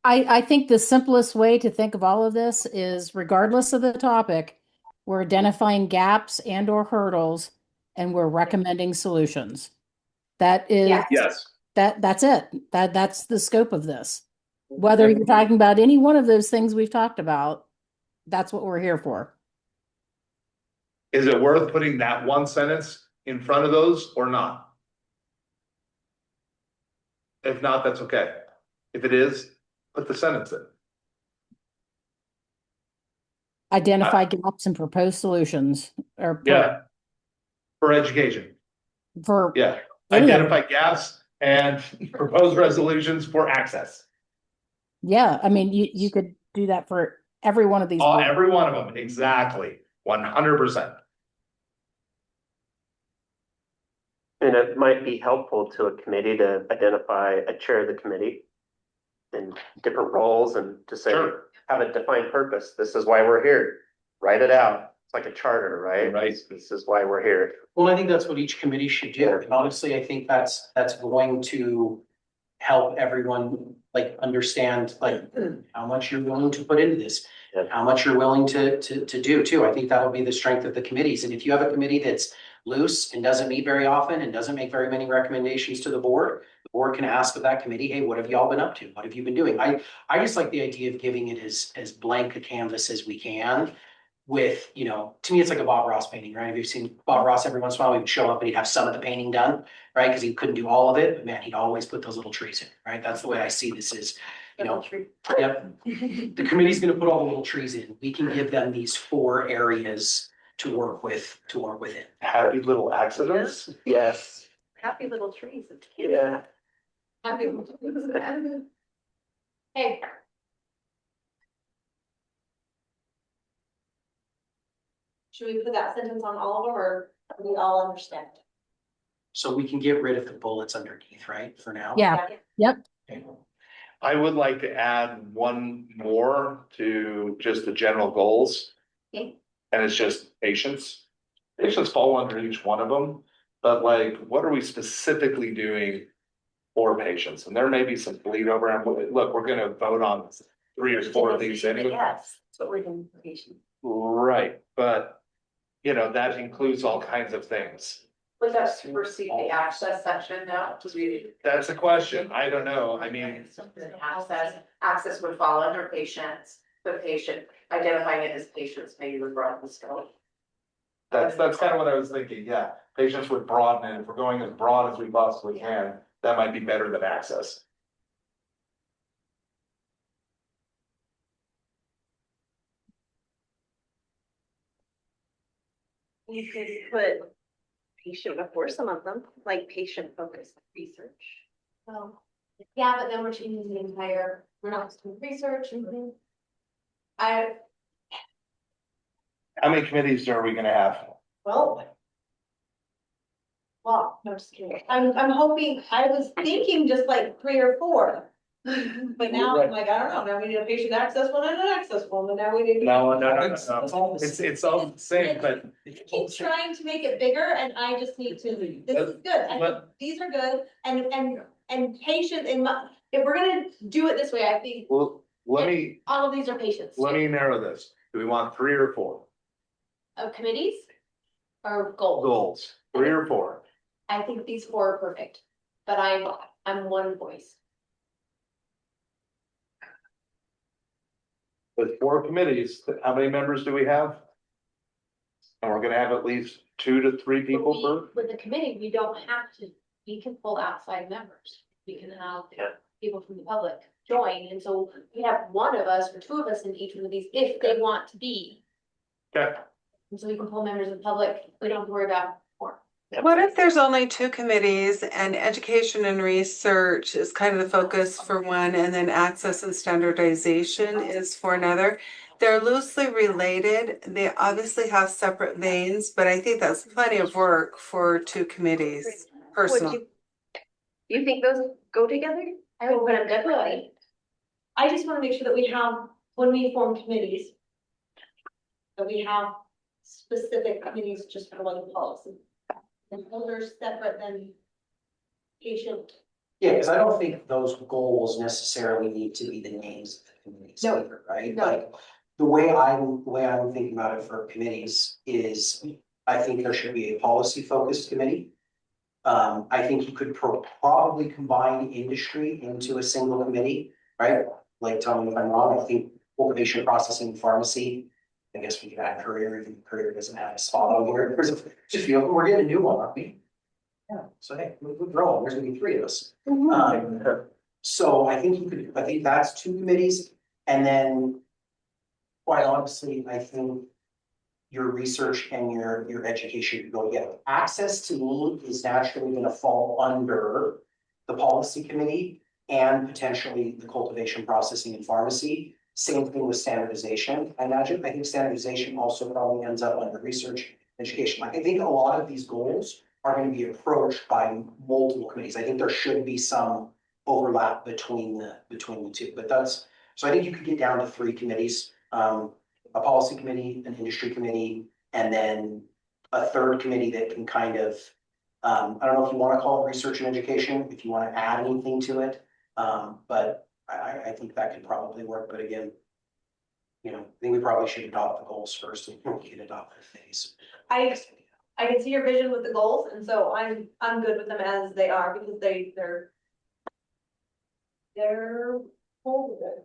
I think the simplest way to think of all of this is regardless of the topic, we're identifying gaps and or hurdles and we're recommending solutions. That is, Yeah. Yes. that's it. That's the scope of this. Whether you're talking about any one of those things we've talked about, that's what we're here for. Is it worth putting that one sentence in front of those or not? If not, that's okay. If it is, put the sentence in. Identify gaps and propose solutions or Yeah. For education, for yeah. any of it. Identify gaps and propose resolutions for access. Yeah, I mean, you could do that for every one of these. Every one of them, exactly, 100%. And it might be helpful to a committee to identify a chair of the committee and different roles and to say, Sure. have a defined purpose. This is why we're here. Write it out. It's like a charter, right? Right. This is why we're here. Well, I think that's what each committee should do. And honestly, I think that's going to help everyone like understand like how much you're willing to put into this. Yeah. How much you're willing to do too. I think that'll be the strength of the committees. And if you have a committee that's loose and doesn't meet very often and doesn't make very many recommendations to the board can ask of that committee, hey, what have y'all been up to? What have you been doing? I just like the idea of giving it as blank a canvas as we can. With, you know, to me, it's like a Bob Ross painting, right? Have you seen Bob Ross? Every once in a while, he would show up and he'd have some of the painting done, right? Because he couldn't do all of it, but man, he'd always put those little trees in, right? That's the way I see this is, you know, yep. The committee's gonna put all the little trees in. We can give them these 4 areas to work with it. Happy little accidents. Yes. Happy little trees. Yeah. Hey, should we put that sentence on all of them or do we all understand? So we can get rid of the bullets underneath, right, for now? Yeah, yep. Okay. I would like to add one more to just the general goals. Okay. And it's just patience. Patients fall under each one of them, but like, what are we specifically doing for patients? And there may be some bleed over, and look, we're gonna vote on 3 or 4 of these anyway. Yes, that's what we're doing for patients. Right, but, you know, that includes all kinds of things. Would that supersede the access section now? Because we. That's a question, I don't know, I mean, Access would fall under patients, but identifying it as patients maybe would broaden the scope. that's kind of what I was thinking, yeah. Patients would broaden it, if we're going as broad as we possibly can, that might be better than access. You could put patient before some of them, like patient focused research. Well, yeah, but then we're changing the entire, we're not just doing research. I, How many committees are we gonna have? well, no, just kidding. I'm hoping, I was thinking just like 3 or 4. But now I'm like, I don't know, now we need a patient access one and an access one, and now we need. No, It's all the same. It's all the same, but. Keep trying to make it bigger and I just need to, this is good, I think these are good, and patient if we're gonna do it this way, I think Well, let me all of these are patients. narrow this. Do we want 3 or 4 Of committees or goals? goals? 3 or 4? I think these 4 are perfect, but I'm one voice. With 4 committees, how many members do we have? And we're gonna have at least 2 to 3 people per? With the committee, we don't have to, we can pull outside members. We can have people from the public join, and so we have one of us or 2 of us in each one of these if they want to be. Okay. And so we can pull members of the public, we don't have to worry about more. What if there's only 2 committees and education and research is kind of the focus for one, and then access and standardization is for another? They're loosely related. They obviously have separate veins, but I think that's plenty of work for 2 committees, personally. You think those go together? I would put them definitely. I just want to make sure that we have, when we form committees, that we have specific committees just for one policy. And those are separate than patient Yeah, because I don't think those goals necessarily need to be the names of the committees No, either, right? no. Like, the way I'm thinking about it for committees is, I think there should be a policy focused committee. I think you could probably combine industry into a single committee, right? Like, tell me if I'm wrong, I think cultivation, processing, pharmacy. I guess we could add career, even career doesn't have a spot on here, there's just feel, we're getting a new one, aren't we? Yeah, so hey, we're growing, there's gonna be three of us. So I think I think that's two committees, and then. Quite honestly, I think. Your research and your education go together. Access to me is naturally gonna fall under the policy committee. And potentially the cultivation, processing and pharmacy. Same thing with standardization, I imagine. I think standardization also probably ends up under research, education. Like, I think a lot of these goals are gonna be approached by multiple committees. I think there should be some overlap between the two, but that's, so I think you could get down to three committees. A policy committee, an industry committee, and then a third committee that can kind of, I don't know if you want to call it research and education, if you want to add anything to it. But I think that could probably work, but again, I think we probably should adopt the goals first and we can adopt the phase. I can see your vision with the goals, and so I'm good with them as they are, because they're whole good.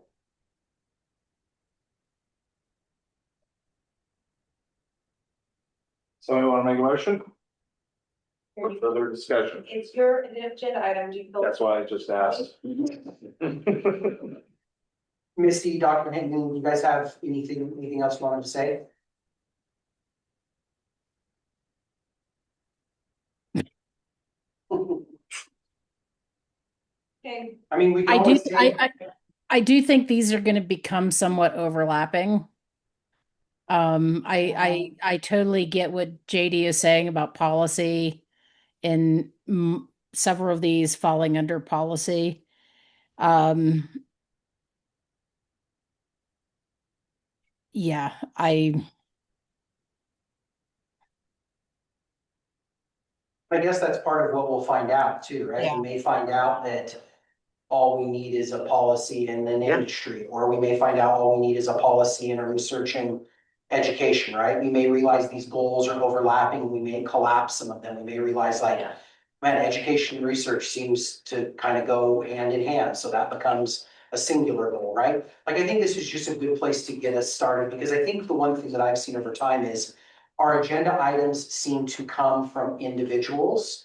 So you wanna make a motion? Or further discussion? It's your agenda item, do you feel? That's why I just asked. Misty, Dr. Hinton, you guys have anything else you wanted to say? Okay. I mean, we can I do, always take. I do think these are gonna become somewhat overlapping. I totally get what JD is saying about policy and several of these falling under policy. Yeah, I guess that's part of what we'll find out too, right? Yeah. We may find out that all we need is a policy in an Yeah. industry, or we may find out all we need is a policy in a research and education, right? We may realize these goals are overlapping, we may collapse some of them, we may realize like, man, education and research seems to kind of go hand in hand, so that becomes a singular goal, right? Like, I think this is just a good place to get us started, because I think the one thing that I've seen over time is our agenda items seem to come from individuals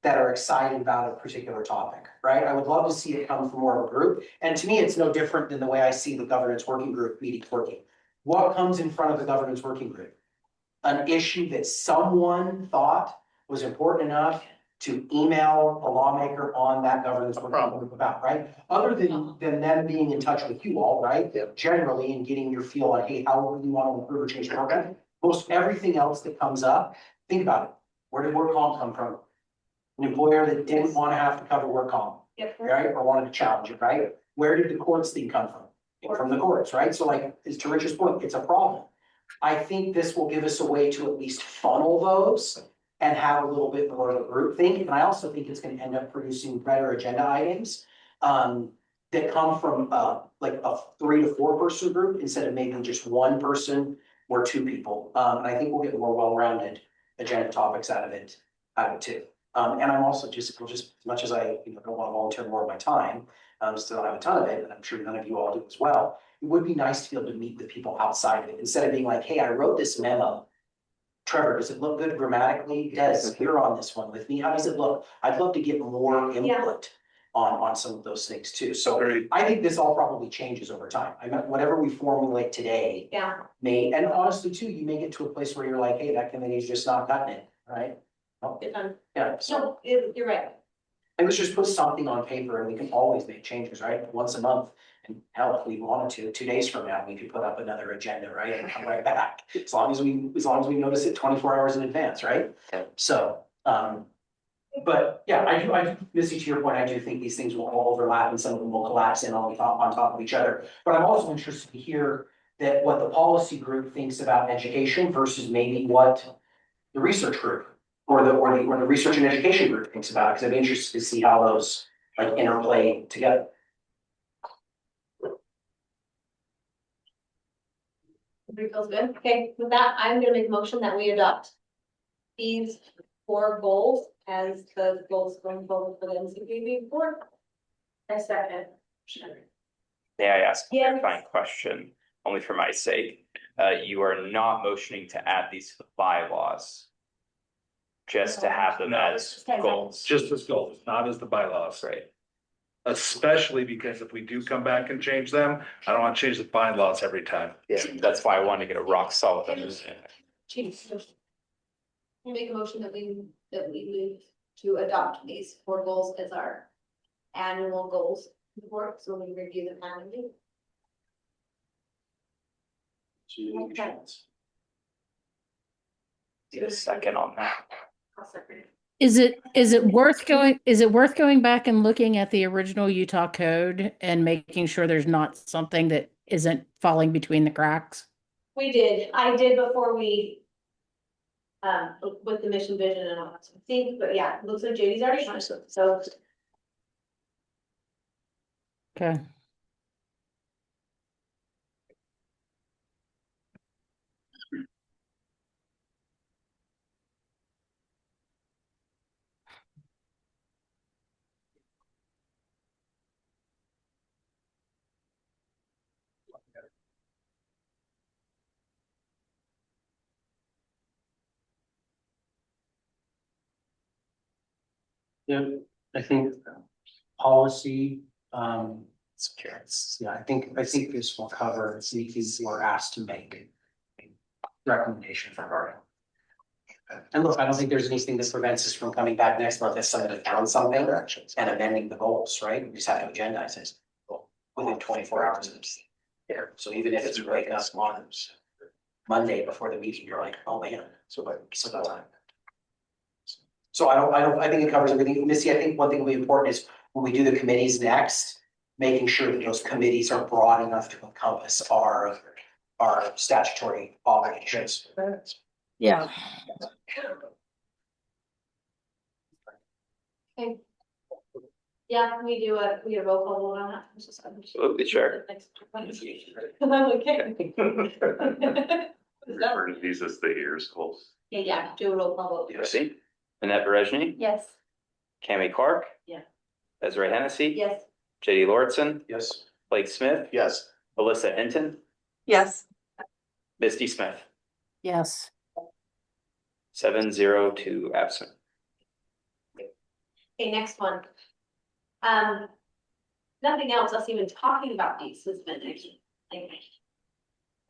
that are excited about a particular topic, right? I would love to see it come from more of a group. And to me, it's no different than the way I see the governance working group meetings working. What comes in front of the governance working group? An issue that someone thought was important enough to email a lawmaker on that governance working group about, right? Other than them being in touch with you all, right? Generally, and getting your feel on, hey, how do you want to improve or change the program? Most everything else that comes up, think about it. Where did work comp come from? An employer that didn't want to have to cover work comp, right? Or wanted to challenge it, right? Where did the courts thing come from? From the courts, right? So like, to Richard's point, it's a problem. I think this will give us a way to at least funnel those and have a little bit more of a group think. And I also think it's gonna end up producing better agenda items that come from like a 3 to 4 person group instead of maybe just one person or two people. And I think we'll get more well-rounded agenda topics out of it too. And I'm also just as much as I don't want to volunteer more of my time, still have a ton of it, and I'm sure none of you all do as well. It would be nice to be able to meet with people outside of it, instead of being like, hey, I wrote this memo. Trevor, does it look good grammatically? Des, you're on this one with me. How does it look? I'd love to get more input on some of those things too. So I think this all probably changes over time. I mean, whatever we formulate today may, and honestly too, you may get to a place where you're like, hey, that committee is just not cutting it, right? Yeah, so No, you're right. and let's just put something on paper and we can always make changes, right? Once a month. And hell, if we wanted to, 2 days from now, we could put up another agenda, right? And come right back. As long as we notice it 24 hours in advance, right? So, but yeah, I do, Missy, to your point, I do think these things will all overlap and some of them will collapse in on top of each other. But I'm also interested to hear that what the policy group thinks about education versus maybe what the research group or the research and education group thinks about it, because I'm interested to see how those like interplay together. Everybody feels good? Okay, with that, I'm gonna make a motion that we adopt these 4 goals as the goals going forward for the MCPAB board. I second. May I ask a Yes. clarifying question, only for my sake? You are not motioning to add these to the bylaws. Just to have them No. as goals. Just as goals, not as the bylaws. Right. Especially because if we do come back and change them, I don't want to change the bylaws every time. Yeah. That's why I wanted to get a rock solid understanding. Chief. We make a motion that we move to adopt these 4 goals as our annual goals report, so we review them annually. Need a second on that. Is it worth going back and looking at the original Utah code and making sure there's not something that isn't falling between the cracks? I did before we. With the mission vision and all that sort of thing, but yeah, it looks like JD's already done it, so. Okay. Yeah, I think policy, yeah, I think this will cover, CEQs we're asked to make recommendations regarding. And look, I don't think there's anything that prevents us from coming back next month if somebody found something and amending the goals, right? We just have to agendize it within 24 hours. Yeah, so even if it's wake up on Monday before the meeting, you're like, oh man, so that time. So I think it covers everything. Missy, I think one thing will be important is when we do the committees next, making sure that those committees are broad enough to encompass our statutory obligations. Yeah. Okay. Yeah, we a roll call vote on that. Absolutely, sure. Okay. Refer to these as the ears goals. Yeah, do a roll call vote. Lucy, Annette Berejny, Yes. Cami Clark. Yeah. Desiree Hennessy. Yes. JD Lauritsen, Yes. Blake Smith, Yes. Alyssa Hinton, Yes. Misty Smith, Yes. 7-0 absent. Okay, next one. Nothing else, us even talking about these has been actually,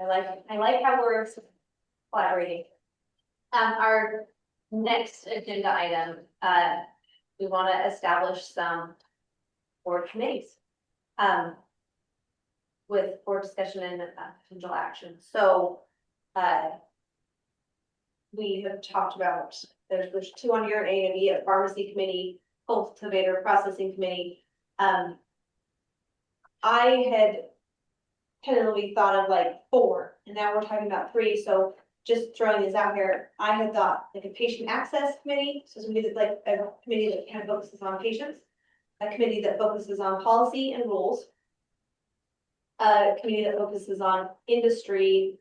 like, I like how we're collaborating. Our next agenda item, we want to establish some board committees. For discussion and potential action, so, we have talked about, there's 2 on your A and B, a pharmacy committee, cultivator processing committee. I had tentatively thought of like 4, and now we're talking about 3, so just throwing this out here, I had thought like a patient access committee, so somebody that's like a committee that kind of focuses on patients, a committee that focuses on policy and rules, a committee that focuses on industry,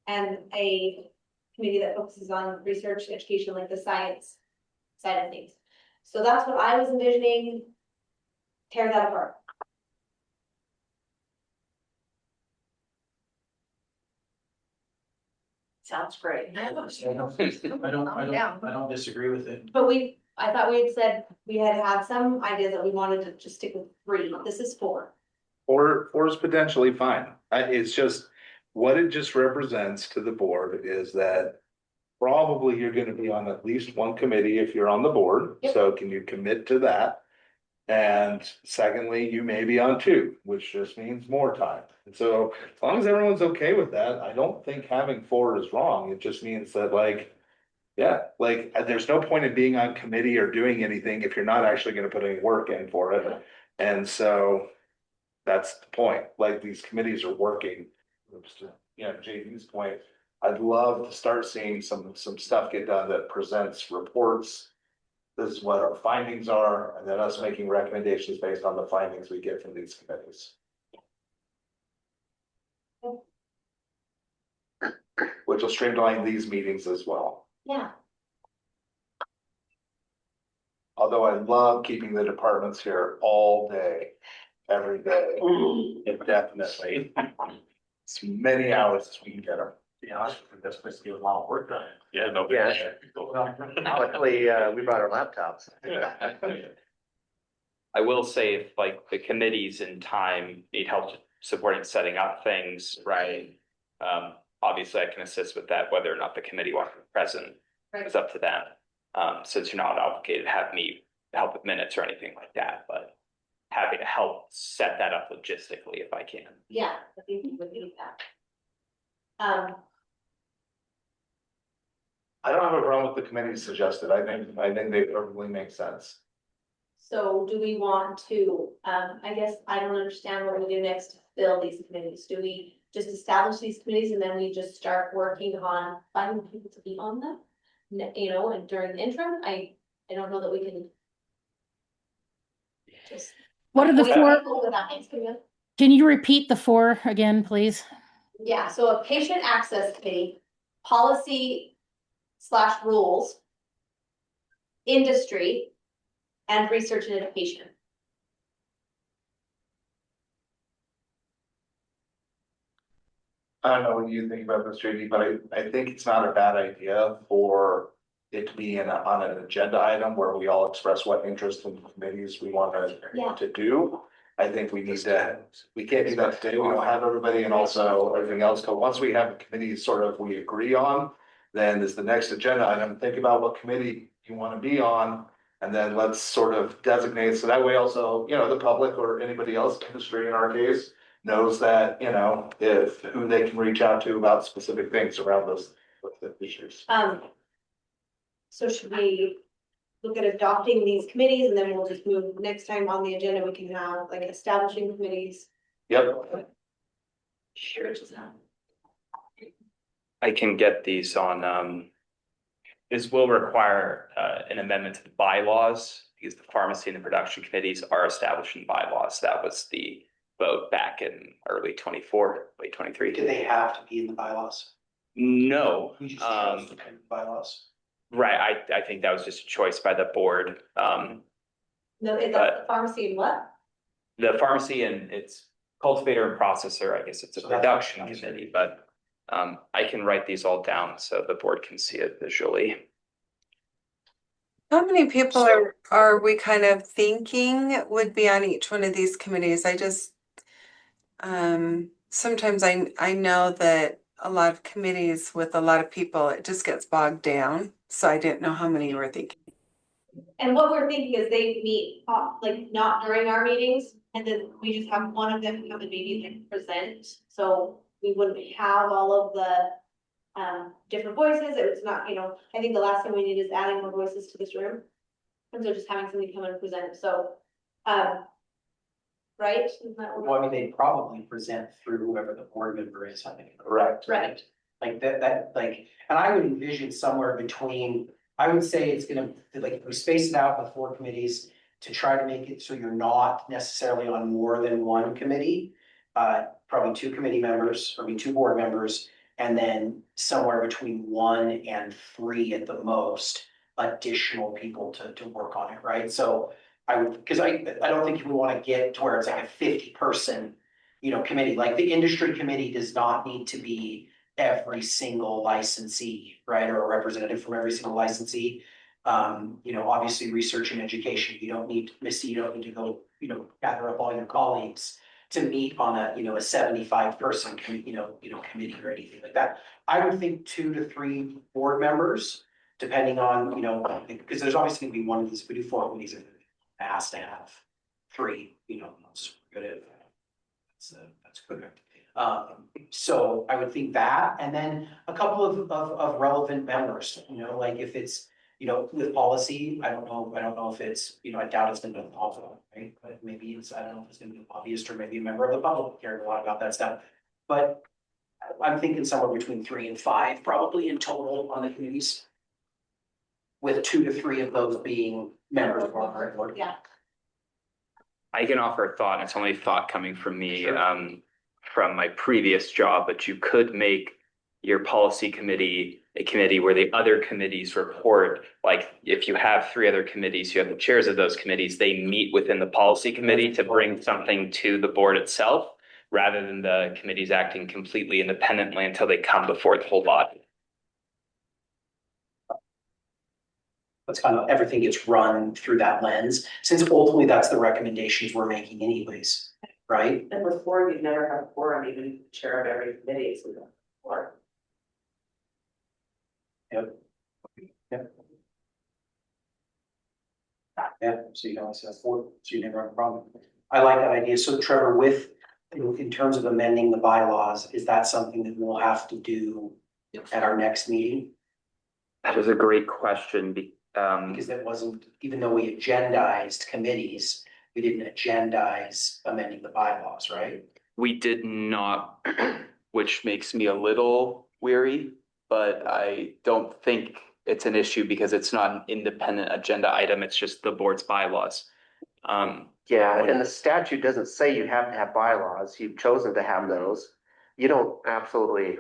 and a committee that focuses on research, education, like the science side of things. So that's what I was envisioning. Tear that apart. Sounds great. I don't disagree with it. But I thought we had said we had some ideas that we wanted to just stick with 3. This is 4. Or is potentially fine. It's just, what it just represents to the board is that probably you're gonna be on at least one committee if you're on the board, Yep. so can you commit to that? And secondly, you may be on 2, which just means more time. And so as long as everyone's okay with that, I don't think having 4 is wrong. It just means that there's no point in being on committee or doing anything if you're not actually gonna put any work in for it. And so that's the point, like these committees are working. JD's point, I'd love to start seeing some stuff get done that presents reports this is what our findings are, and then us making recommendations based on the findings we get from these committees. Which will streamline these meetings as well. Yeah. Although I love keeping the departments here all day, every day, indefinitely. As many hours as we can get them. Yeah, that's supposed to be a lot of work done. Yeah, no. Yeah. Luckily, we brought our laptops. I will say if like the committees in time need help supporting setting up things, right? Obviously I can assist with that, whether or not the committee wants to be present, it's up to them. Since you're not obligated to have me help with minutes or anything like that, but happy to help set that up logistically if I can. Yeah, I think we would need that. I don't have a problem with the committee suggested. I think they perfectly make sense. So do we want to, I guess I don't understand what we do next to fill these committees. Do we just establish these committees and then we just start working on finding people to be on them? You know, and during the interim, I don't know that we can. Just. What are the four? Can you repeat the four again, please? Yeah, so a patient access committee, policy/rules, industry, and research and education. I don't know what you think about this, JD, but I think it's not a bad idea for it to be on an agenda item where we all express what interest in committees we want to do. I think we need to, we can't do that today. We don't have everybody and also everything else. So once we have a committee sort of we agree on, then is the next agenda item. Think about what committee you want to be on. And then let's sort of designate. So that way also, you know, the public or anybody else, industry in our case, knows that, you know, if who they can reach out to about specific things around those issues. So should we look at adopting these committees and then we'll just move next time on the agenda, we can have like establishing committees. Yep. Sure, just now. I can get these on, this will require an amendment to the bylaws because the pharmacy and the production committees are established in bylaws. That was the vote back in early 24, late 23. Do they have to be in the bylaws? No, We just chose to put in the bylaws. right. I think that was just a choice by the board. No, it's But- the pharmacy and what? The pharmacy and its cultivator and processor, I guess it's a So that's production what I'm saying. committee, but I can write these all down so the board can see it visually. How many people are we kind of thinking would be on each one of these committees? I just, sometimes I know that a lot of committees with a lot of people, it just gets bogged down. So I didn't know how many you were thinking. And what we're thinking is they meet, like, not during our meetings, and then we just have one of them come and maybe and present, so we wouldn't have all of the different voices, it was not, you know, I think the last thing we need is adding more voices to this room. And so just having somebody come and present, so, right? Isn't that what- Well, I mean, they probably present through whoever the board member is, I think. Correct. Right. Like that, like, and I would envision somewhere between, I would say it's gonna, like, if we space it out with 4 committees to try to make it so you're not necessarily on more than one committee. Probably 2 committee members, or 2 board members, and then somewhere between 1 and 3 at the most, additional people to work on it, right? So I would, because I don't think we want to get to where it's like a 50-person, you know, committee. Like the industry committee does not need to be every single licensee, right, or a representative from every single licensee. You know, obviously research and education, you don't need, Missy, you don't need to go, you know, gather up all your colleagues to meet on a, you know, a 75-person, committee or anything like that. I would think 2 to 3 board members, depending on, you know, because there's obviously gonna be one of these, if we do 4 committees, it has to have 3, you know, that's good. That's good. So I would think that, and then a couple of relevant members, you know, like if it's, you know, with policy, I don't know if it's, you know, I doubt it's gonna be awful, right? But maybe it's, I don't know if it's gonna be a lobbyist or maybe a member of the public who cares a lot about that stuff. But I'm thinking somewhere between 3 and 5 probably in total on the committees. with 2 to 3 of those being members of our board. Yeah. I can offer a thought, and it's only a thought coming from me, from my previous job, but you could make your policy committee a committee where the other committees report, like if you have 3 other committees, you have the chairs of those committees, they meet within the policy committee to bring something to the board itself, rather than the committees acting completely independently until they come before the whole body. That's kind of, everything gets run through that lens, since ultimately that's the recommendations we're making anyways, right? And before, you'd never have a forum, even chair of every committee, so the board. Yep. Yep. Yeah, so you always have 4, so you never have a problem. I like that idea. So Trevor, in terms of amending the bylaws, is that something that we'll have to do at our next meeting? That is a great question. Because that wasn't, even though we agendized committees, we didn't agendize amending the bylaws, right? We did not, which makes me a little weary, but I don't think it's an issue because it's not an independent agenda item. It's just the board's bylaws. Yeah, and the statute doesn't say you have to have bylaws. You've chosen to have those. You don't absolutely,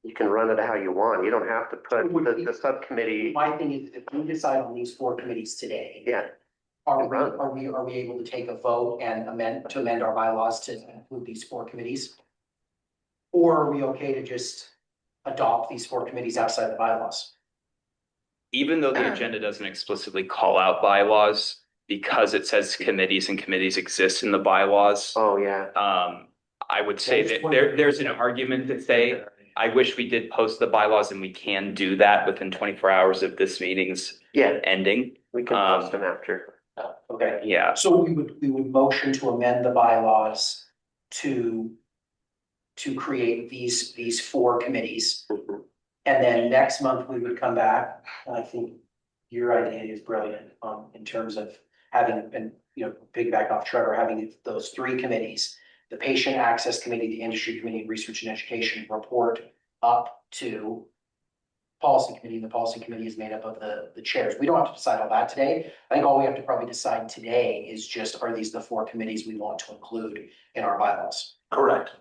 you can run it how you want. You don't have to put the subcommittee. My thing is, if we decide on these 4 committees today. Yeah. Are we able to take a vote and amend our bylaws to include these 4 committees? Or are we okay to just adopt these 4 committees outside the bylaws? Even though the agenda doesn't explicitly call out bylaws, because it says committees and committees exist in the bylaws. Oh, yeah. I would say that there's an argument to say, I wish we did post the bylaws, and we can do that within 24 hours of this meeting's ending. We can post them after. Okay. Yeah. So we would motion to amend the bylaws to create these 4 committees. Mhm. And then next month we would come back, and I think your idea is brilliant, in terms of having, and, piggyback off Trevor, having those 3 committees, the patient access committee, the industry committee, and research and education report up to policy committee, and the policy committee is made up of the chairs. We don't have to decide all that today. I think all we have to probably decide today is just, are these the 4 committees we want to include in our bylaws? Correct.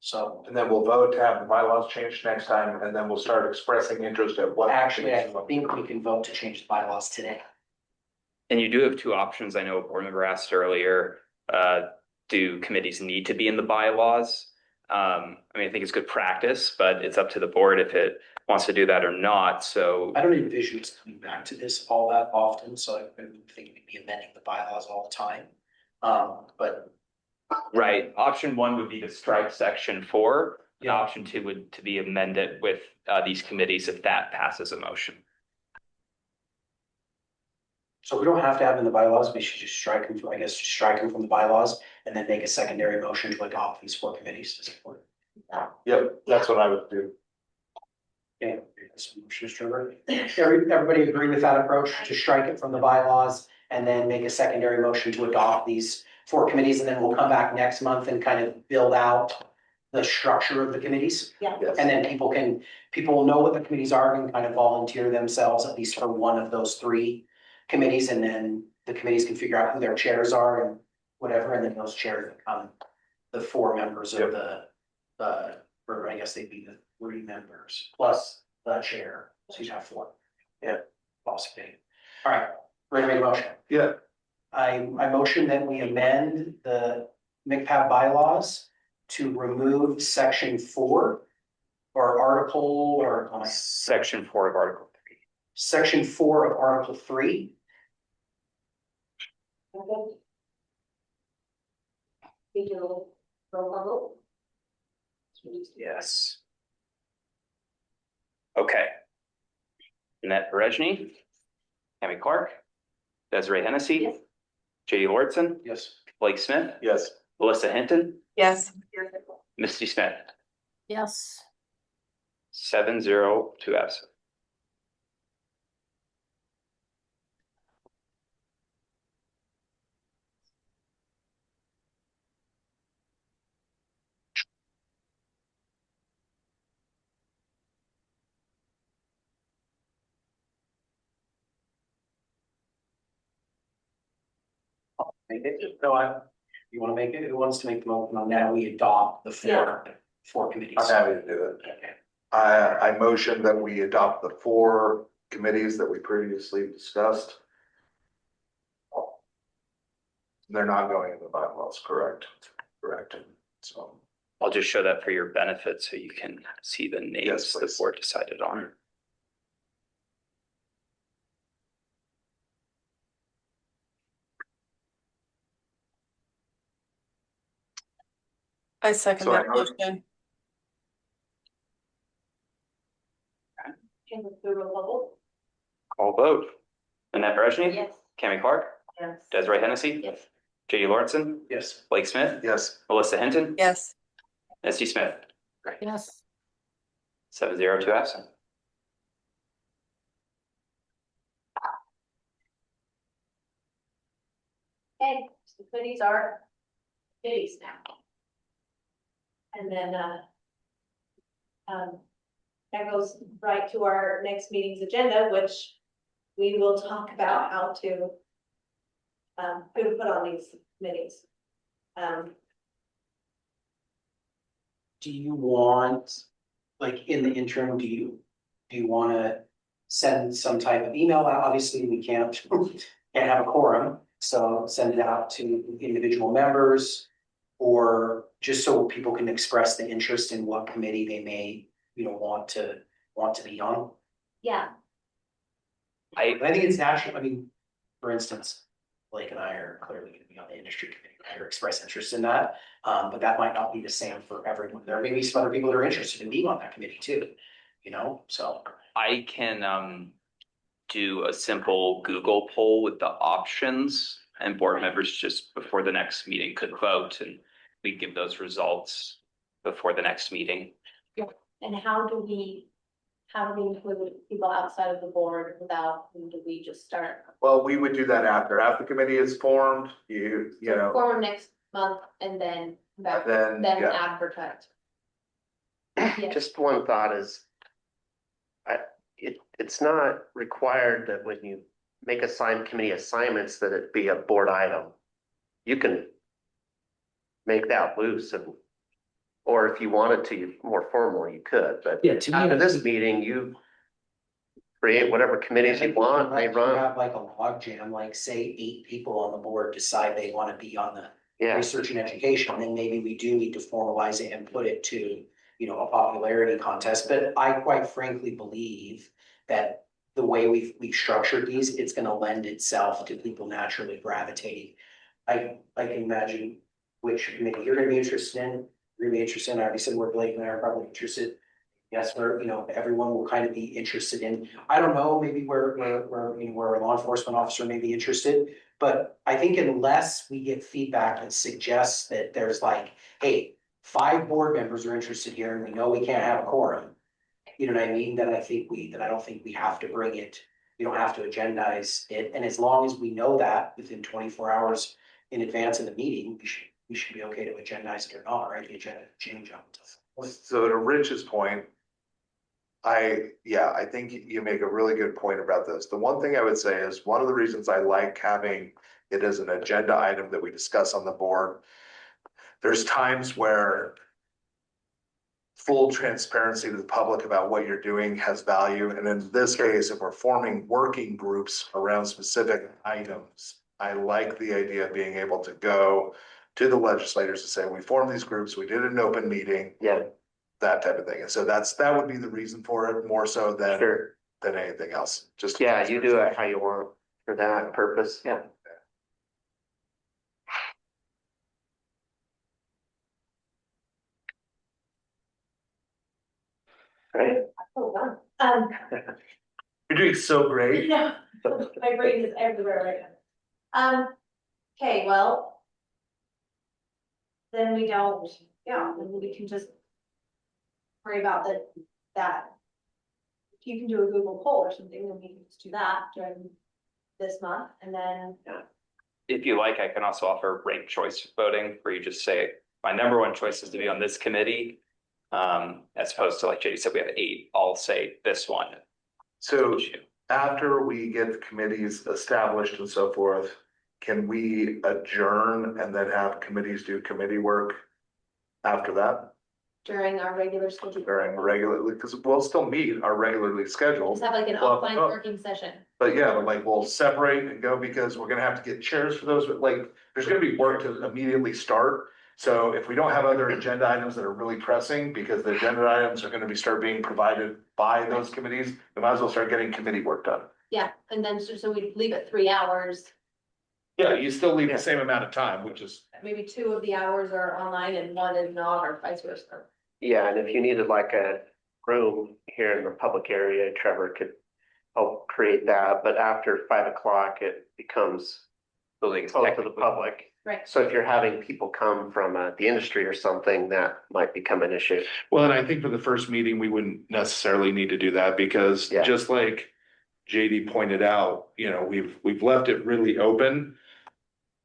So And then we'll vote to have the bylaws changed next time, and then we'll start expressing interest at what. actually, I think we can vote to change the bylaws today. And you do have 2 options. I know a board member asked earlier, do committees need to be in the bylaws? I think it's good practice, but it's up to the board if it wants to do that or not. So I don't envision us coming back to this all that often, so I think we'd be amending the bylaws all the time. But right, option 1 would be to strike section 4. And option 2 would to be amended with these committees if that passes a motion. so we don't have to have in the bylaws, we should just strike them, just strike them from the bylaws and then make a secondary motion to adopt these 4 committees to support. Yep, that's what I would do. Okay, so motion, Trevor. Everybody agree with that approach, to strike it from the bylaws and then make a secondary motion to adopt these 4 committees, and then we'll come back next month and kind of build out the structure of the committees. Yeah. Yes. And then people will know what the committees are and kind of volunteer themselves at least for one of those 3 committees, and then the committees can figure out who their chairs are and whatever, and then those chairs become the 4 members of or I guess they'd be the 3 members plus the chair, so you'd have 4. Yeah. Policy committee. All right, ready to make a motion? Yeah. I motion that we amend the MCPAB bylaws to remove section 4 or article or Section 4 of Article 3. section 4 of Article 3. Yes. Okay. Annette Berejny, Tammy Clark, Desiree Hennessy, Yes. JD Lordson, Yes. Blake Smith, Yes. Melissa Hinton, Yes. Misty Smith, Yes. 7-0 to absent. Make it, no, you wanna make it, who wants to make the motion on that, we adopt the four committees? I'm happy to do it. Okay. I motion that we adopt the 4 committees that we previously discussed. They're not going in the bylaws, correct? Correct. So, I'll just show that for your benefit so you can see the names Yes, the please. board decided on. I second So I that know- motion. Can we do a roll Call vote. Annette Brezhnev? Yes. Cami Clark? Yes. Desiree Hennessy? Yes. JD Lawrenson? Yes. Blake Smith? yes, Melissa Hinton? Yes. Misty Smith? Yes. 7-0 to absent. Okay, so the committees are committees now. And then, that goes right to our next meeting's agenda, which we will talk about how to who to put on these committees. Do you want, like, in the interim, do you wanna send some type of email out? Obviously, we can't have a quorum, so send it out to individual members. Or just so people can express the interest in what committee they may, want to be on. Yeah, I think it's natural, I mean, for instance, Blake and I are clearly gonna be on the industry committee, or express interest in that. But that might not be the same for everyone. There may be some other people that are interested in being on that committee too, so. I can do a simple Google poll with the options, and board members just before the next meeting could vote, and we give those results before the next meeting. and how do we include people outside of the board without, who do we just start? well, we would do that after the committee is formed, you know, Form next month and then then, then yeah. advertise. Yeah. Just one thought is, it's not required that when you make committee assignments that it be a board item. You can make that loose or if you wanted to more formal, you could, but Yeah, to me, after this meeting, you create whatever committees you want, they You run. have like a log jam, like say 8 people on the board decide they wanna be on the Yeah, research and education, then maybe we do need to formalize it and put it to, a popularity contest, but I quite frankly believe that the way we've structured these, it's gonna lend itself to people naturally gravitating. I can imagine which committee you're gonna be interested in, you're gonna be interested in, I already said where Blake and I are probably interested. Yes, where, everyone will kind of be interested in, I don't know, maybe where a law enforcement officer may be interested. But I think unless we get feedback that suggests that there's like, hey, 5 board members are interested here and we know we can't have a quorum. You know what I mean? Then I don't think we have to bring it, we don't have to agendize it. And as long as we know that within 24 hours in advance of the meeting, we should be okay to agendize it or not, right? The agenda change on it. So to Rich's point, I think you make a really good point about this. The one thing I would say is one of the reasons I like having it as an agenda item that we discuss on the board. There's times where full transparency to the public about what you're doing has value. And in this case, if we're forming working groups around specific items, I like the idea of being able to go to the legislators and say, we formed these groups, we did an open meeting. yeah, That type of thing. And so that would be the reason for it more so sure. than anything else. Just. Yeah, you do it how you want for that purpose, yeah. Right, Oh, wow. You're doing so great. Yeah, my brain is everywhere right now. Okay, well. Then we don't, then we can just. Worry about that. If you can do a Google poll or something, then we can just do that during this month and then. If you like, I can also offer ranked choice voting, where you just say, my number one choice is to be on this committee. As opposed to, like JD said, we have 8, I'll say this one. So after we get the committees established and so forth, can we adjourn and then have committees do committee work after that? During our regular schedule. During regularly, because we'll still meet our regularly scheduled. Just have like an Well, offline no. working session. But yeah, but like we'll separate and go because we're gonna have to get chairs for those, like, there's gonna be work to immediately start. So if we don't have other agenda items that are really pressing, because the agenda items are gonna start being provided by those committees, we might as well start getting committee work done. Yeah, and then so we leave it 3 hours. Yeah, you still leave the same amount of time, which is, Maybe 2 of the hours are online and 1 is not, or vice versa. Yeah, and if you needed like a room here in the public area, Trevor could help create that, but after 5 o'clock, it becomes Building is closed to the public. Right. So if you're having people come from the industry or something, that might become an issue. well, and I think for the first meeting, we wouldn't necessarily need to do that because Yeah. just like JD pointed out, we've left it really open.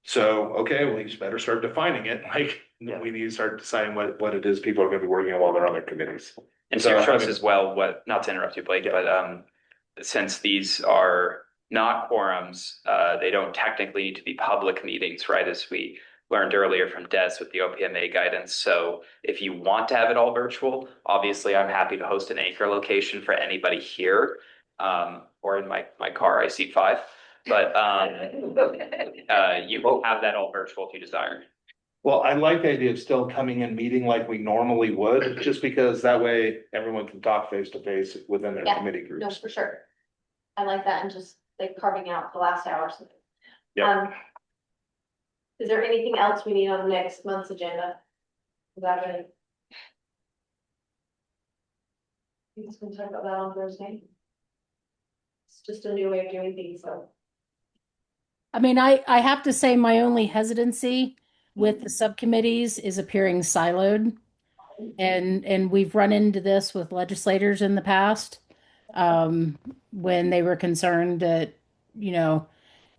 So, okay, well, you just better start defining it, like, Yeah. we need to start deciding what it is people are gonna be working on while they're on their committees. And to So your choice having- as well, not to interrupt you, Blake, but since these are not quorums, they don't technically need to be public meetings, right? As we learned earlier from Des with the OPMA guidance. So if you want to have it all virtual, obviously I'm happy to host an anchor location for anybody here. Or in my car, I see 5. But you can have that all virtual if you desire. Well, I like the idea of still coming in meeting like we normally would, just because that way everyone can talk face to face within their Yeah, committee No, groups. for sure. I like that, and just like carving out the last hour or something. Yeah. Is there anything else we need on next month's agenda? Is that it? We just gonna talk about that on Thursday. It's just a new way of doing things, so. I mean, I have to say my only hesitancy with the subcommittees is appearing siloed. And we've run into this with legislators in the past, when they were concerned that,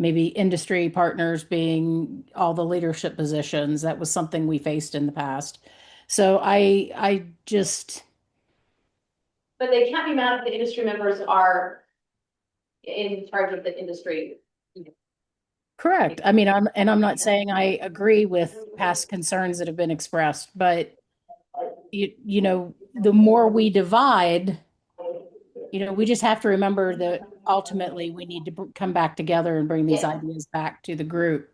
maybe industry partners being all the leadership positions. That was something we faced in the past. So I just, But they can't be mad if the industry members are in charge of the industry. correct. I mean, I'm not saying I agree with past concerns that have been expressed, but the more we divide, we just have to remember that ultimately we need to come back together and bring these ideas back to the group.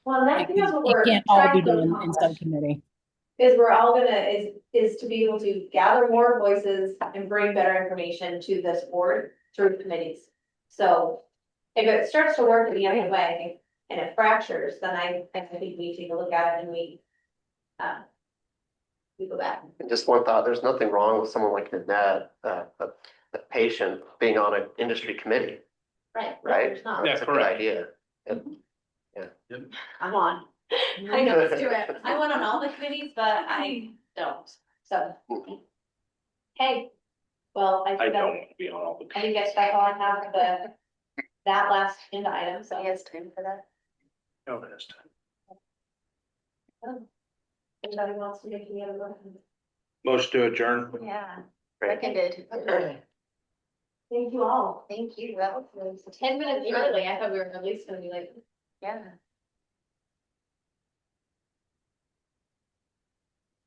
Well, that Because what it we're can't all be trying to done in accomplish. subcommittee. Is we're all gonna, is to be able to gather more voices and bring better information to this board through committees. So if it starts to work the other way and it fractures, then I think we take a look at it and we go back. And just one thought, there's nothing wrong with someone like Nanette, a patient being on an industry committee, Right. right? There's not. That's a good idea. I'm on. I know, let's do it. I went on all the committees, but I don't, so. Hey, well, I I think don't that, want to be on all the. I think that's all I have for that last agenda item, so. Yes, time for that. No, there's time. Anybody wants to make any other motion? Motion to adjourn. Yeah, Right. seconded. Thank you all. Thank you, that was. 10 minutes early, I thought we were at least gonna be like. Yeah.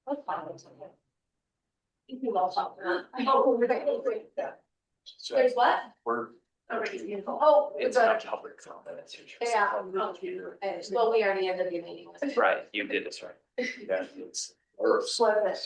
That's fine. You all talk. Oh, there's what? We're. Oh, It's not public comment. It's your choice. yeah. Well, we already ended the meeting. Right, you did this right. Yeah, it's. What is it?